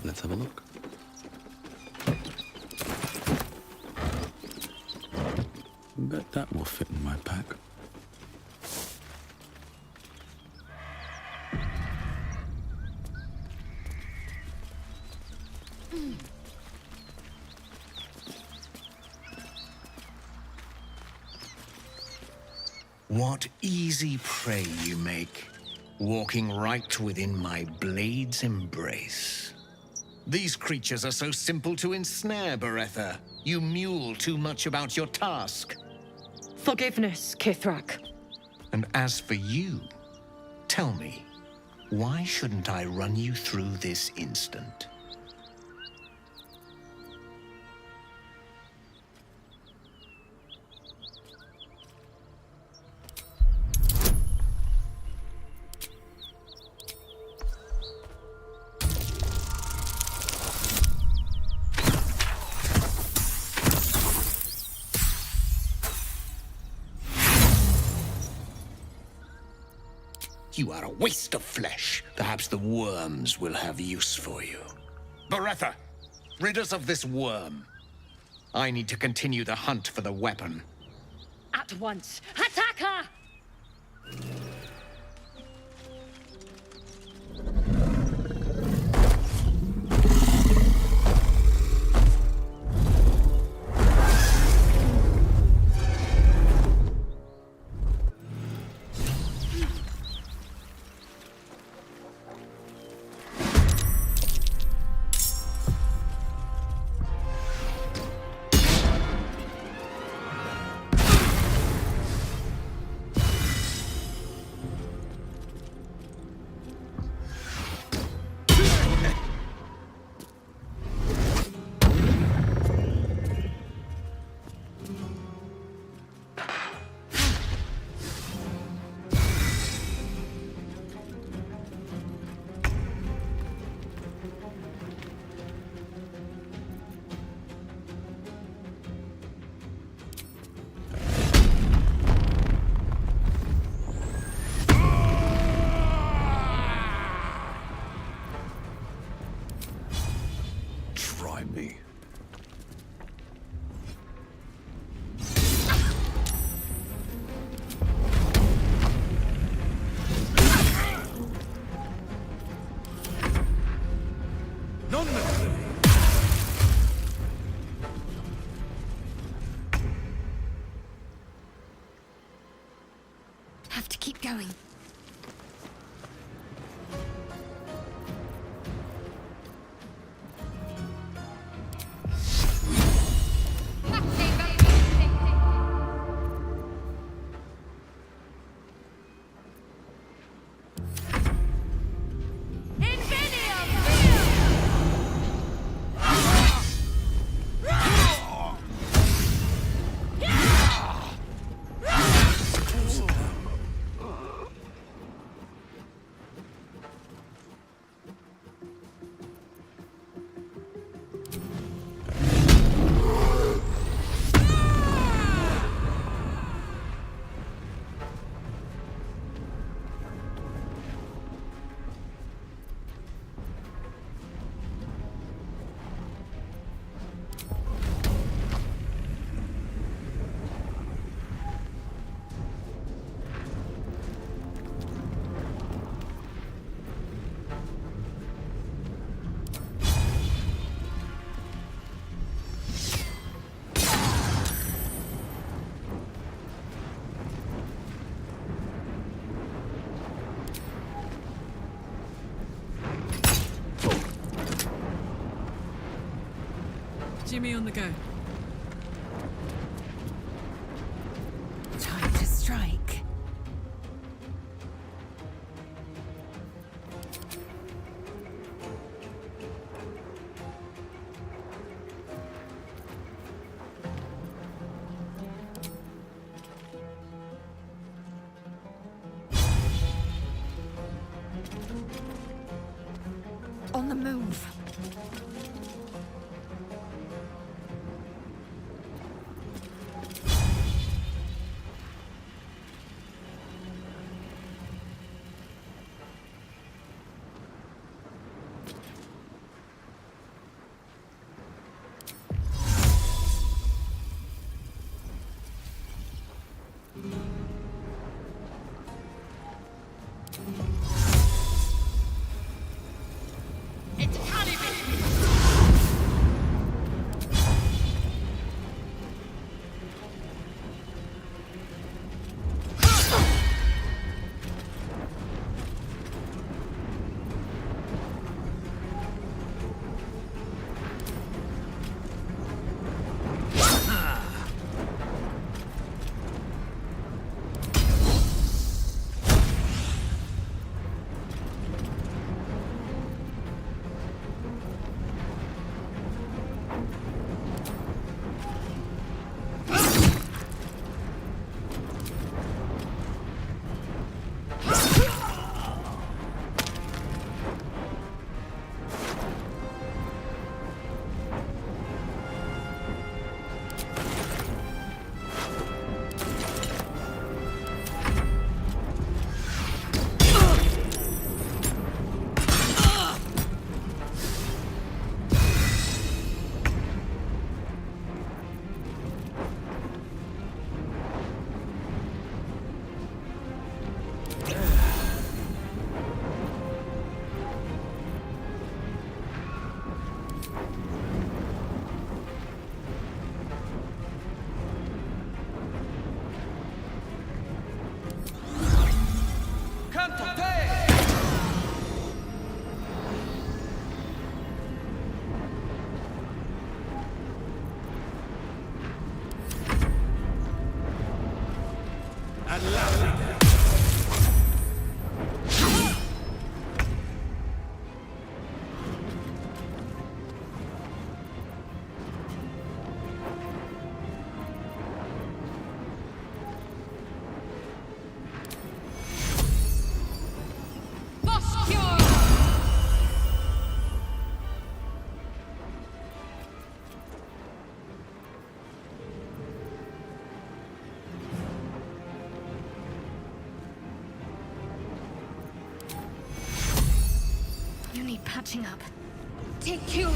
Let's have a look. Bet that will fit in my pack. What easy prey you make, walking right within my blade's embrace. These creatures are so simple to ensnare, Beretha. You mule too much about your task. Forgiveness, Kithrak. And as for you, tell me, why shouldn't I run you through this instant? You are a waste of flesh. Perhaps the worms will have use for you. Beretha, rid us of this worm. I need to continue the hunt for the weapon. At once. Attack her! Try me. Have to keep going. Jimmy on the go. Time to strike. On the move. It's Caliban! and loudly. You need patching up. Take care.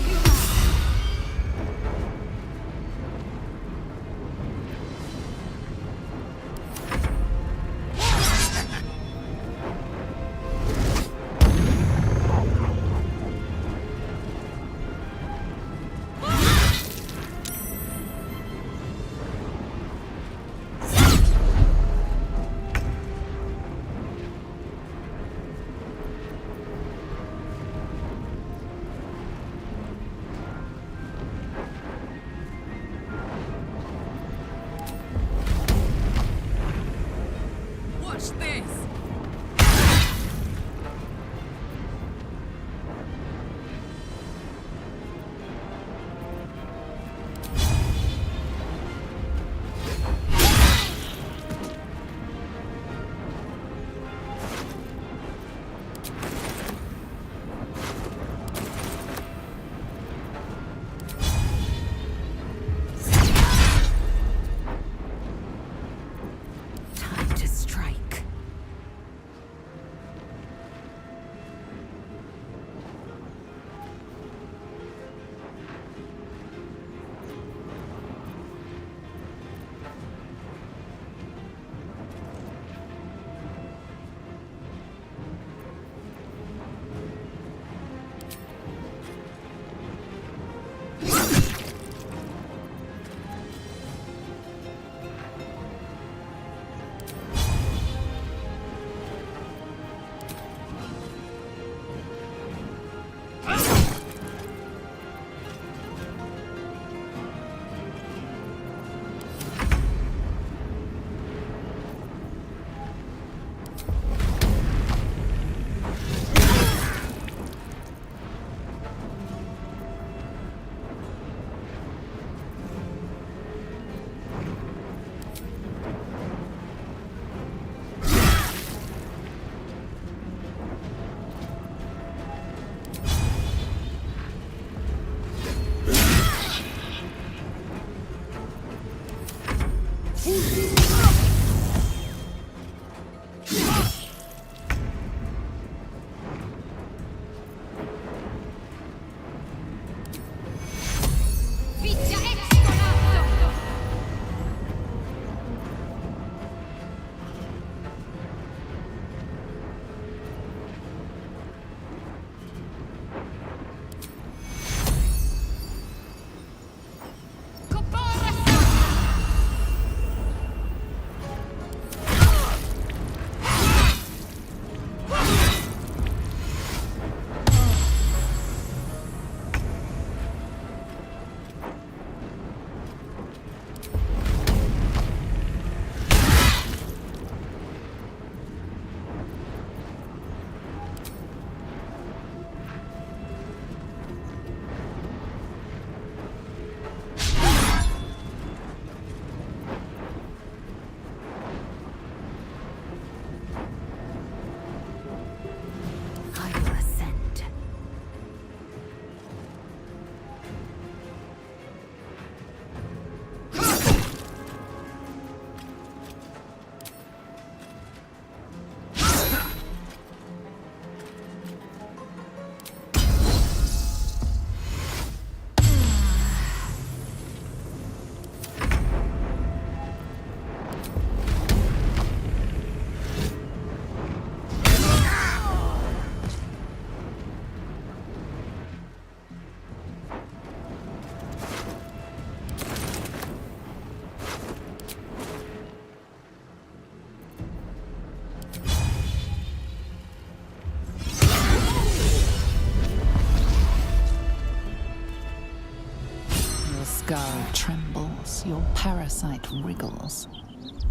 Watch this! Time to strike. Your skull trembles, your parasite wriggles.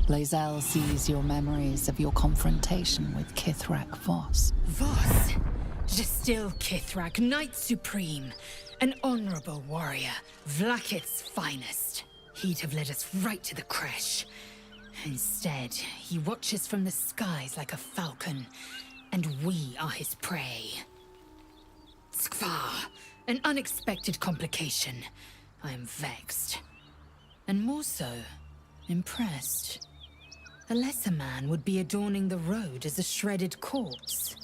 Blazel sees your memories of your confrontation with Kithrak Voss. Voss, Gestil Kithrak, Knight Supreme, an honorable warrior, Vlakith's finest. He'd have led us right to the crash. Instead, he watches from the skies like a falcon, and we are his prey. Skvar, an unexpected complication. I am vexed. And more so, impressed. A lesser man would be adorning the road as a shredded corpse.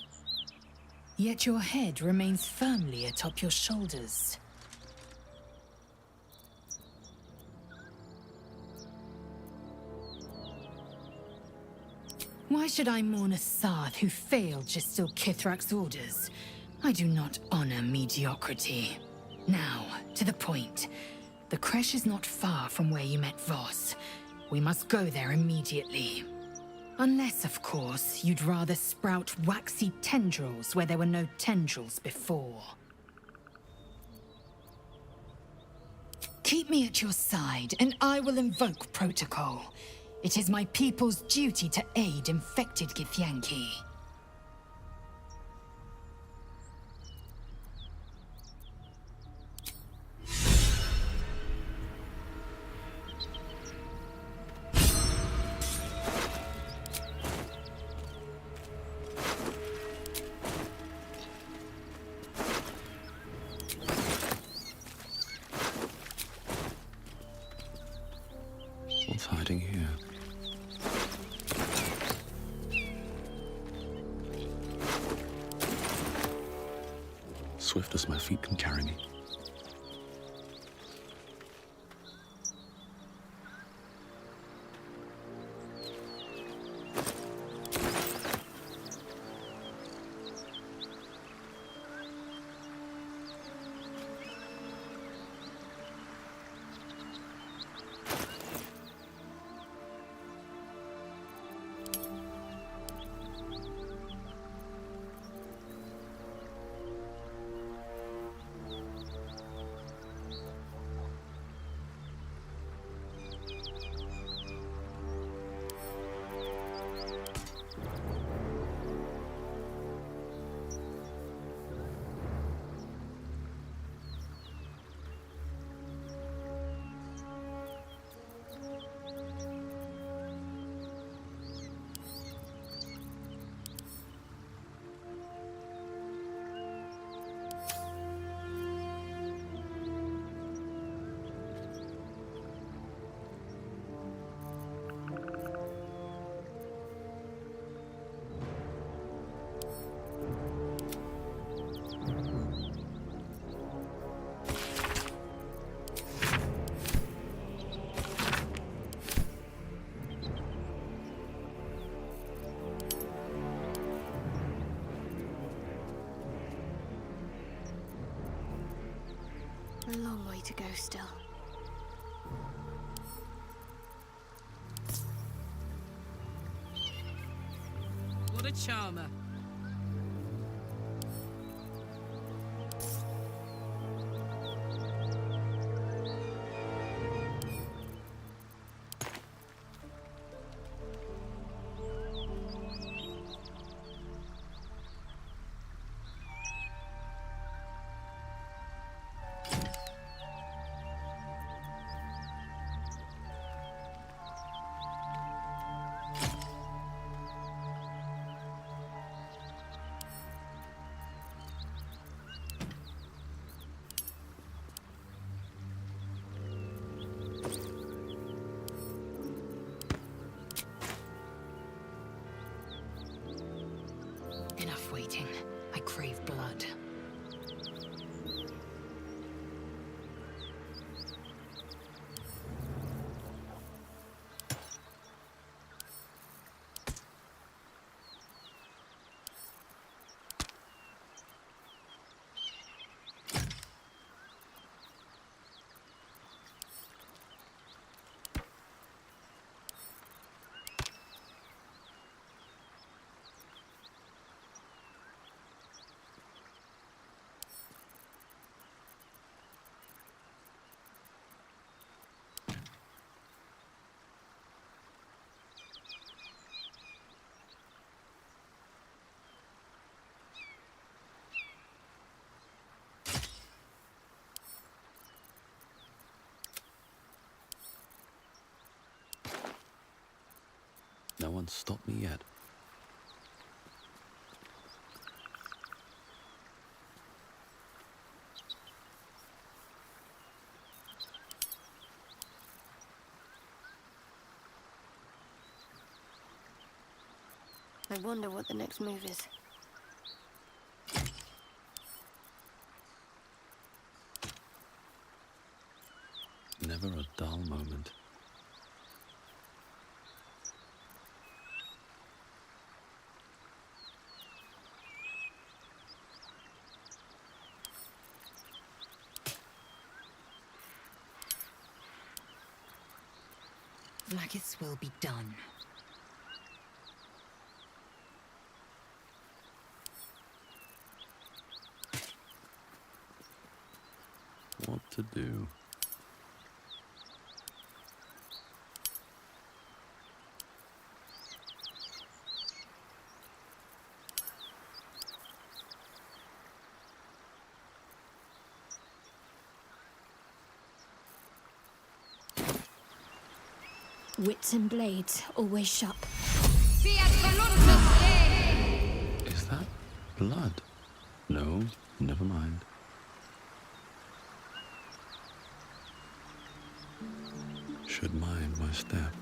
Yet your head remains firmly atop your shoulders. Why should I mourn a Sarth who failed Gestil Kithrak's orders? I do not honor mediocrity. Now, to the point. The creche is not far from where you met Voss. We must go there immediately. Unless, of course, you'd rather sprout waxy tendrils where there were no tendrils before. Keep me at your side, and I will invoke protocol. It is my people's duty to aid infected Githyanki. What's hiding here? Swift as my feet can carry me. A long way to go still. What a charmer. Enough waiting. I crave blood. No one's stopped me yet. I wonder what the next move is. Never a dull moment. Blackith's will be done. What to do? Wits and blades, always sharp. Is that blood? No, never mind. Should mind my step.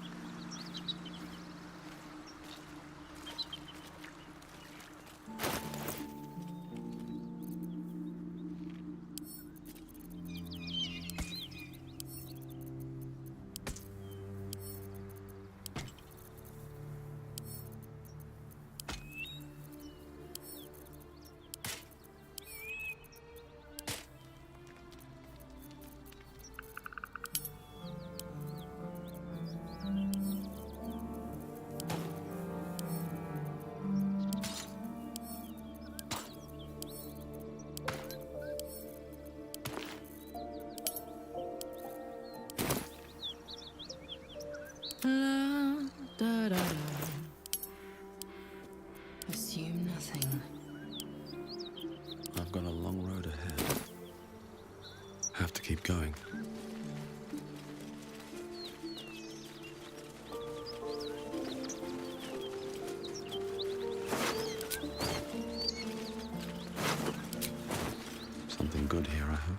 Assume nothing. I've got a long road ahead. Have to keep going. Something good here, I hope.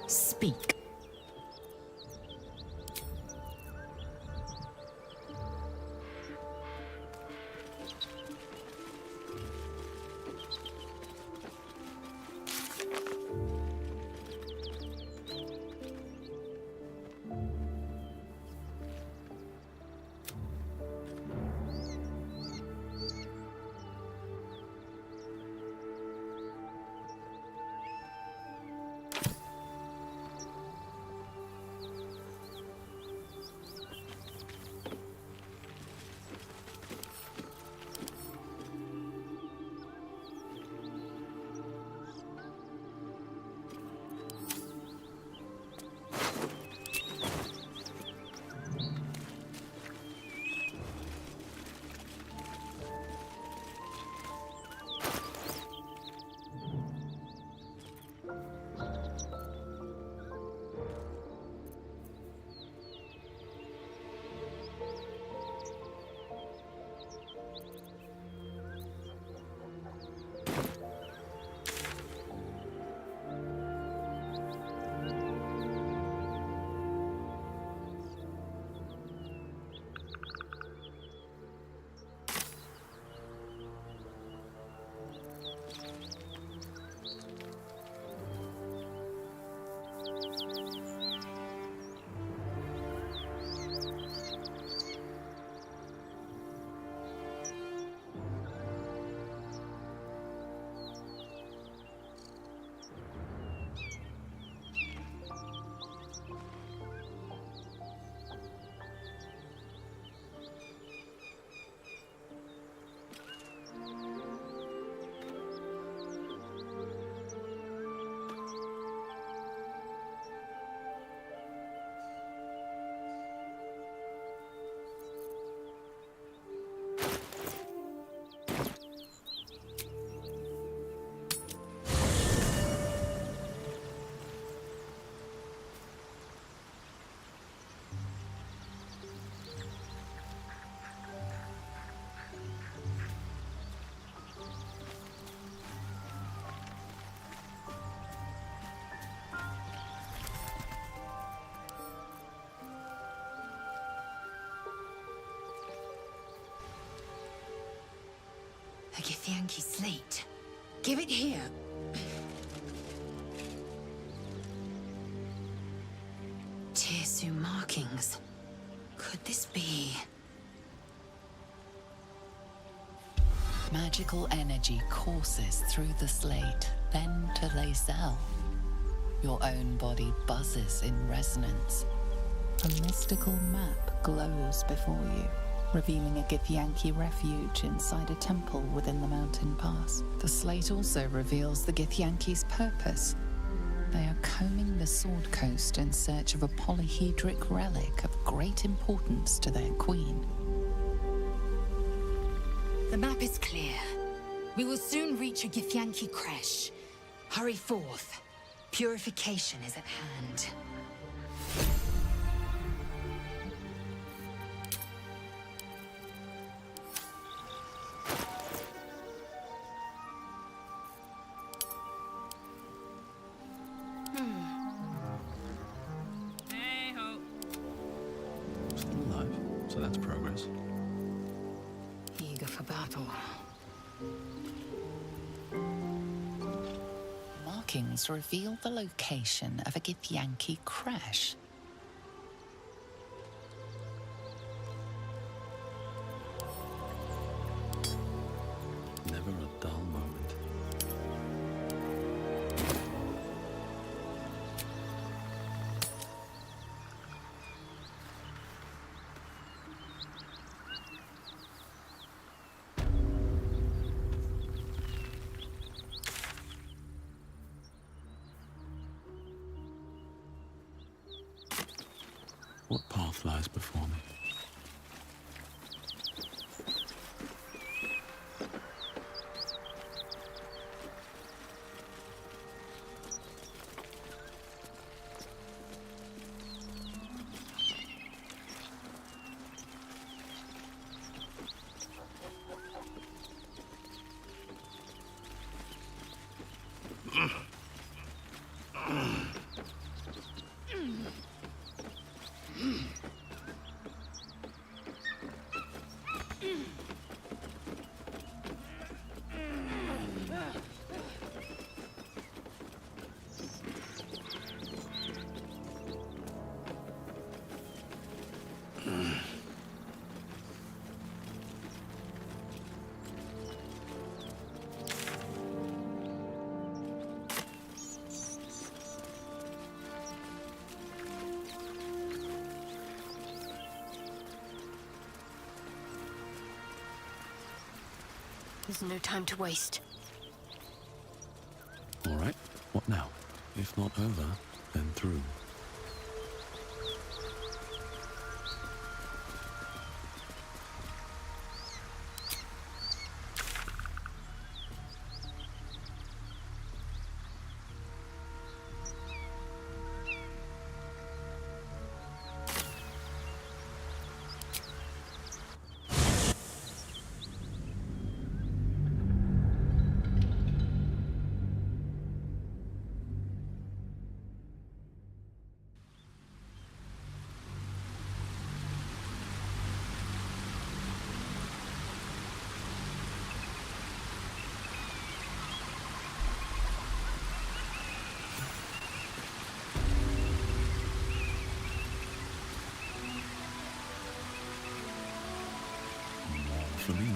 Speak. Githyanki slate. Give it here. Tirsu markings. Could this be? Magical energy courses through the slate, then to Lae'zel. Your own body buzzes in resonance. A mystical map glows before you, revealing a Githyanki refuge inside a temple within the mountain pass. The slate also reveals the Githyanki's purpose. They are combing the Sword Coast in search of a polyhedric relic of great importance to their queen. The map is clear. We will soon reach a Githyanki creche. Hurry forth. Purification is at hand. Still alive, so that's progress. Eager for battle. Markings reveal the location of a Githyanki creche. Never a dull moment. What path lies before me? There's no time to waste. All right, what now? If not over, then through. For me.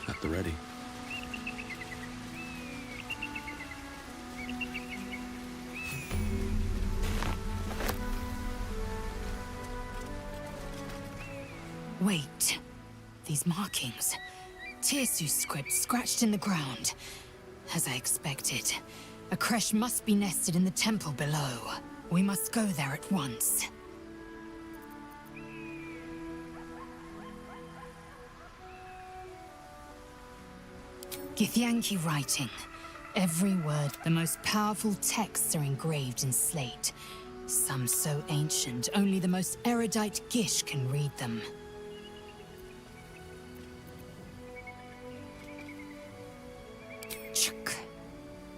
At the ready. Wait. These markings. Tirsu's script scratched in the ground. As I expected. A creche must be nested in the temple below. We must go there at once. Githyanki writing. Every word, the most powerful texts are engraved in slate. Some so ancient, only the most erudite Gish can read them.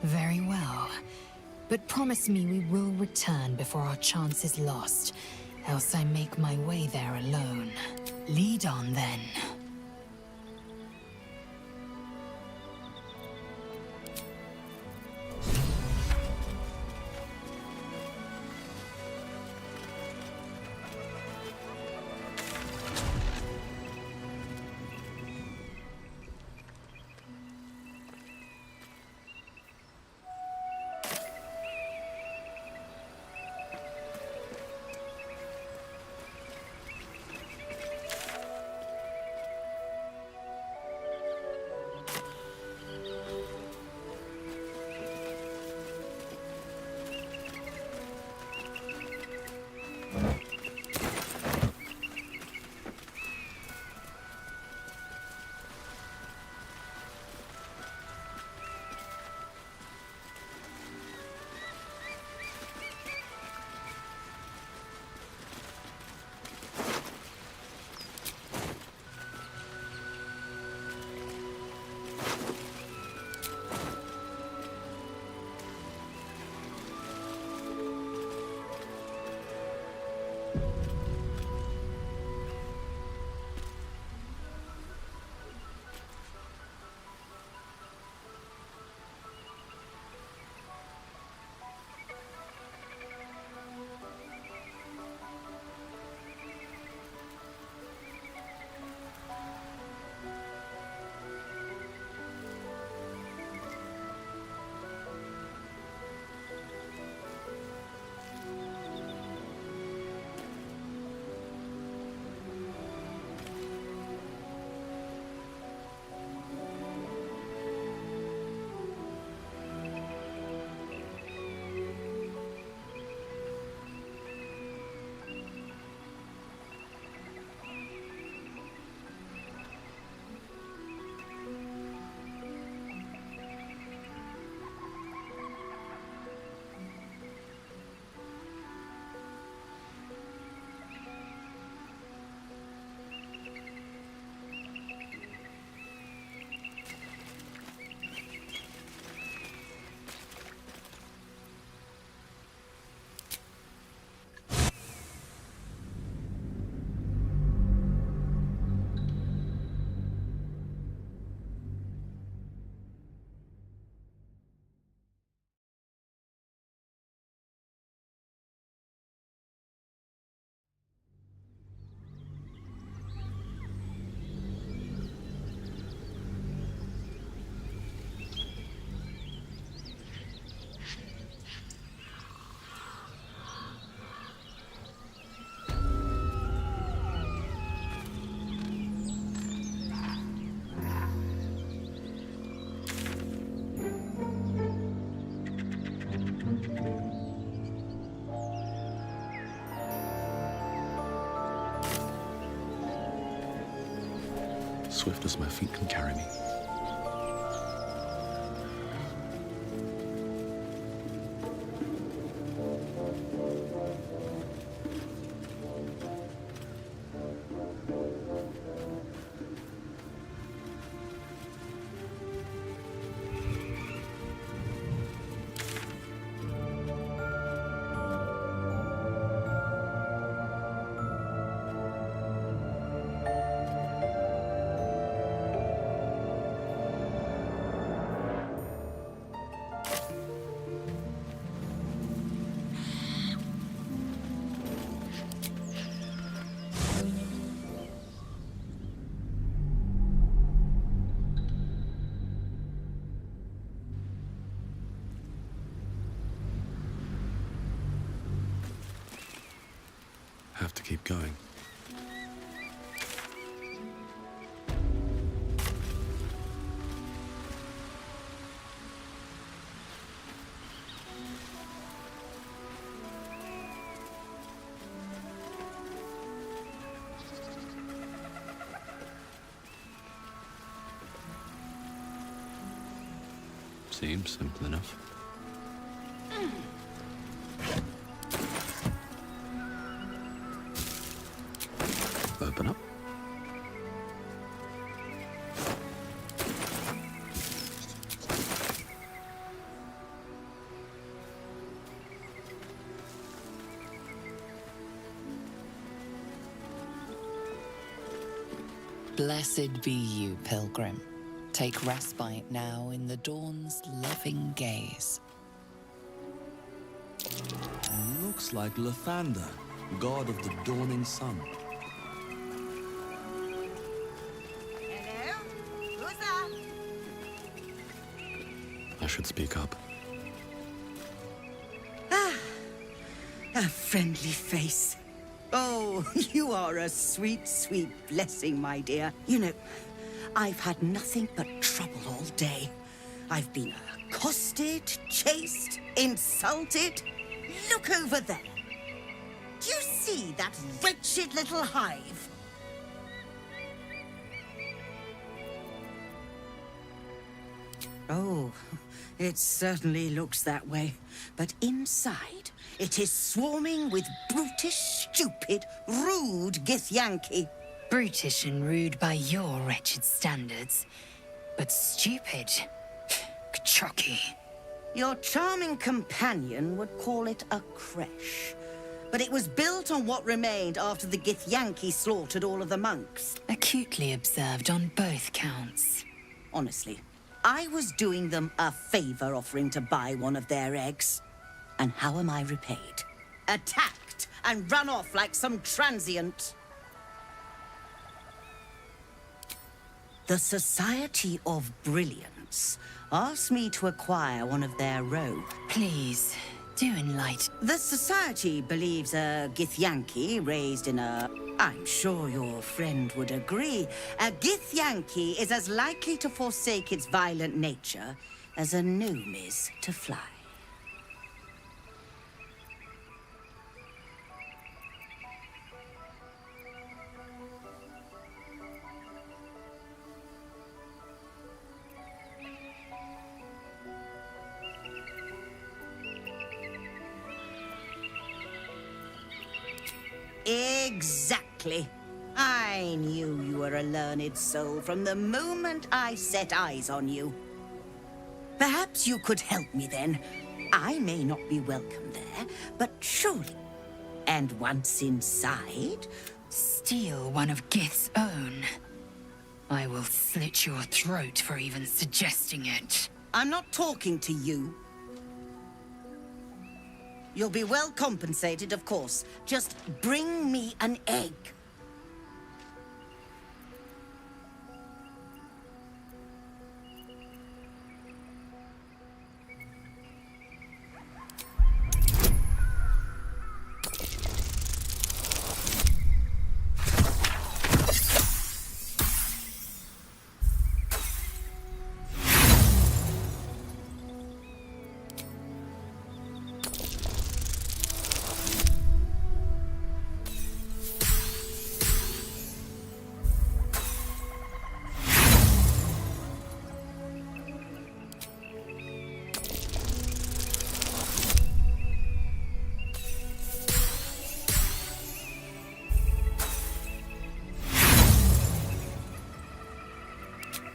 Very well. But promise me we will return before our chance is lost, else I make my way there alone. Lead on, then. Swift as my feet can carry me. Have to keep going. Seems simple enough. Open up. Blessed be you, pilgrim. Take respite now in the dawn's loving gaze. Looks like Lathander, god of the dawning sun. Hello? Who's that? I should speak up. A friendly face. Oh, you are a sweet, sweet blessing, my dear. You know, I've had nothing but trouble all day. I've been accosted, chased, insulted. Look over there. Do you see that wretched little hive? Oh, it certainly looks that way. But inside, it is swarming with brutish, stupid, rude Githyanki. Brutish and rude by your wretched standards, but stupid. Kachaki. Your charming companion would call it a creche. But it was built on what remained after the Githyanki slaughtered all of the monks. Acutely observed on both counts. Honestly, I was doing them a favor offering to buy one of their eggs. And how am I repaid? Attacked and run off like some transient. The Society of Brilliance asked me to acquire one of their robes. Please, do enlighten. The Society believes a Githyanki raised in a... I'm sure your friend would agree. A Githyanki is as likely to forsake its violent nature as a gnome is to fly. Exactly. I knew you were a learned soul from the moment I set eyes on you. Perhaps you could help me then. I may not be welcome there, but surely. And once inside... Steal one of Gith's own. I will slit your throat for even suggesting it. I'm not talking to you. You'll be well compensated, of course. Just bring me an egg.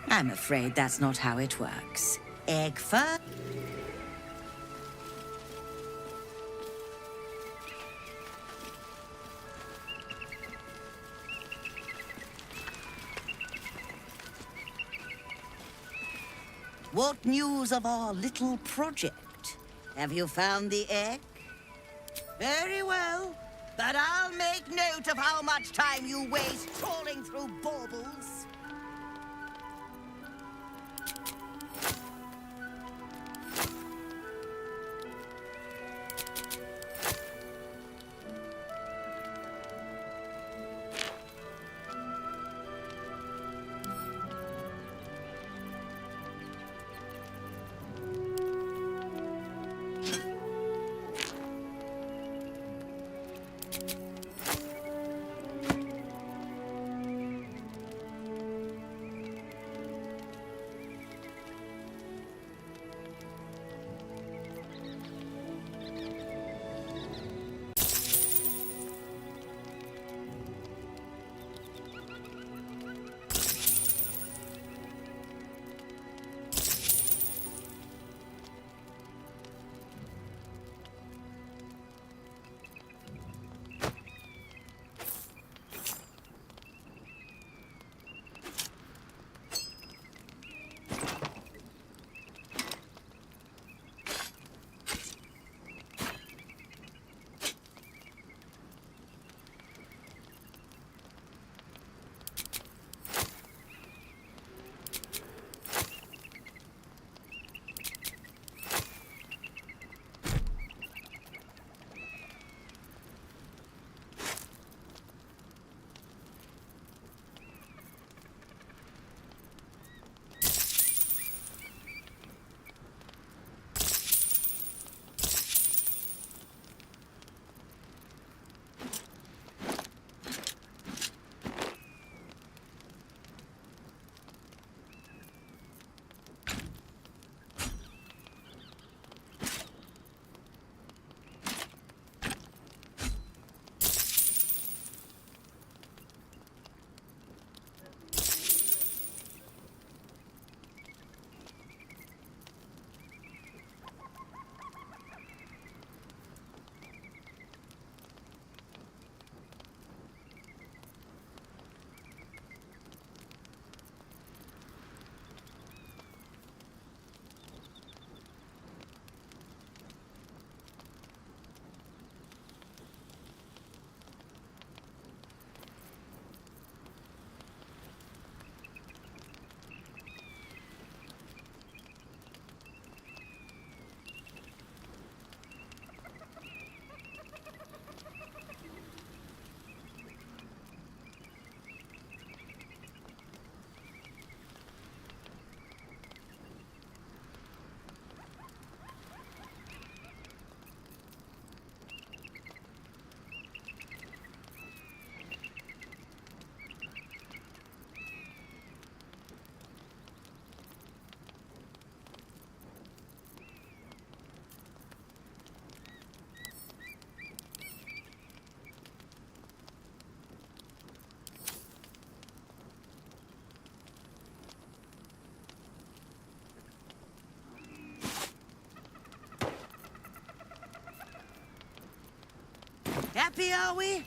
I'm afraid that's not how it works. Egg first. What news of our little project? Have you found the egg? Very well, but I'll make note of how much time you waste trawling through baubles. Happy, are we?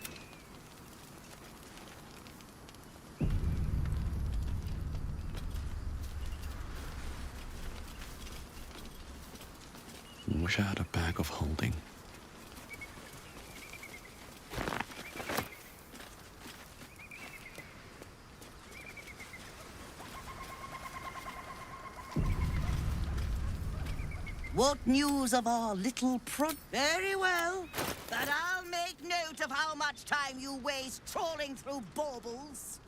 Wish I had a bag of holding. What news of our little Very well, but I'll make note of how much time you waste trawling through baubles.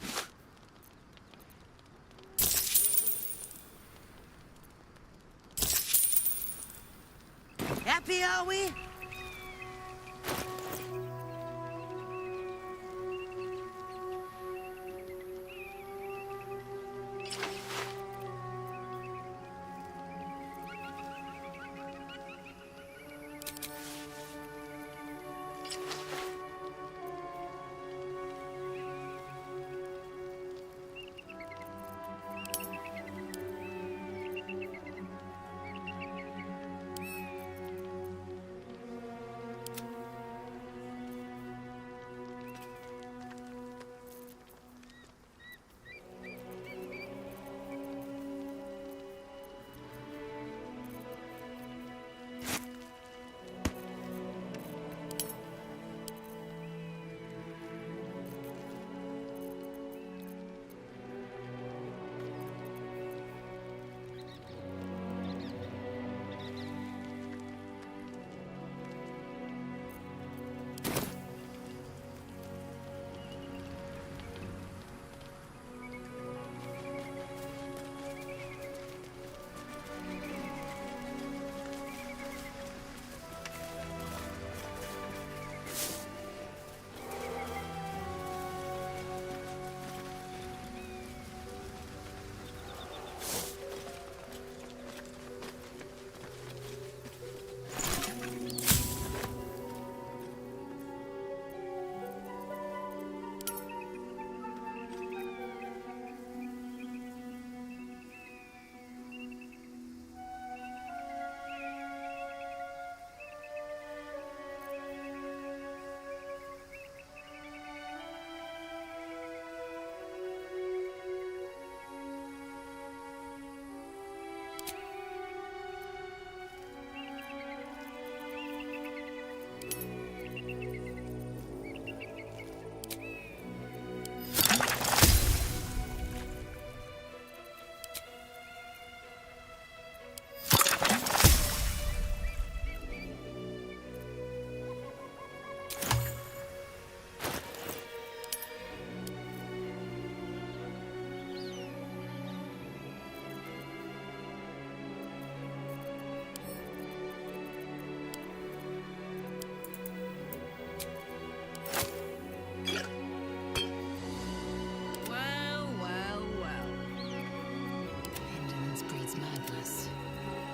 Happy, are we?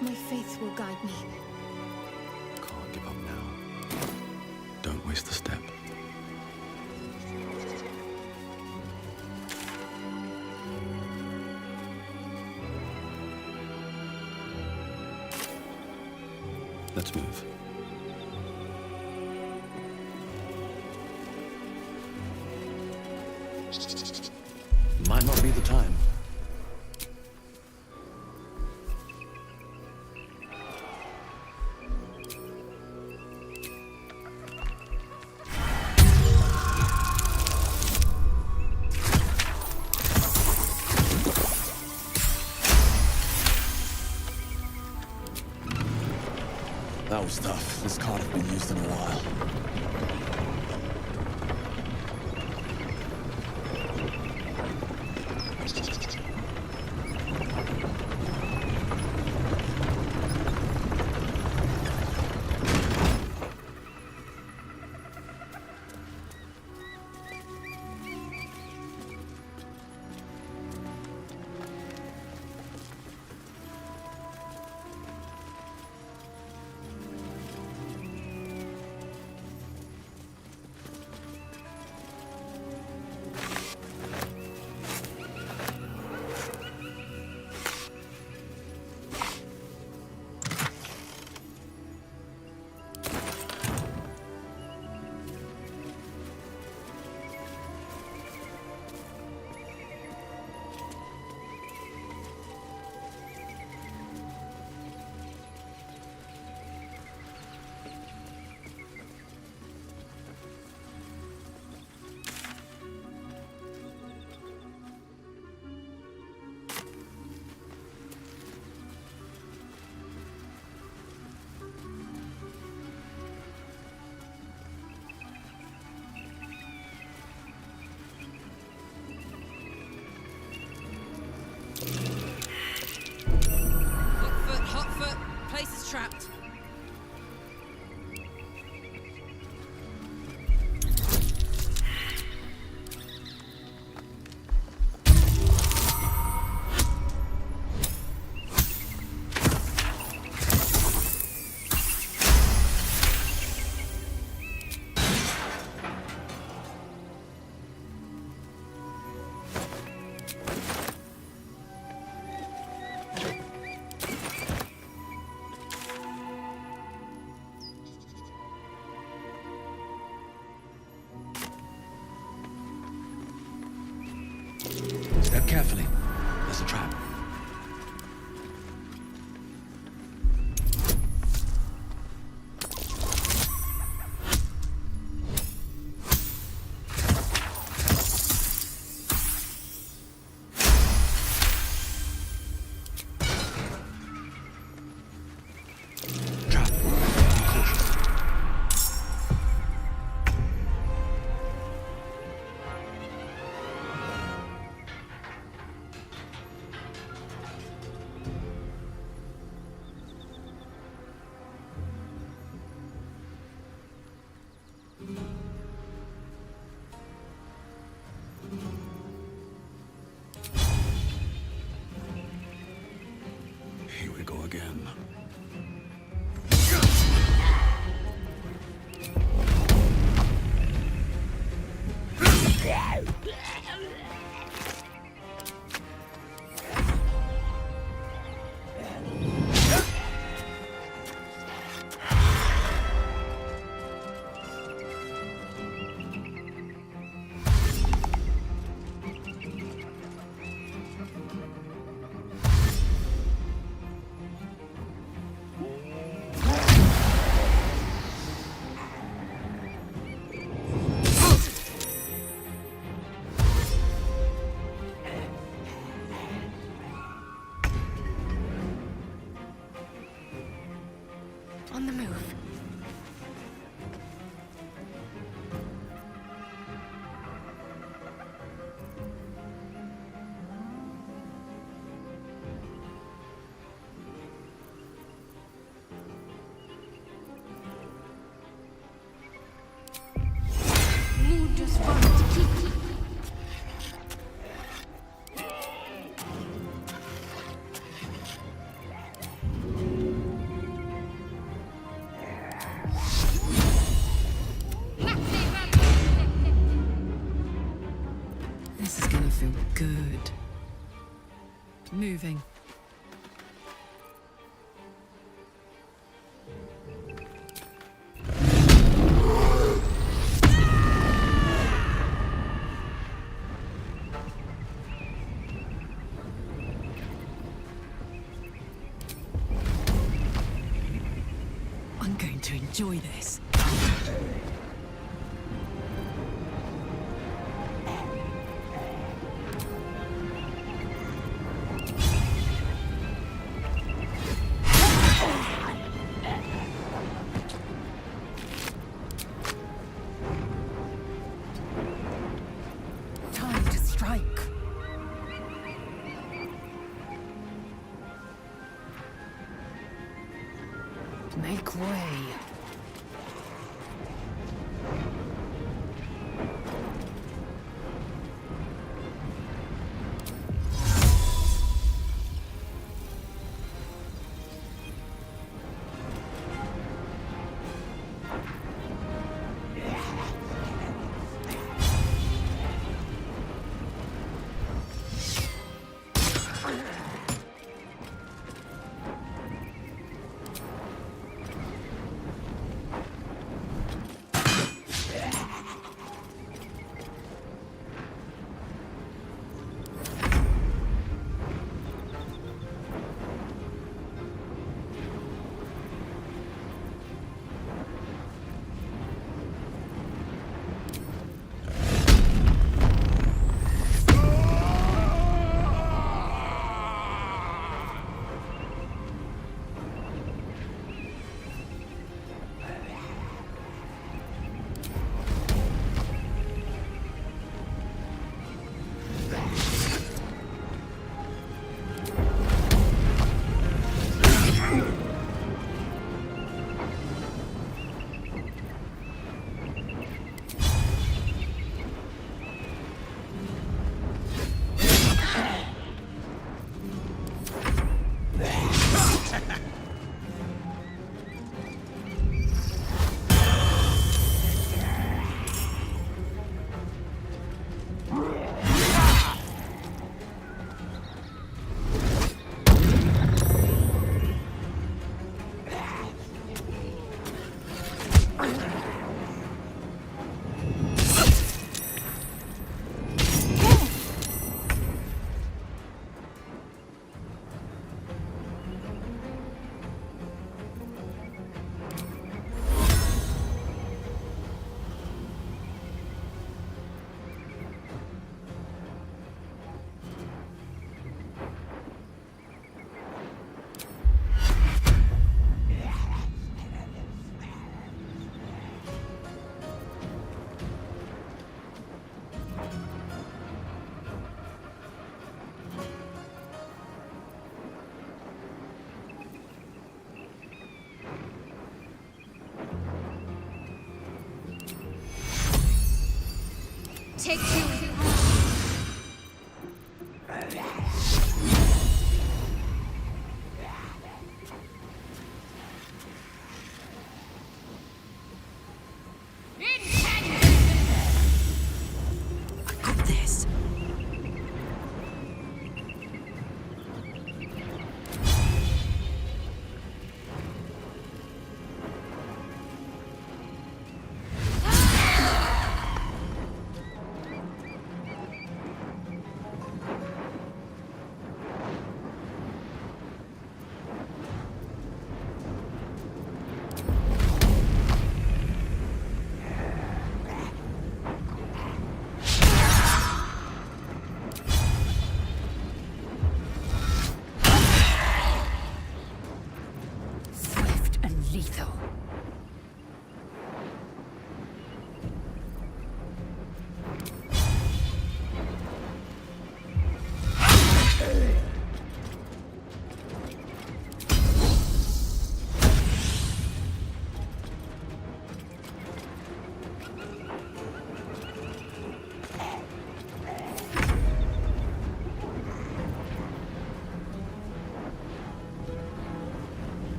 My faith will guide me. Can't give up now. Don't waste a step. Let's move. Might not be the time. That was tough. This can't have been used in a while. Carefully. There's a trap. Here we go again. On the move. Just want to keep. This is gonna feel good. Moving. I'm going to enjoy this. Time to strike. Make way. take too Got this. Swift and lethal.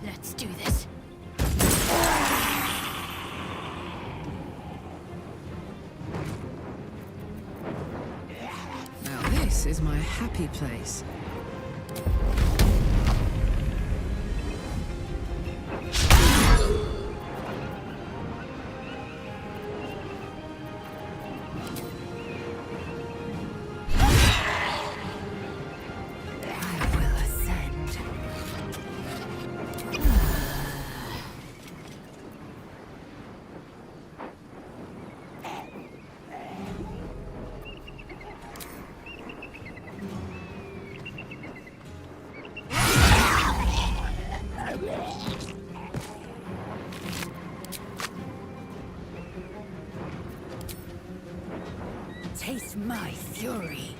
Let's do this. Now this is my happy place. taste my fury.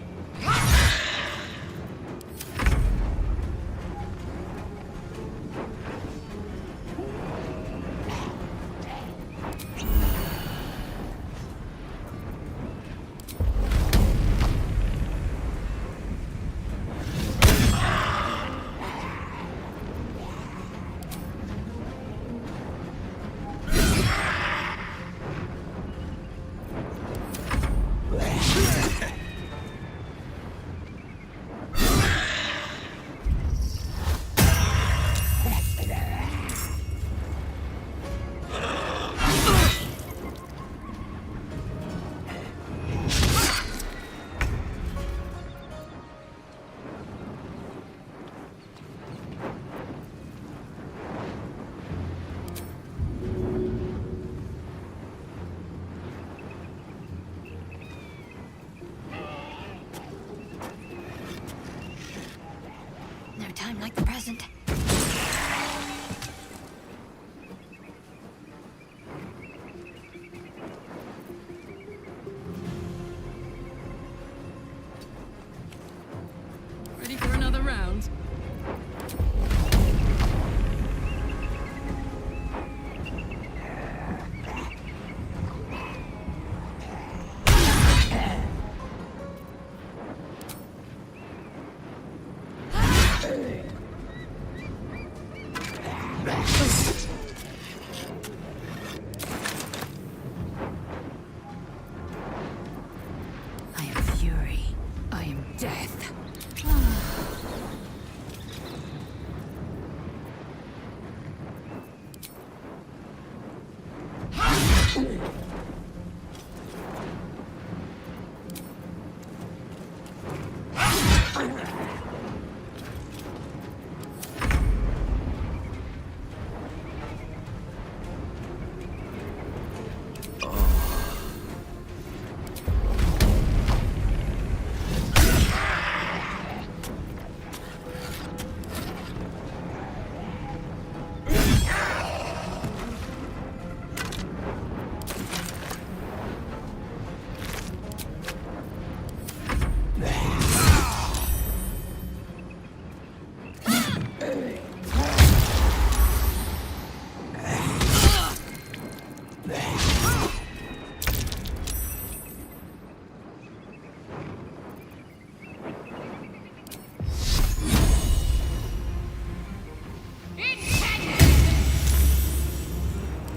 No time like the present. Ready for another round? I am fury. I am death.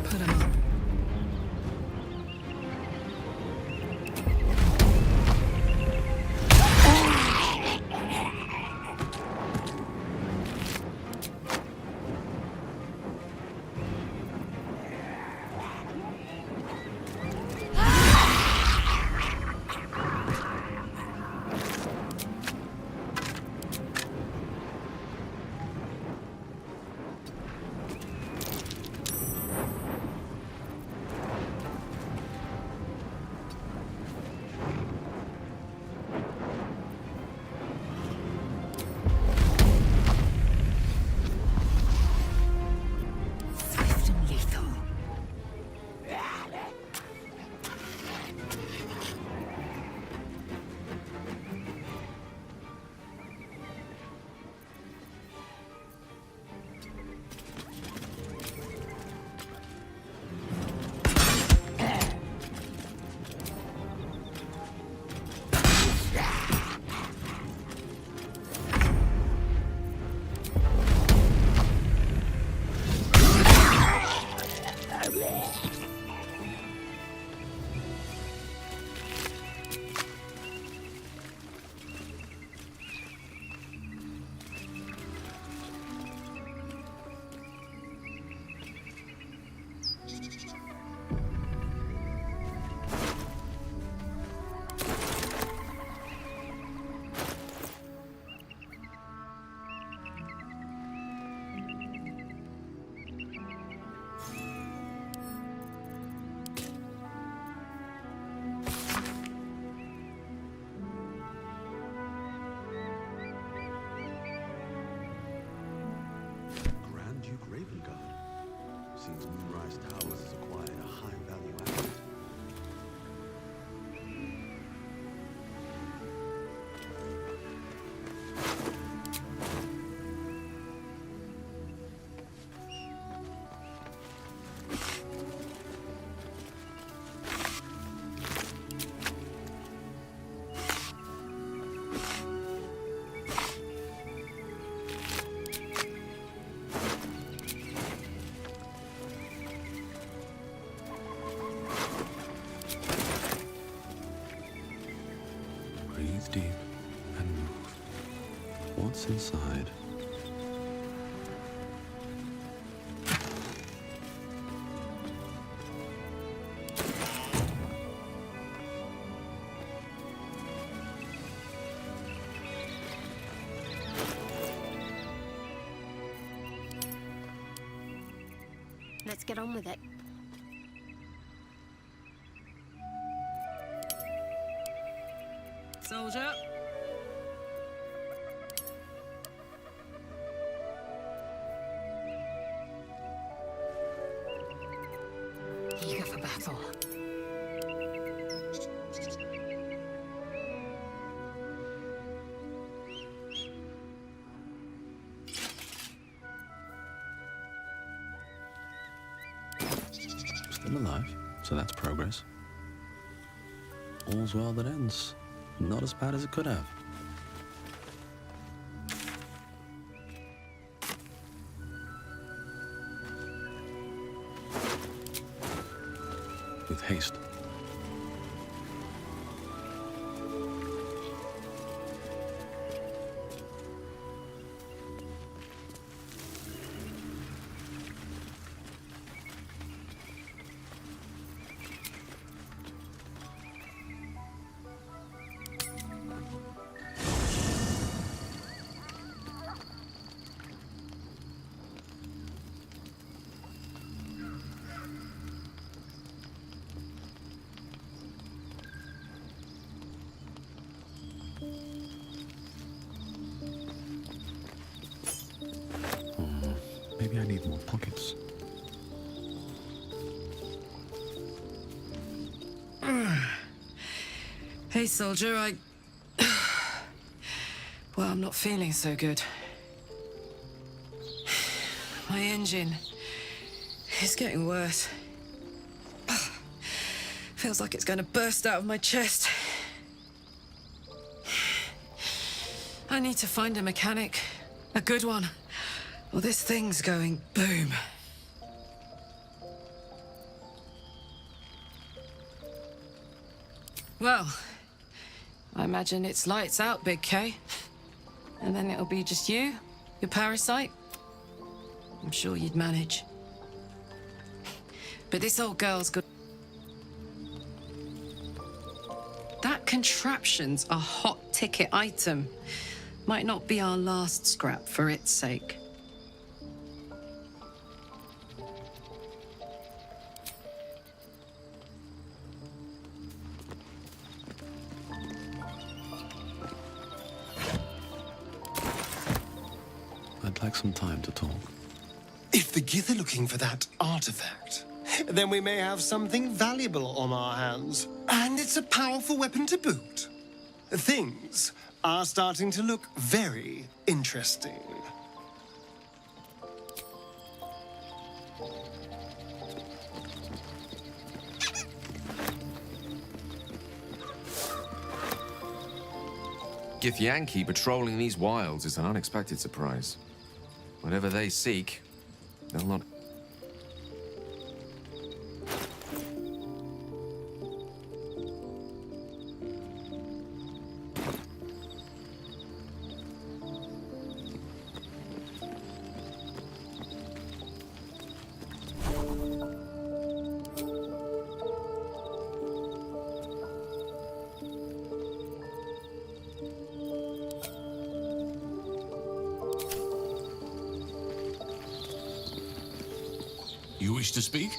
Put 'em up. Swift and lethal. Seems Moonrise Towers has acquired a high-value asset. Breathe deep and move. What's inside? Let's get on with it. Soldier. Eager for battle. Still alive, so that's progress. All's well that ends. Not as bad as it could have. With haste. Maybe I need more pockets. Hey, soldier, well, I'm not feeling so good. My engine is getting worse. Feels like it's going to burst out of my chest. I need to find a mechanic. A good one. Well, this thing's going boom. Well, I imagine it's lights out, Big K. And then it'll be just you, your parasite. I'm sure you'd manage. But this old girl's good. That contraption's a hot ticket item. Might not be our last scrap for its sake. I'd like some time to talk. If the Gith are looking for that artifact, then we may have something valuable on our hands. And it's a powerful weapon to boot. Things are starting to look very interesting. Githyanki patrolling these wilds is an unexpected surprise. Whatever they seek, they'll not... You wish to speak?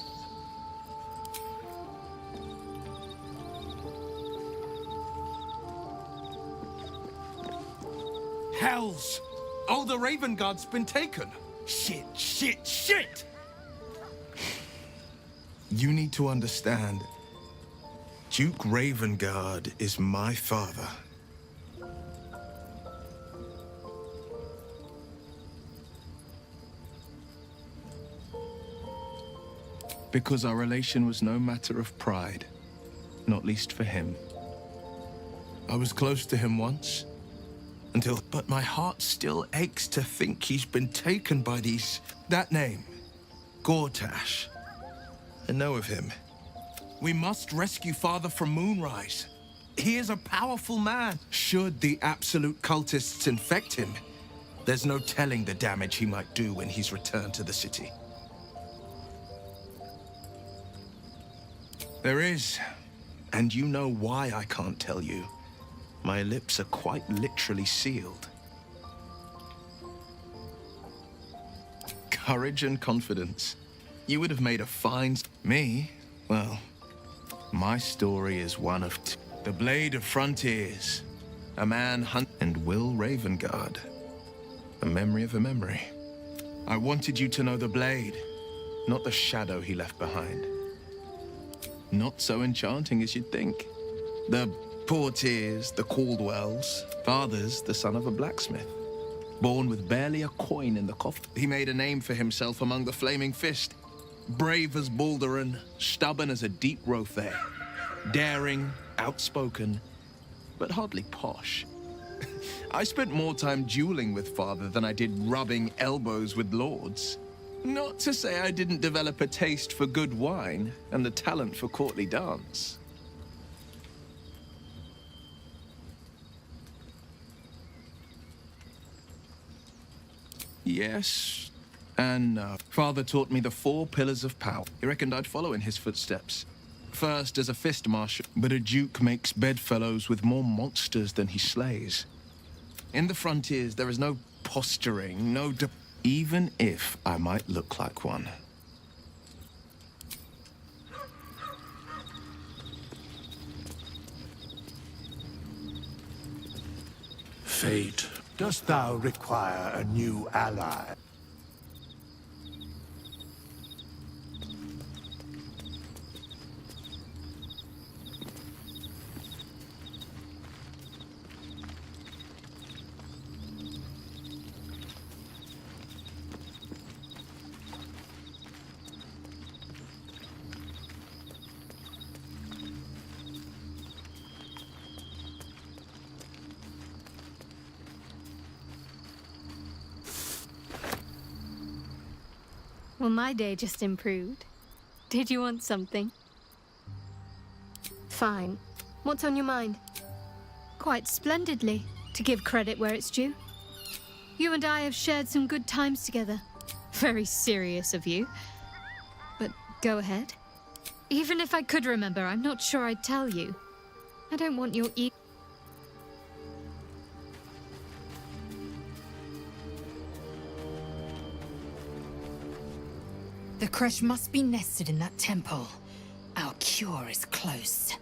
Hells! Oh, the Raven Guard's been taken. Shit, shit, shit! You need to understand. Duke Ravengard is my father. Because our relation was no matter of pride, not least for him. I was close to him once, but my heart still aches to think he's been taken by these... That name, Gortash. I know of him. We must rescue Father from Moonrise. He is a powerful man. Should the absolute cultists infect him, there's no telling the damage he might do when he's returned to the city. There is, and you know why I can't tell you. My lips are quite literally sealed. Courage and confidence. You would have made a fine... Me? Well, my story is one of the Blade of Frontiers. A man hunt... And Will Ravengard. A memory of a memory. I wanted you to know the Blade, not the shadow he left behind. Not so enchanting as you'd think. The Portiers, the Caldwells, father's the son of a blacksmith. Born with barely a coin in the coffin. He made a name for himself among the Flaming Fist. Brave as Baldur, stubborn as a deep Rothay. Daring, outspoken, but hardly posh. I spent more time dueling with father than I did rubbing elbows with lords. Not to say I didn't develop a taste for good wine and the talent for courtly dance. Yes and no. Father taught me the 4 pillars of power. He reckoned I'd follow in his footsteps. First as a fist marshal, but a duke makes bedfellows with more monsters than he slays. In the frontiers, there is no posturing, no even if I might look like one. Fate, dost thou require a new ally? Well, my day just improved. Did you want something? Fine. What's on your mind? Quite splendidly, to give credit where it's due. You and I have shared some good times together. Very serious of you. But go ahead. Even if I could remember, I'm not sure I'd tell you. I don't want your ego. The Kresh must be nested in that temple. Our cure is close.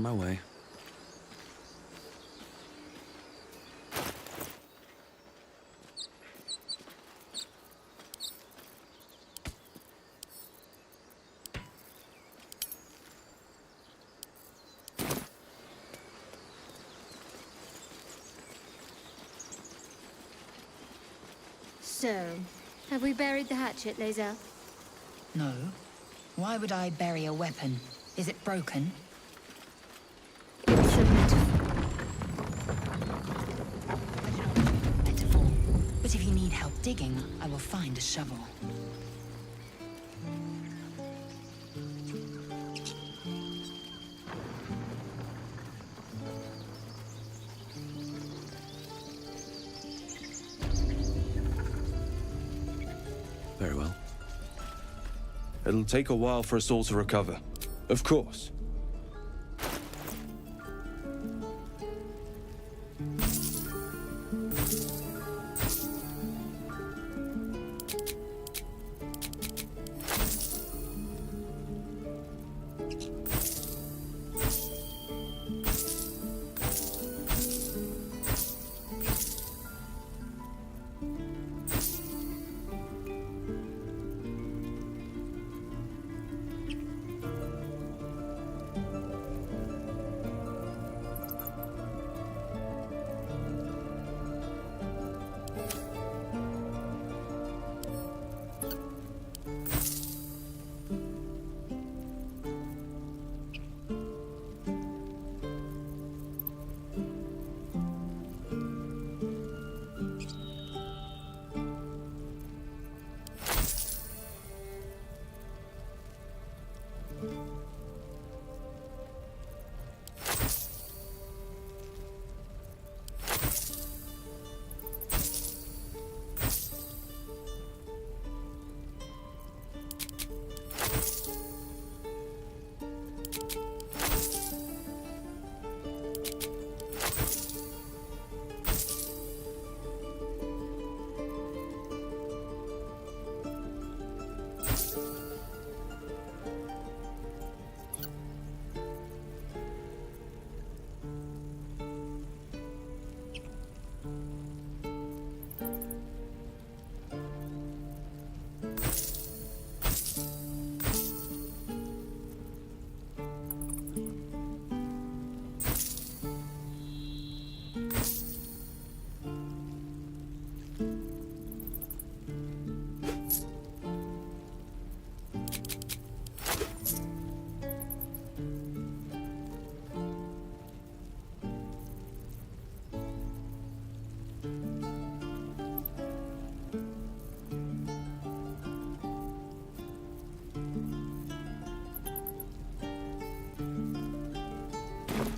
On my way. So, have we buried the hatchet, Lae'zel? No. Why would I bury a weapon? Is it broken? It's a metaphor. Metaphor. But if you need help digging, I will find a shovel. Very well. It'll take a while for us all to recover. Of course.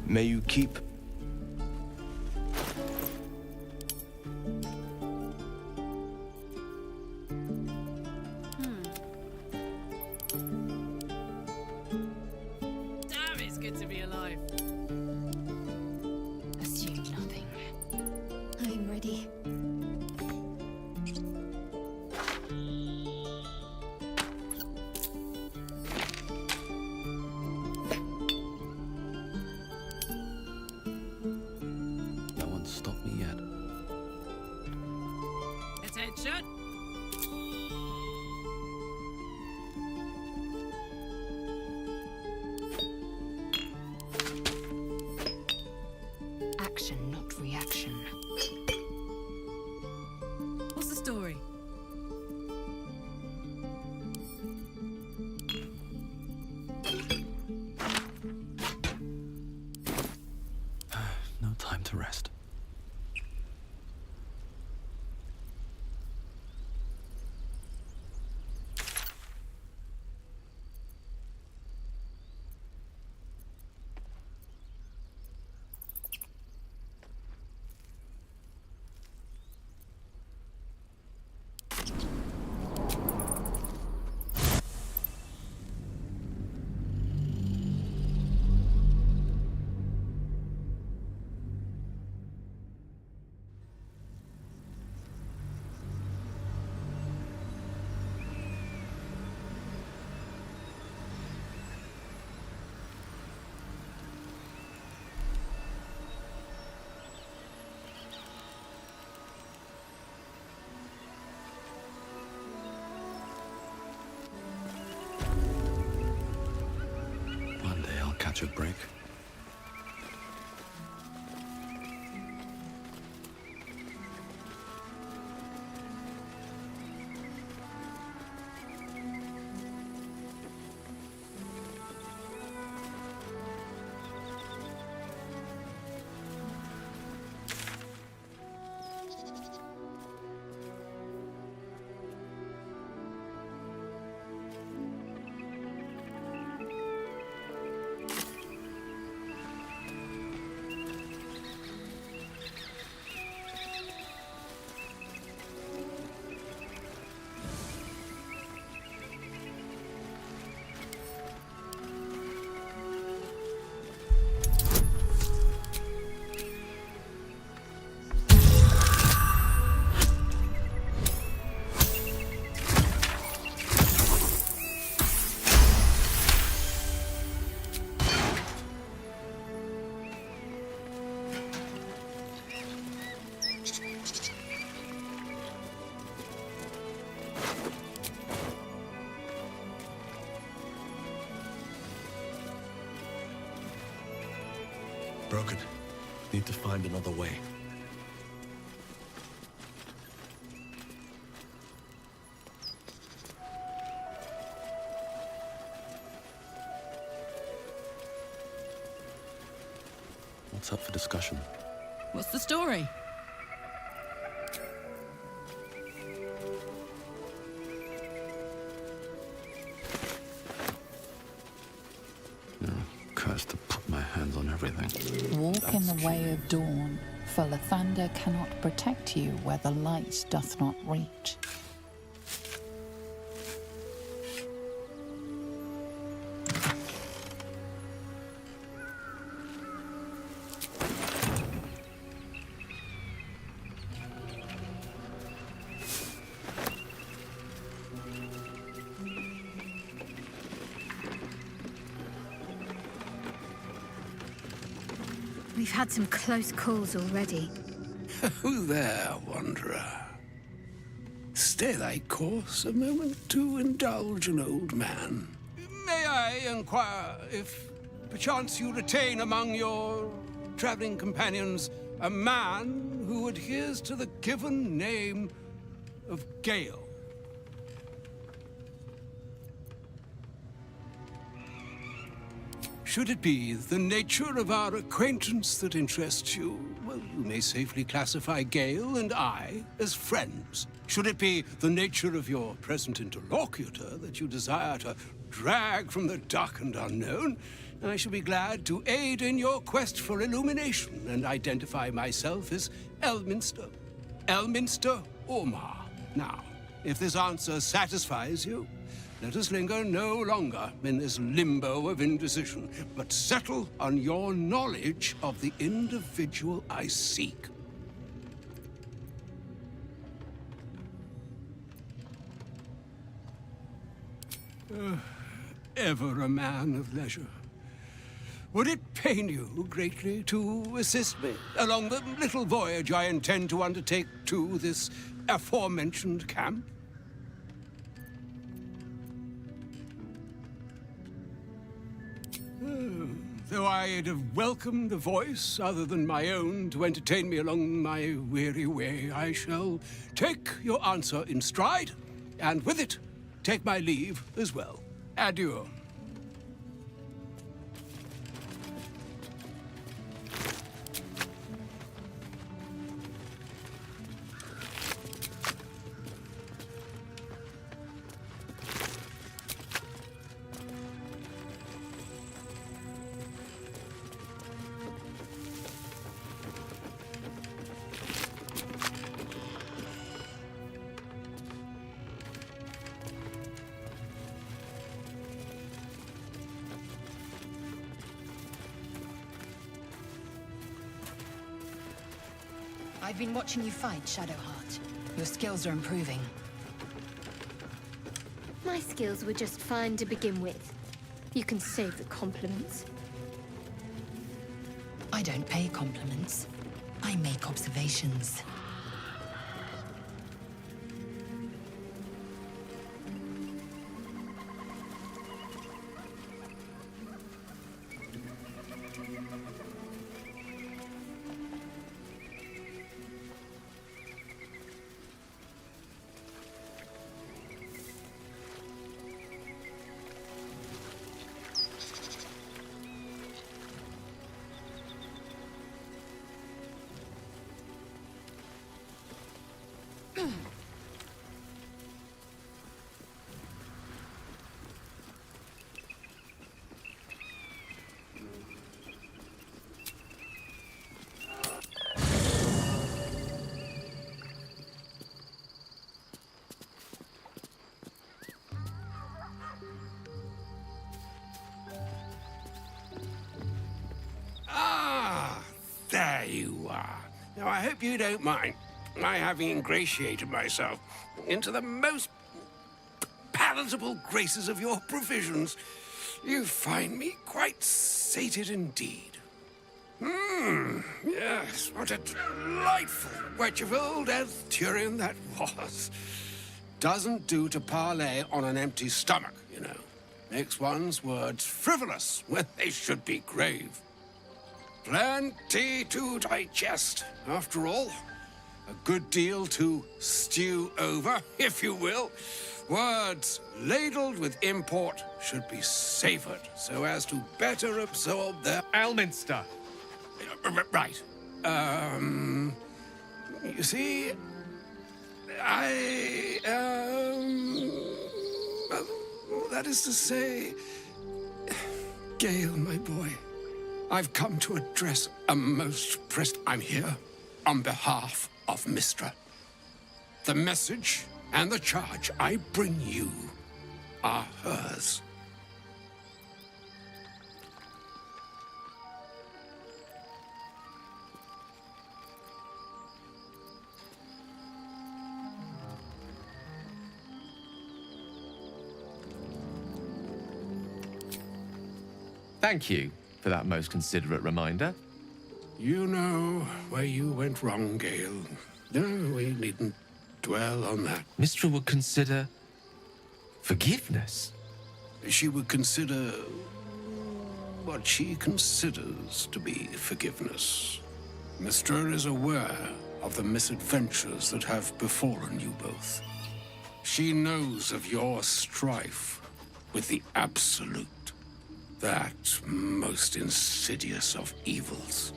May you keep... Damn, it's good to be alive. Assume nothing. I'm ready. No one's stopped me yet. Attention! Action, not reaction. What's the story? No time to rest. catch a break? Broken. Need to find another way. What's up for discussion? What's the story? Cursed to put my hands on everything. Walk in the way of dawn, for Lathander cannot protect you where the light doth not reach. We've had some close calls already. Who there, wanderer? Stay thy course a moment to indulge an old man. May I inquire if perchance you retain among your traveling companions a man who adheres to the given name of Gale? Should it be the nature of our acquaintance that interests you, well, you may safely classify Gale and I as friends. Should it be the nature of your present interlocutor that you desire to drag from the dark and unknown, I shall be glad to aid in your quest for illumination and identify myself as Elminster. Elminster Ormar. Now, if this answer satisfies you, let us linger no longer in this limbo of indecision, but settle on your knowledge of the individual I seek. Ever a man of leisure. Would it pain you greatly to assist me along the little voyage I intend to undertake to this aforementioned camp? Though I'd have welcomed a voice other than my own to entertain me along my weary way, I shall take your answer in stride, and with it, take my leave as well. Adieu. I've been watching you fight, Shadowheart. Your skills are improving. My skills were just fine to begin with. You can save the compliments. I don't pay compliments. I make observations. Now, I hope you don't mind my having ingratiated myself into the most palatable graces of your provisions. You find me quite sated indeed. Yes, what a delightful wedge of old Elthurian that was. Doesn't do to parley on an empty stomach, you know. Makes one's words frivolous when they should be grave. Plenty to digest, after all. A good deal to stew over, if you will. Words ladled with import should be savored so as to better absorb their... Elminster! Right. You see, well, that is to say, Gale, my boy, I've come to address a most pressed... I'm here on behalf of Mystra. The message and the charge I bring you are hers. Thank you for that most considerate reminder. You know where you went wrong, Gale. No, we needn't dwell on that. Mystra would consider forgiveness. She would consider what she considers to be forgiveness. Mystra is aware of the misadventures that have befallen you both. She knows of your strife with the Absolute, that most insidious of evils.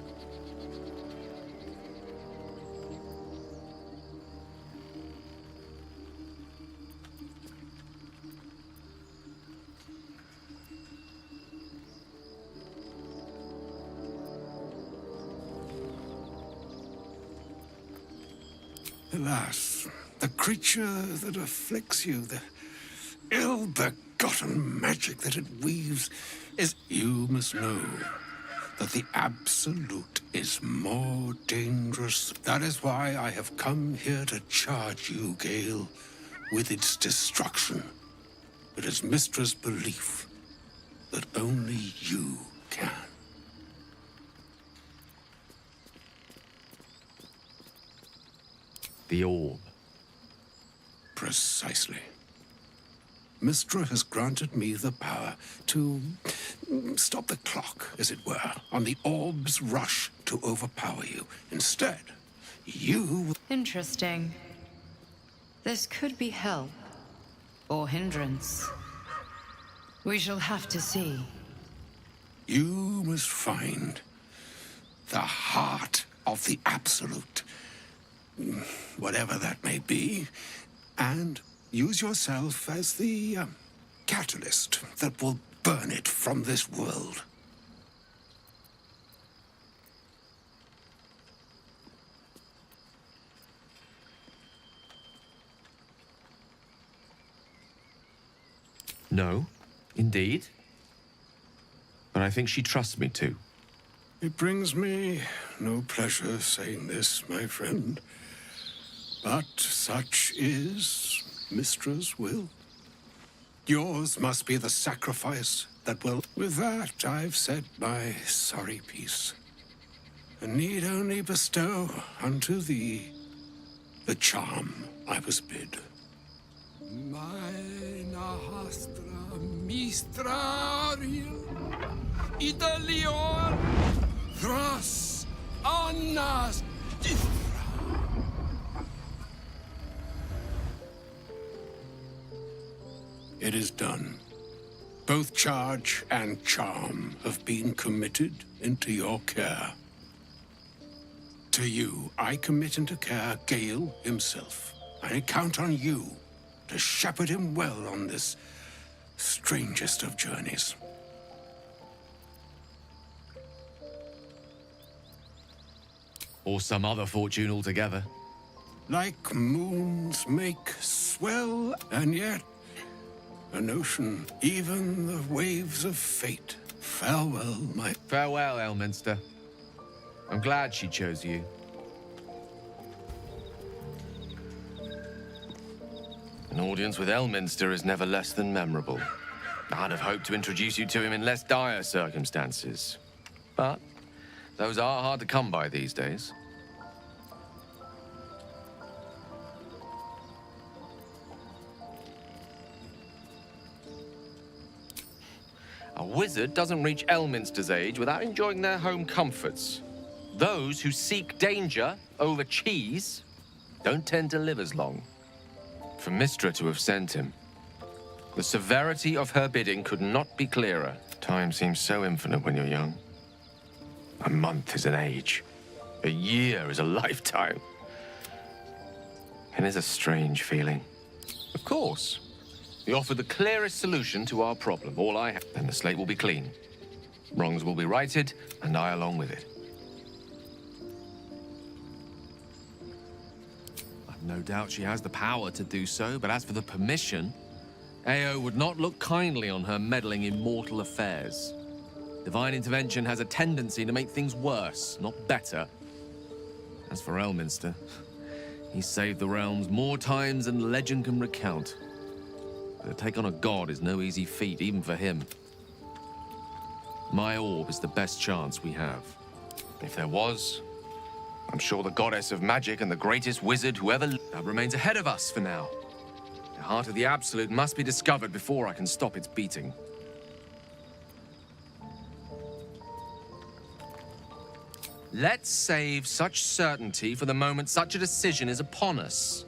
Alas, the creature that afflicts you, the ill-begotten magic that it weaves, is... You must know that the Absolute is more dangerous. That is why I have come here to charge you, Gale, with its destruction. It is Mystra's belief that only you can. The orb. Precisely. Mystra has granted me the power to stop the clock, as it were, on the orb's rush to overpower you. Instead, you... Interesting. This could be help, or hindrance. We shall have to see. You must find the heart of the Absolute, whatever that may be, and use yourself as the catalyst that will burn it from this world. No, indeed. But I think she trusts me too. It brings me no pleasure saying this, my friend. But such is Mystra's will. Yours must be the sacrifice that will... With that, I've said my sorry piece, and need only bestow unto thee the charm I was bid. Meine hastra mistrariel, Italion, thras annas It is done. Both charge and charm have been committed into your care. To you, I commit into care Gale himself. I count on you to shepherd him well on this strangest of journeys. Or some other fortune altogether. Like moons make swell, and yet an ocean, even the waves of fate. Farewell, my... Farewell, Elminster. I'm glad she chose you. An audience with Elminster is never less than memorable. I'd have hoped to introduce you to him in less dire circumstances. But those are hard to come by these days. A wizard doesn't reach Elminster's age without enjoying their home comforts. Those who seek danger over cheese don't tend to live as long. For Mystra to have sent him, the severity of her bidding could not be clearer. Time seems so infinite when you're young. A month is an age. A year is a lifetime. It is a strange feeling. Of course. We offer the clearest solution to our problem. All I have, then the slate will be clean. Wrongs will be righted, and I along with it. I've no doubt she has the power to do so, but as for the permission, Ao would not look kindly on her meddling in mortal affairs. Divine intervention has a tendency to make things worse, not better. As for Elminster, he saved the realms more times than legend can recount. To take on a god is no easy feat, even for him. My orb is the best chance we have. If there was, I'm sure the goddess of magic and the greatest wizard who ever lived remains ahead of us for now. The heart of the Absolute must be discovered before I can stop its beating. Let's save such certainty for the moment such a decision is upon us.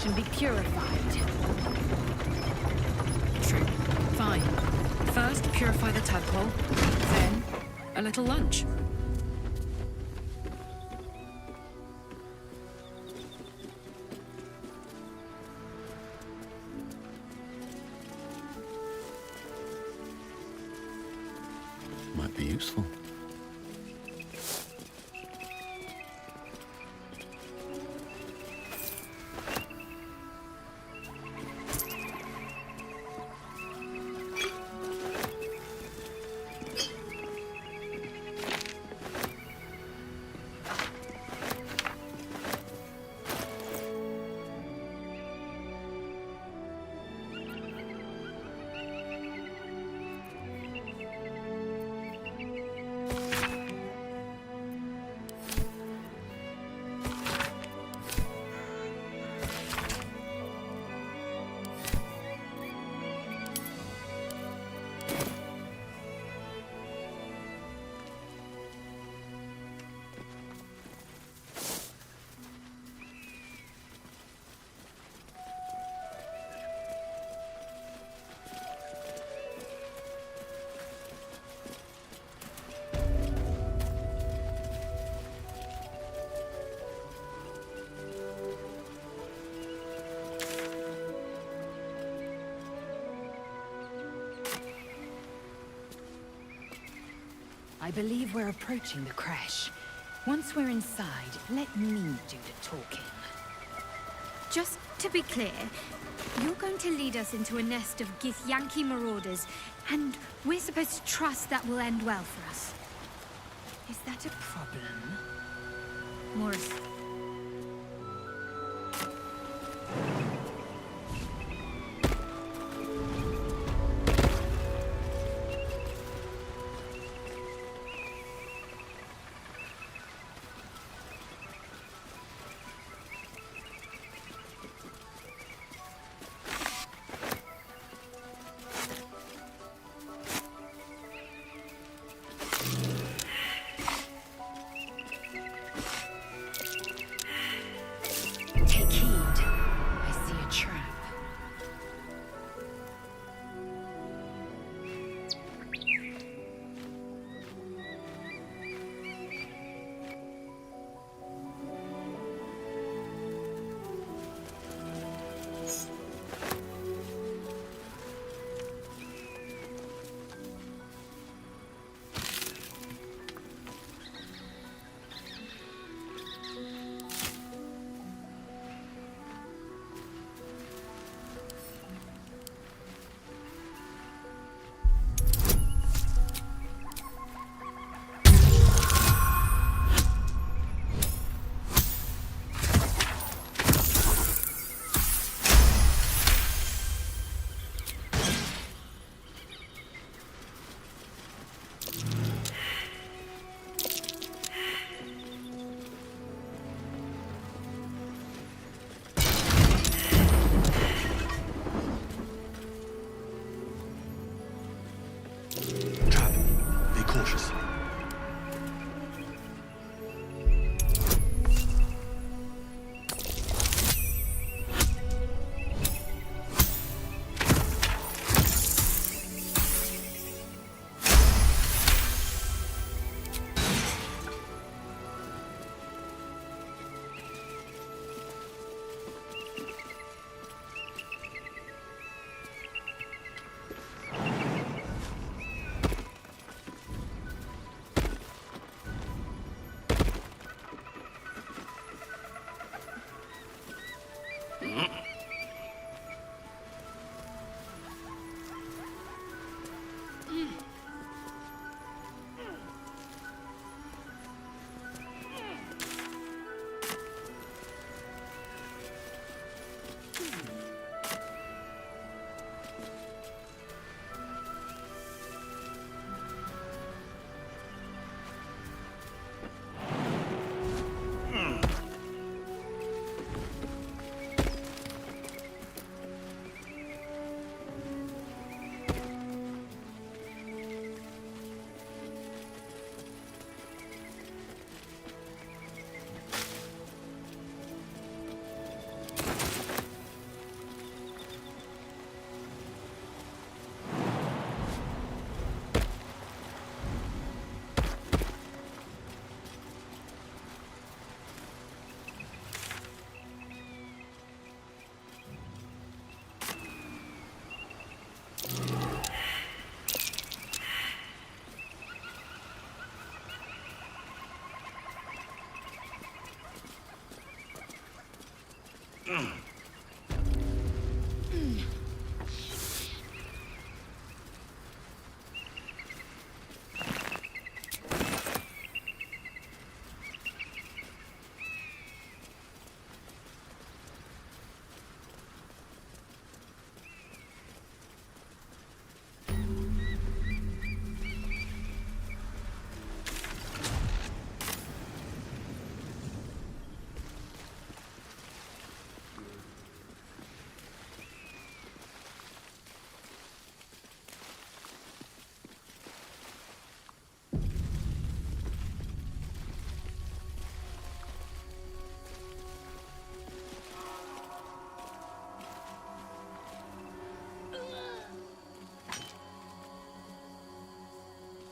And be purified. True. Fine. First, purify the tadpole, then a little lunch. Might be useful. I believe we're approaching the crash. Once we're inside, let me do the talking. Just to be clear, you're going to lead us into a nest of Githyanki marauders, and we're supposed to trust that will end well for us. Is that a problem? Morris.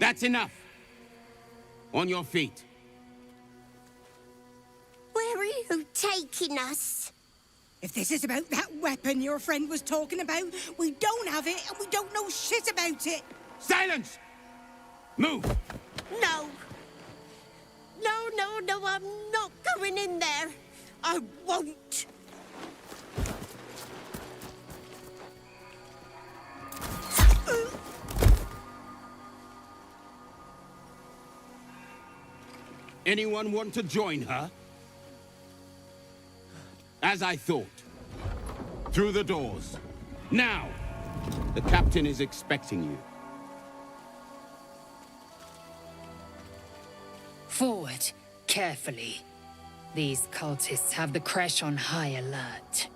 That's enough. On your feet. Where are you taking us? If this is about that weapon your friend was talking about, we don't have it and we don't know shit about it. Silence! Move! No. No, I'm not going in there. I won't. Anyone want to join her? As I thought. Through the doors. Now! The captain is expecting you. Forward, carefully. These cultists have the Creche on high alert.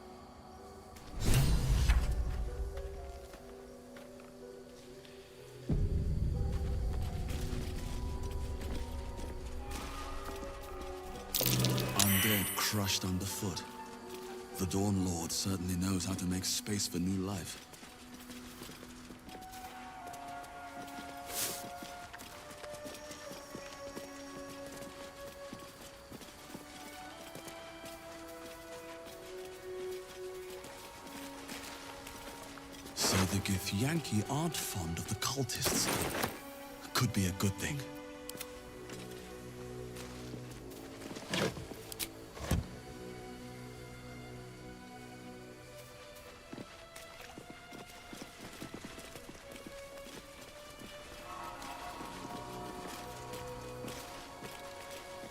Undead crushed underfoot. The Dawn Lord certainly knows how to make space for new life. So the Githyanki aren't fond of the cultists. Could be a good thing.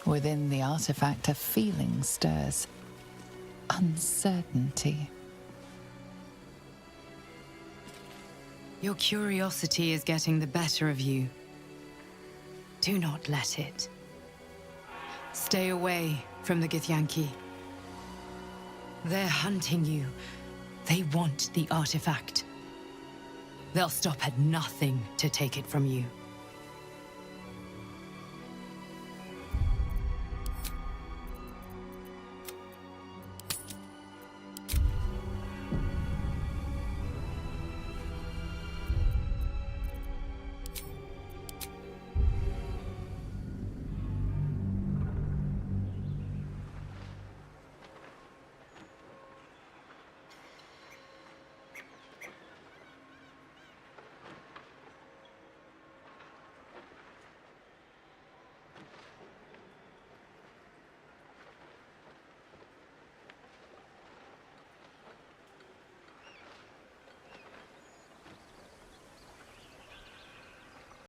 Within the artifact, a feeling stirs. Uncertainty. Your curiosity is getting the better of you. Do not let it. Stay away from the Githyanki. They're hunting you. They want the artifact. They'll stop at nothing to take it from you.